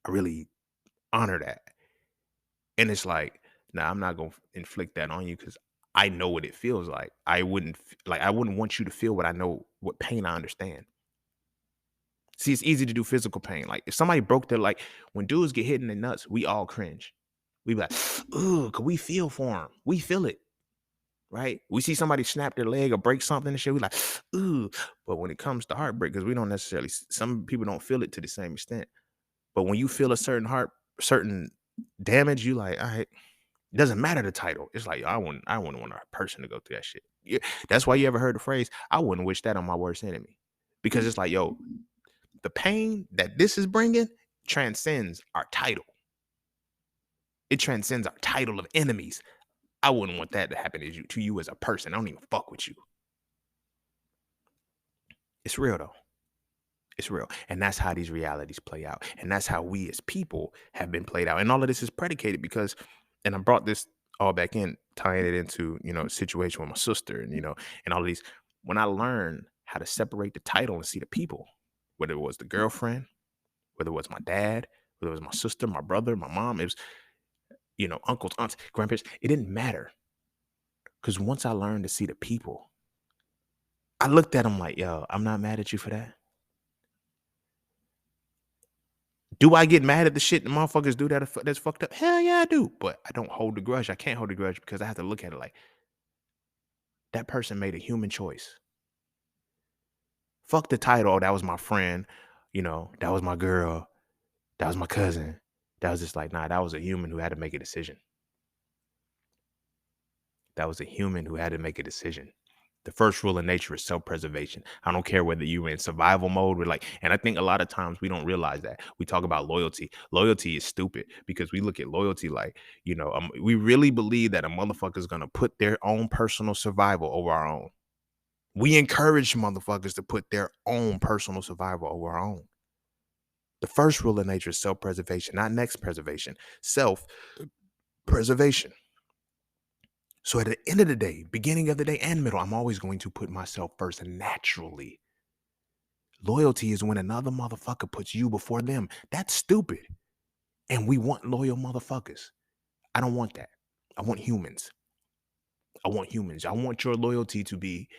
I really honor that. And it's like, nah, I'm not gonna inflict that on you because I know what it feels like. I wouldn't want you to feel what I know, what pain I understand. See, it's easy to do physical pain. Like if somebody broke their like when dudes get hit in the nuts, we all cringe. We be like, ooh, cause we feel for them. We feel it, right? We see somebody snap their leg or break something and shit. We like, ooh. But when it comes to heartbreak, because we don't necessarily, some people don't feel it to the same extent. But when you feel a certain damage, you like, all right, it doesn't matter the title. It's like I wouldn't want a person to go through that shit. Yeah, that's why you ever heard the phrase, I wouldn't wish that on my worst enemy. Because it's like, yo, the pain that this is bringing transcends our title. It transcends our title of enemies. I wouldn't want that to happen to you as a person. I don't even fuck with you. It's real though. It's real. And that's how these realities play out. And that's how we as people have been played out. And all of this is predicated because, and I brought this all back in, tying it into, a situation with my sister and all of these. When I learned how to separate the title and see the people, whether it was the girlfriend, whether it was my dad, whether it was my sister, my brother, my mom, it was, uncles, aunts, grandparents, it didn't matter. Because once I learned to see the people, I looked at them like, yo, I'm not mad at you for that. Do I get mad at the shit the motherfuckers do that's fucked up? Hell yeah, I do. But I don't hold the grudge. I can't hold the grudge because I have to look at it like that person made a human choice. Fuck the title. Oh, that was my friend. That was my girl. That was my cousin. That was just like, nah, that was a human who had to make a decision. That was a human who had to make a decision. The first rule of nature is self-preservation. I don't care whether you're in survival mode. And I think a lot of times we don't realize that. We talk about loyalty. Loyalty is stupid because we look at loyalty like, we really believe that a motherfucker is going to put their own personal survival over our own. We encourage motherfuckers to put their own personal survival over our own. The first rule of nature is self-preservation, not next preservation, self-preservation. So at the end of the day, beginning of the day and middle, I'm always going to put myself first naturally. Loyalty is when another motherfucker puts you before them. That's stupid. And we want loyal motherfuckers. I don't want that. I want humans. I want humans. I want your loyalty to be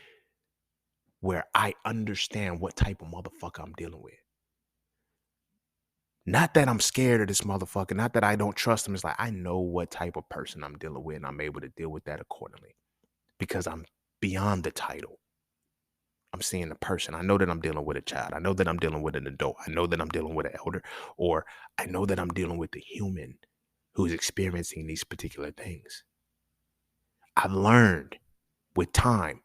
where I understand what type of motherfucker I'm dealing with. Not that I'm scared of this motherfucker. Not that I don't trust him. It's like I know what type of person I'm dealing with and I'm able to deal with that accordingly because I'm beyond the title. I'm seeing the person. I know that I'm dealing with a child. I know that I'm dealing with an adult. I know that I'm dealing with an elder, or I know that I'm dealing with the human who's experiencing these particular things. I've learned with time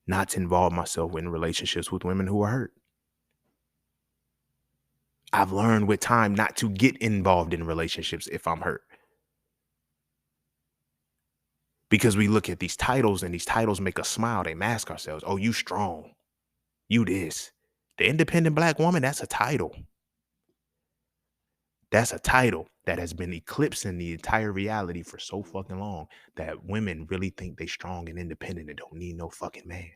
not to involve myself in relationships with women who are hurt. I've learned with time not to get involved in relationships if I'm hurt. Because we look at these titles and these titles make us smile. They mask ourselves. Oh, you strong. You this. The independent black woman, that's a title. That's a title that has been eclipsing the entire reality for so fucking long that women really think they strong and independent and don't need no fucking man.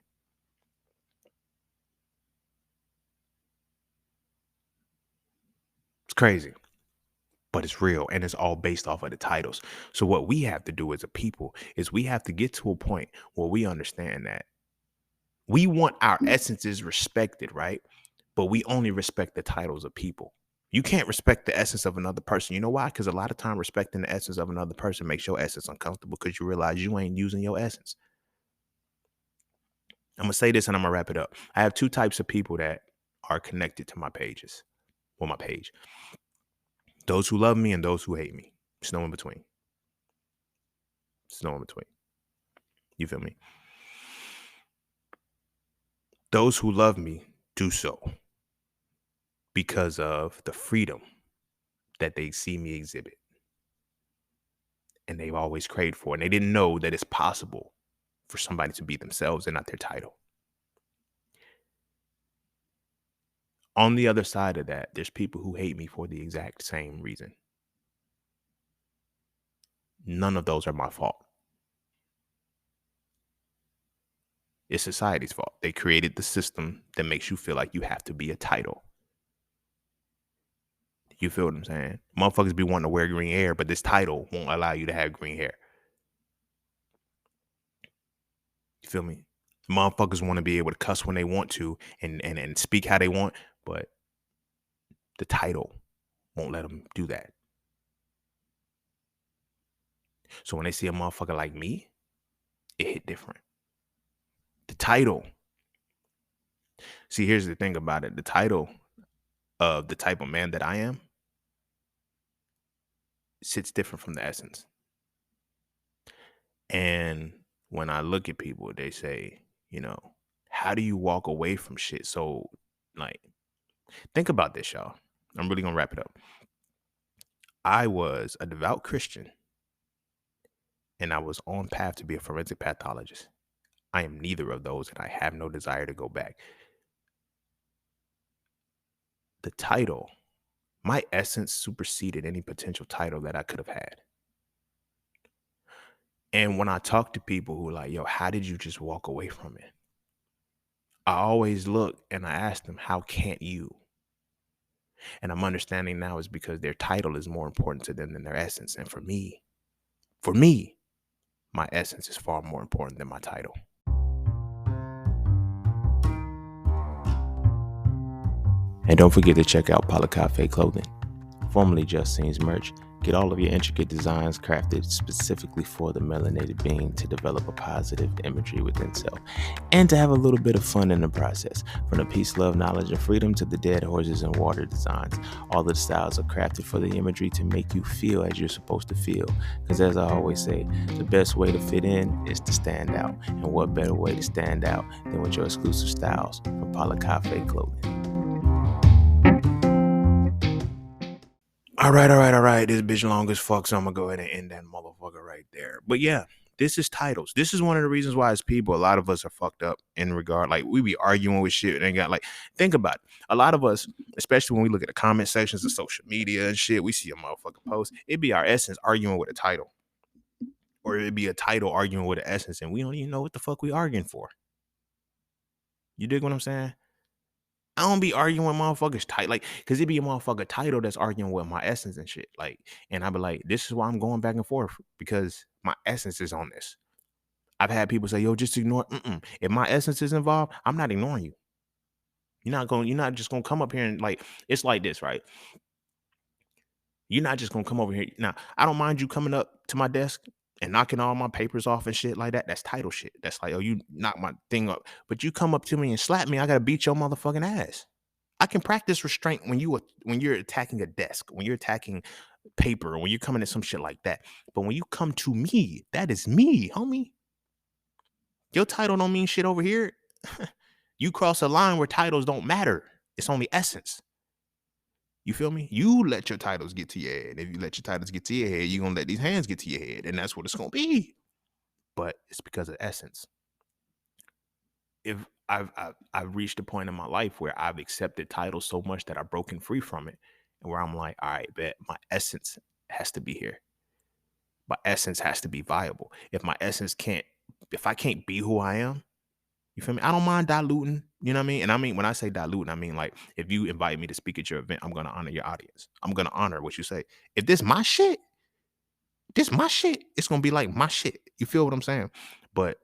It's crazy, but it's real and it's all based off of the titles. So what we have to do as a people is we have to get to a point where we understand that we want our essences respected, right? But we only respect the titles of people. You can't respect the essence of another person. You know why? Because a lot of time respecting the essence of another person makes your essence uncomfortable because you realize you ain't using your essence. I'm going to say this and I'm going to wrap it up. I have two types of people that are connected to my pages or my page. Those who love me and those who hate me. There's no in between. There's no in between. You feel me? Those who love me do so because of the freedom that they see me exhibit. And they've always craved for. And they didn't know that it's possible for somebody to be themselves and not their title. On the other side of that, there's people who hate me for the exact same reason. None of those are my fault. It's society's fault. They created the system that makes you feel like you have to be a title. You feel what I'm saying? Motherfuckers be wanting to wear green hair, but this title won't allow you to have green hair. You feel me? Motherfuckers want to be able to cuss when they want to and speak how they want, but the title won't let them do that. So when they see a motherfucker like me, it hit different. The title. See, here's the thing about it. The title of the type of man that I am sits different from the essence. And when I look at people, they say, how do you walk away from shit? So, like, think about this, y'all. I'm really gonna wrap it up. I was a devout Christian and I was on path to be a forensic pathologist. I am neither of those, and I have no desire to go back. The title, my essence superseded any potential title that I could have had. And when I talk to people who are like, yo, how did you just walk away from it? I always look and I ask them, how can't you? And I'm understanding now is because their title is more important to them than their essence. And for me, my essence is far more important than my title. And don't forget to check out Cafe Clothing, formerly Just Scenes merch. Get all of your intricate designs crafted specifically for the melanated being to develop a positive imagery within self and to have a little bit of fun in the process. From the peace, love, knowledge, and freedom to the dead horses and water designs, all of the styles are crafted for the imagery to make you feel as you're supposed to feel. Because as I always say, the best way to fit in is to stand out. And what better way to stand out than with your exclusive styles from Cafe Clothing. All right. This bitch long as fuck, so I'm gonna go ahead and end that motherfucker right there. But yeah, this is titles. This is one of the reasons why as people, a lot of us are fucked up in regard. Like, we be arguing with shit and got, like, think about it. A lot of us, especially when we look at the comment sections of social media and shit, we see a motherfucker post. It'd be our essence arguing with a title. Or it'd be a title arguing with an essence, and we don't even know what the fuck we arguing for. You dig what I'm saying? I don't be arguing with motherfuckers tight, like, cause it be a motherfucker title that's arguing with my essence and shit. Like, and I be like, this is why I'm going back and forth, because my essence is on this. I've had people say, yo, just ignore. If my essence is involved, I'm not ignoring you. You're not just gonna come up here and, like, it's like this, right? You're not just gonna come over here. Now, I don't mind you coming up to my desk and knocking all my papers off and shit like that. That's title shit. That's like, oh, you knock my thing up. But you come up to me and slap me, I gotta beat your motherfucking ass. I can practice restraint when you're attacking a desk, when you're attacking paper, when you're coming at some shit like that. But when you come to me, that is me, homie. Your title don't mean shit over here. You cross a line where titles don't matter. It's only essence. You feel me? You let your titles get to your head. If you let your titles get to your head, you're gonna let these hands get to your head, and that's what it's gonna be. But it's because of essence. If I've reached a point in my life where I've accepted titles so much that I've broken free from it, and where I'm like, all right, bet my essence has to be here. My essence has to be viable. If I can't be who I am, you feel me? I don't mind diluting, you know what I mean? And I mean, when I say diluting, I mean, like, if you invite me to speak at your event, I'm gonna honor your audience. I'm gonna honor what you say. If this my shit, it's gonna be like my shit. You feel what I'm saying? But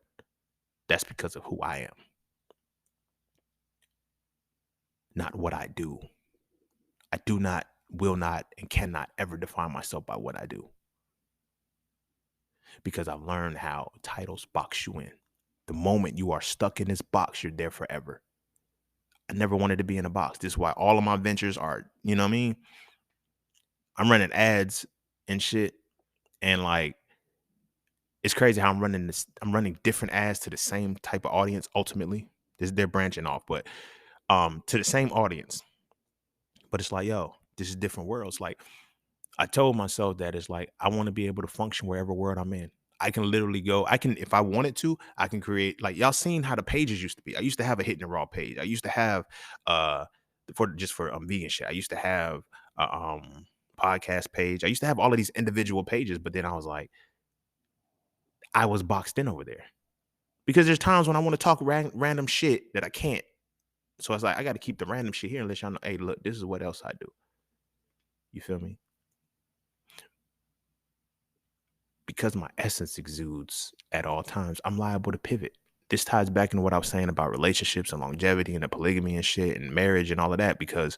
that's because of who I am, not what I do. I do not, will not, and cannot ever define myself by what I do, because I've learned how titles box you in. The moment you are stuck in this box, you're there forever. I never wanted to be in a box. This is why all of my ventures are, you know what I mean? I'm running ads and shit. And, like, it's crazy how I'm running different ads to the same type of audience ultimately. They're branching off, but to the same audience. But it's like, yo, this is different worlds. Like, I told myself that it's like, I want to be able to function wherever world I'm in. I can literally go, if I wanted to, I can create, like, y'all seen how the pages used to be. I used to have a Hit and Raw page. I used to have for vegan shit. I used to have a podcast page. I used to have all of these individual pages, but then I was like, I was boxed in over there. Because there's times when I want to talk random shit that I can't. So it's like I got to keep the random shit here and let y'all know, hey, look, this is what else I do. You feel me? Because my essence exudes at all times, I'm liable to pivot. This ties back into what I was saying about relationships and longevity and the polygamy and shit and marriage and all of that, because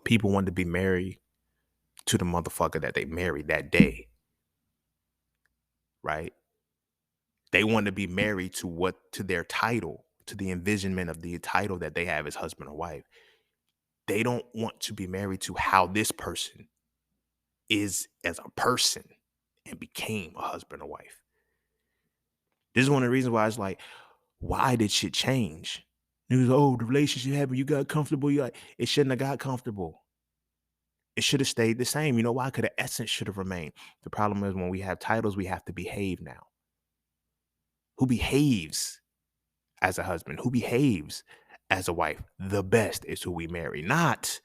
people want to be married to the motherfucker that they married that day, right? They want to be married to their title, to the envisionment of the title that they have as husband or wife. They don't want to be married to how this person is as a person and became a husband or wife. This is one of the reasons why it's like, why did shit change? Niggas, oh, the relationship happened, you got comfortable. It shouldn't have got comfortable. It should have stayed the same. You know why? Because the essence should have remained. The problem is when we have titles, we have to behave now. Who behaves as a husband? Who behaves as a wife? The best is who we marry. Not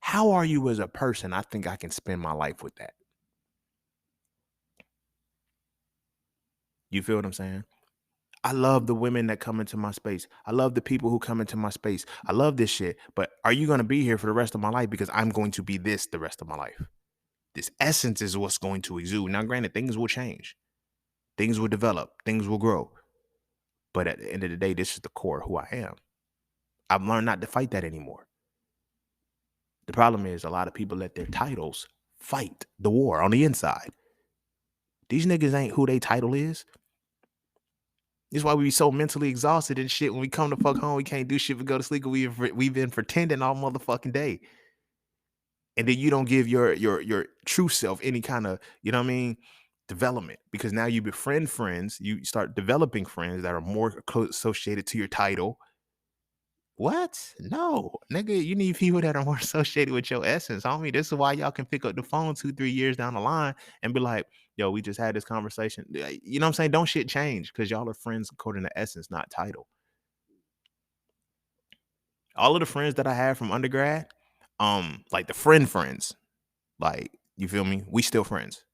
how are you as a person? I think I can spend my life with that. You feel what I'm saying? I love the women that come into my space. I love the people who come into my space. I love this shit. But are you going to be here for the rest of my life? Because I'm going to be this the rest of my life. This essence is what's going to exude. Now, granted, things will change. Things will develop. Things will grow. But at the end of the day, this is the core of who I am. I've learned not to fight that anymore. The problem is a lot of people let their titles fight the war on the inside. These niggas ain't who they title is. This is why we be so mentally exhausted and shit. When we come to fuck home, we can't do shit but go to sleep. We've been pretending all motherfucking day. And then you don't give your true self any kind of, you know what I mean, development. Because now you befriend friends. You start developing friends that are more close associated to your title. What? No, nigga, you need people that are more associated with your essence, homie. This is why y'all can pick up the phone 2-3 years down the line and be like, yo, we just had this conversation. You know what I'm saying? Don't shit change because y'all are friends according to essence, not title. All of the friends that I had from undergrad, like the friends, like, you feel me? We still friends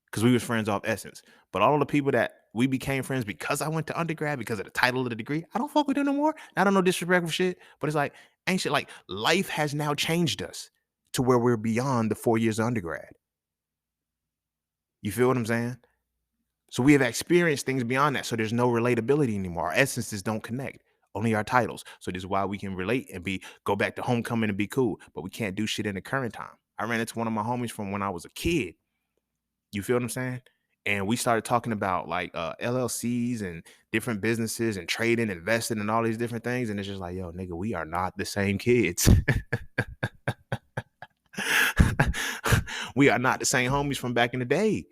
because we was friends off essence. But all of the people that we became friends because I went to undergrad, because of the title of the degree, I don't fuck with them no more. I don't know disrespectful shit, but it's like ain't shit. Like life has now changed us to where we're beyond the 4 years of undergrad. You feel what I'm saying? So we have experienced things beyond that. So there's no relatability anymore. Our essences don't connect. Only our titles. So this is why we can relate and go back to homecoming and be cool. But we can't do shit in the current time. I ran into one of my homies from when I was a kid. You feel what I'm saying? And we started talking about like LLCs and different businesses and trading, investing, and all these different things. And it's just like, yo, nigga, we are not the same kids. We are not the same homies from back in the day.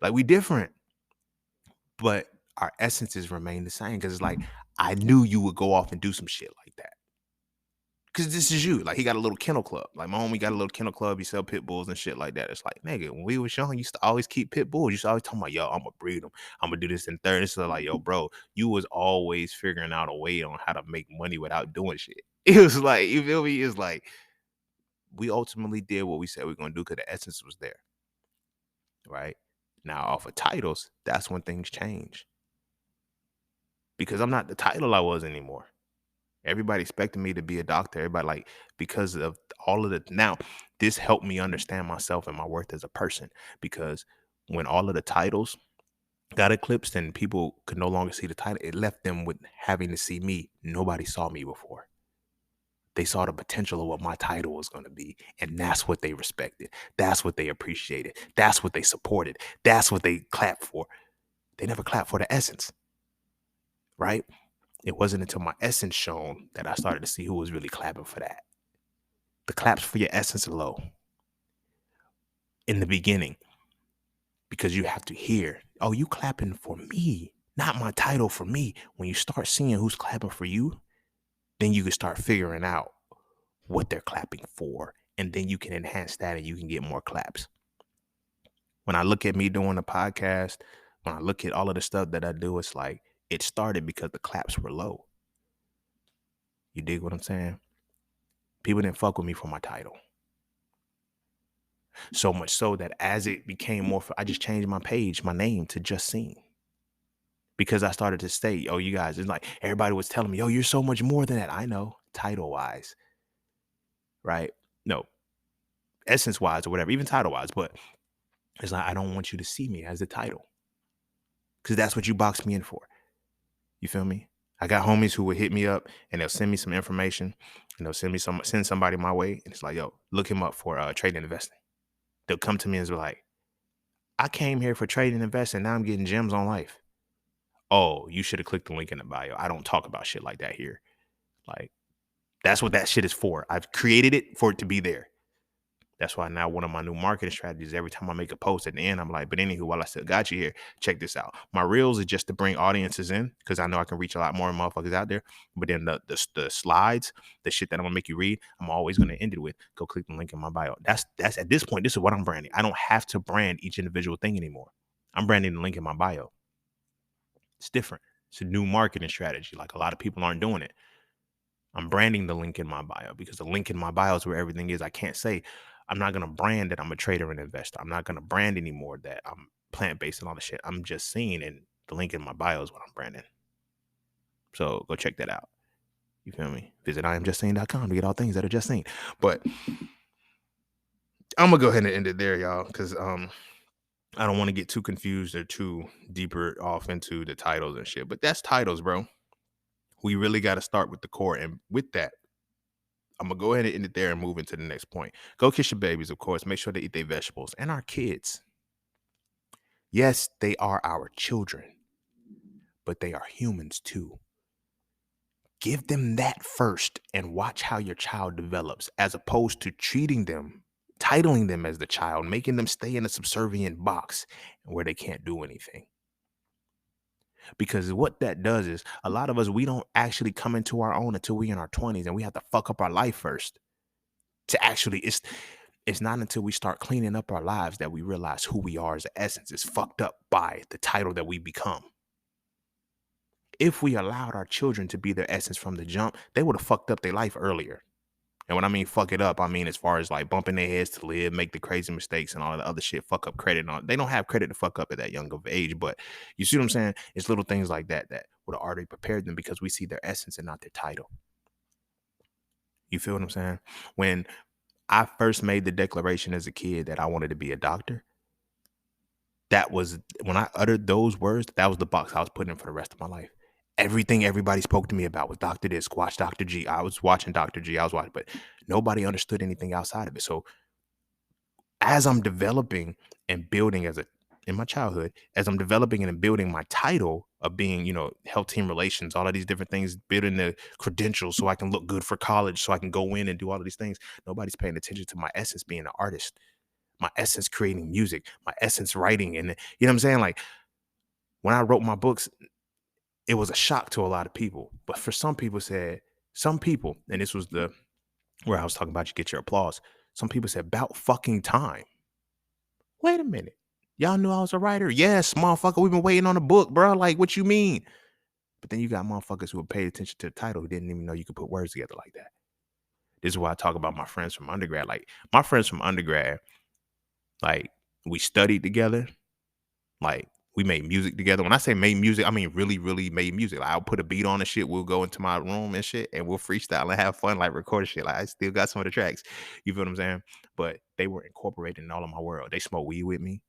Like we different, but our essences remain the same. Cause it's like, I knew you would go off and do some shit like that. Cause this is you. Like he got a little kennel club. Like my homie got a little kennel club. He sell pit bulls and shit like that. It's like, nigga, when we was young, you used to always keep pit bulls. You used to always talking about, yo, I'm gonna breed them. I'm gonna do this and third. It's like, yo, bro, you was always figuring out a way on how to make money without doing shit. It was like, you feel me? It's like we ultimately did what we said we are gonna do because the essence was there. Right? Now, off of titles, that's when things change. Because I'm not the title I was anymore. Everybody expected me to be a doctor. Everybody like because of all of the now, this helped me understand myself and my worth as a person. Because when all of the titles got eclipsed and people could no longer see the title, it left them with having to see me. Nobody saw me before. They saw the potential of what my title was going to be. And that's what they respected. That's what they appreciated. That's what they supported. That's what they clapped for. They never clapped for the essence. Right? It wasn't until my essence shone that I started to see who was really clapping for that. The claps for your essence are low in the beginning because you have to hear, oh, you clapping for me, not my title for me. When you start seeing who's clapping for you, then you can start figuring out what they're clapping for. And then you can enhance that and you can get more claps. When I look at me doing a podcast, when I look at all of the stuff that I do, it's like it started because the claps were low. You dig what I'm saying? People didn't fuck with me for my title. So much so that as it became more, I just changed my page, my name to Just Seen. because I started to state, oh, you guys, it's like everybody was telling me, yo, you're so much more than that. I know, title wise, right? No, essence wise or whatever, even title wise, but it's like I don't want you to see me as the title because that's what you boxed me in for. You feel me? I got homies who would hit me up and they'll send me some information and they'll send somebody my way and it's like, yo, look him up for trading and investing. They'll come to me and be like, I came here for trading and investing. Now I'm getting gems on life. Oh, you should have clicked the link in the bio. I don't talk about shit like that here. Like, that's what that shit is for. I've created it for it to be there. That's why now one of my new marketing strategies, every time I make a post at the end, I'm like, but anywho, while I still got you here, check this out. My reels is just to bring audiences in because I know I can reach a lot more motherfuckers out there. But then the slides, the shit that I'm gonna make you read, I'm always gonna end it with go click the link in my bio. That's at this point, this is what I'm branding. I don't have to brand each individual thing anymore. I'm branding the link in my bio. It's different. It's a new marketing strategy. Like a lot of people aren't doing it. I'm branding the link in my bio because the link in my bio is where everything is. I can't say I'm not going to brand that I'm a trader and investor. I'm not going to brand anymore that I'm plant-based and all the shit. I'm just seeing, and the link in my bio is what I'm branding. So go check that out. You feel me? Visit IamJustSaying.com to get all things that are just seen. But I'm going to go ahead and end it there, y'all, because I don't want to get too confused or too deeper off into the titles and shit. But that's titles, bro. We really got to start with the core. And with that, I'm going to go ahead and end it there and move into the next point. Go kiss your babies, of course. Make sure they eat their vegetables. And our kids. Yes, they are our children, but they are humans too. Give them that first and watch how your child develops, as opposed to treating them, titling them as the child, making them stay in a subservient box where they can't do anything. Because what that does is a lot of us, we don't actually come into our own until we're in our 20s and we have to fuck up our life first to actually, it's not until we start cleaning up our lives that we realize who we are as an essence is fucked up by the title that we become. If we allowed our children to be their essence from the jump, they would have fucked up their life earlier. And when I mean fuck it up, I mean as far as like bumping their heads to live, make the crazy mistakes and all the other shit, fuck up credit. And all. They don't have credit to fuck up at that young of age. But you see what I'm saying? It's little things like that that would have already prepared them because we see their essence and not their title. You feel what I'm saying? When I first made the declaration as a kid that I wanted to be a doctor, that was when I uttered those words, that was the box I was putting in for the rest of my life. Everything everybody spoke to me about was Dr. This, watch Dr. G. I was watching Dr. G. I was watching, but nobody understood anything outside of it. So as I'm developing and building in my childhood, as I'm developing and building my title of being, health team relations, all of these different things, building the credentials so I can look good for college, so I can go in and do all of these things. Nobody's paying attention to my essence being an artist, my essence creating music, my essence writing. And you know what I'm saying? Like when I wrote my books, it was a shock to a lot of people. But for some people, and this was where I was talking about you get your applause. Some people said, about fucking time. Wait a minute. Y'all knew I was a writer? Yes, motherfucker. We've been waiting on a book, bro. Like, what you mean? But then you got motherfuckers who paid attention to the title who didn't even know you could put words together like that. This is why I talk about my friends from undergrad. Like, my friends from undergrad, like, we studied together. Like, we made music together. When I say made music, I mean really, really made music. Like, I'll put a beat on and shit. We'll go into my room and shit, and we'll freestyle and have fun, like record shit. Like, I still got some of the tracks. You feel what I'm saying? But they were incorporated in all of my world. They smoked weed with me.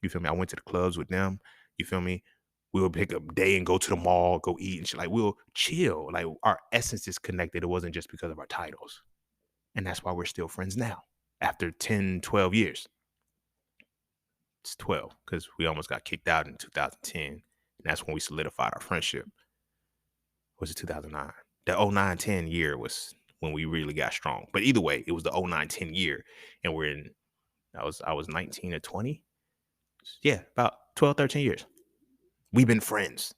You feel me? I went to the clubs with them. You feel me? We'll pick up a day and go to the mall, go eat and shit. Like, we'll chill. Like, our essence is connected. It wasn't just because of our titles. And that's why we're still friends now after 10, 12 years. It's 12 because we almost got kicked out in 2010. And that's when we solidified our friendship. Was it 2009? The 09-10 year was when we really got strong. But either way, it was the 09-10 year. And I was 19 or 20. Yeah, about 12, 13 years. We've been friends.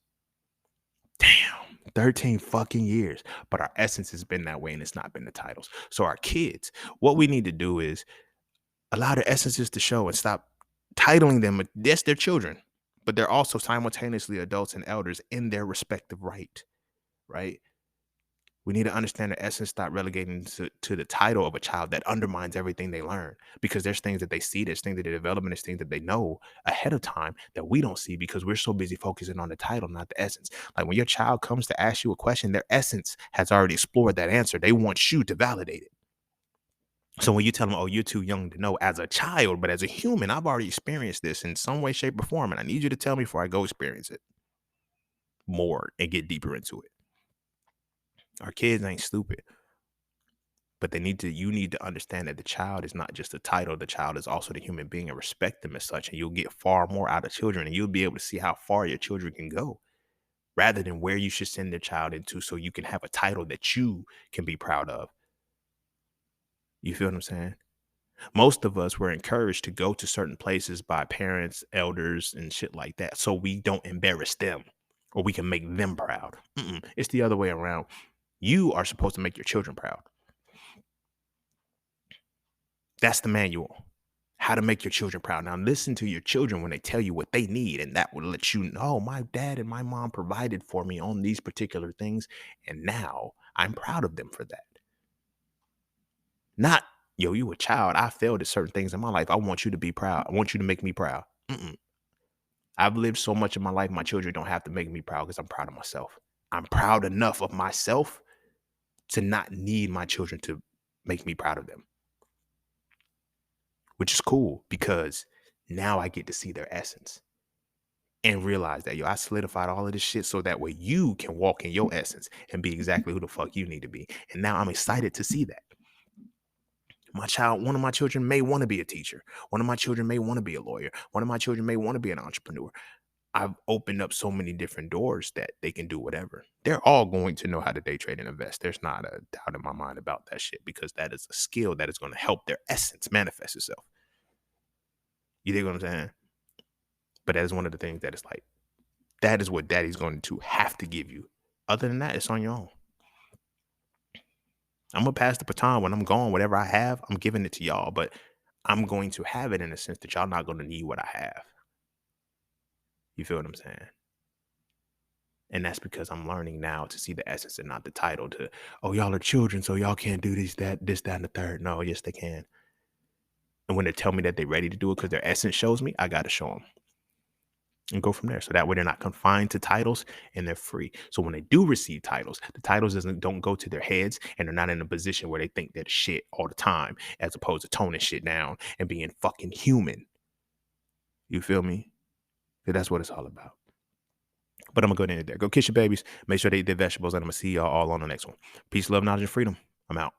Damn, 13 fucking years. But our essence has been that way and it's not been the titles. So our kids, what we need to do is allow their essences to show and stop titling them. Yes, they're children, but they're also simultaneously adults and elders in their respective right? We need to understand the essence, stop relegating to the title of a child that undermines everything they learn. Because there's things that they see, there's things that they develop, and there's things that they know ahead of time that we don't see because we're so busy focusing on the title, not the essence. Like when your child comes to ask you a question, their essence has already explored that answer. They want you to validate it. So when you tell them, oh, you're too young to know as a child, but as a human, I've already experienced this in some way, shape, or form. And I need you to tell me before I go experience it more and get deeper into it. Our kids ain't stupid. But you need to understand that the child is not just a title. The child is also the human being and respect them as such. And you'll get far more out of children and you'll be able to see how far your children can go rather than where you should send their child into so you can have a title that you can be proud of. You feel what I'm saying? Most of us were encouraged to go to certain places by parents, elders, and shit like that so we don't embarrass them or we can make them proud. It's the other way around. You are supposed to make your children proud. That's the manual. How to make your children proud. Now, listen to your children when they tell you what they need, and that will let you know my dad and my mom provided for me on these particular things, and now I'm proud of them for that. Not, yo, you a child. I failed at certain things in my life. I want you to be proud. I want you to make me proud. I've lived so much of my life, my children don't have to make me proud because I'm proud of myself. I'm proud enough of myself to not need my children to make me proud of them. Which is cool because now I get to see their essence and realize that, yo, I solidified all of this shit so that way you can walk in your essence and be exactly who the fuck you need to be. And now I'm excited to see that. One of my children may want to be a teacher. One of my children may want to be a lawyer. One of my children may want to be an entrepreneur. I've opened up so many different doors that they can do whatever. They're all going to know how to day trade and invest. There's not a doubt in my mind about that shit because that is a skill that is going to help their essence manifest itself. You dig what I'm saying? But that is one of the things that is like, that is what daddy's going to have to give you. Other than that, it's on your own. I'm going to pass the baton when I'm gone. Whatever I have, I'm giving it to y'all. But I'm going to have it in a sense that y'all not going to need what I have. You feel what I'm saying? And that's because I'm learning now to see the essence and not the title to, oh, y'all are children, so y'all can't do this, that, and the third. No, yes, they can. And when they tell me that they're ready to do it because their essence shows me, I got to show them. And go from there. So that way they're not confined to titles and they're free. So when they do receive titles, the titles don't go to their heads and they're not in a position where they think they're shit all the time, as opposed to toning shit down and being fucking human. You feel me? So that's what it's all about. But I'm going to go in there. Go kiss your babies. Make sure they eat their vegetables. And I'm going to see y'all all on the next one. Peace, love, knowledge, and freedom. I'm out.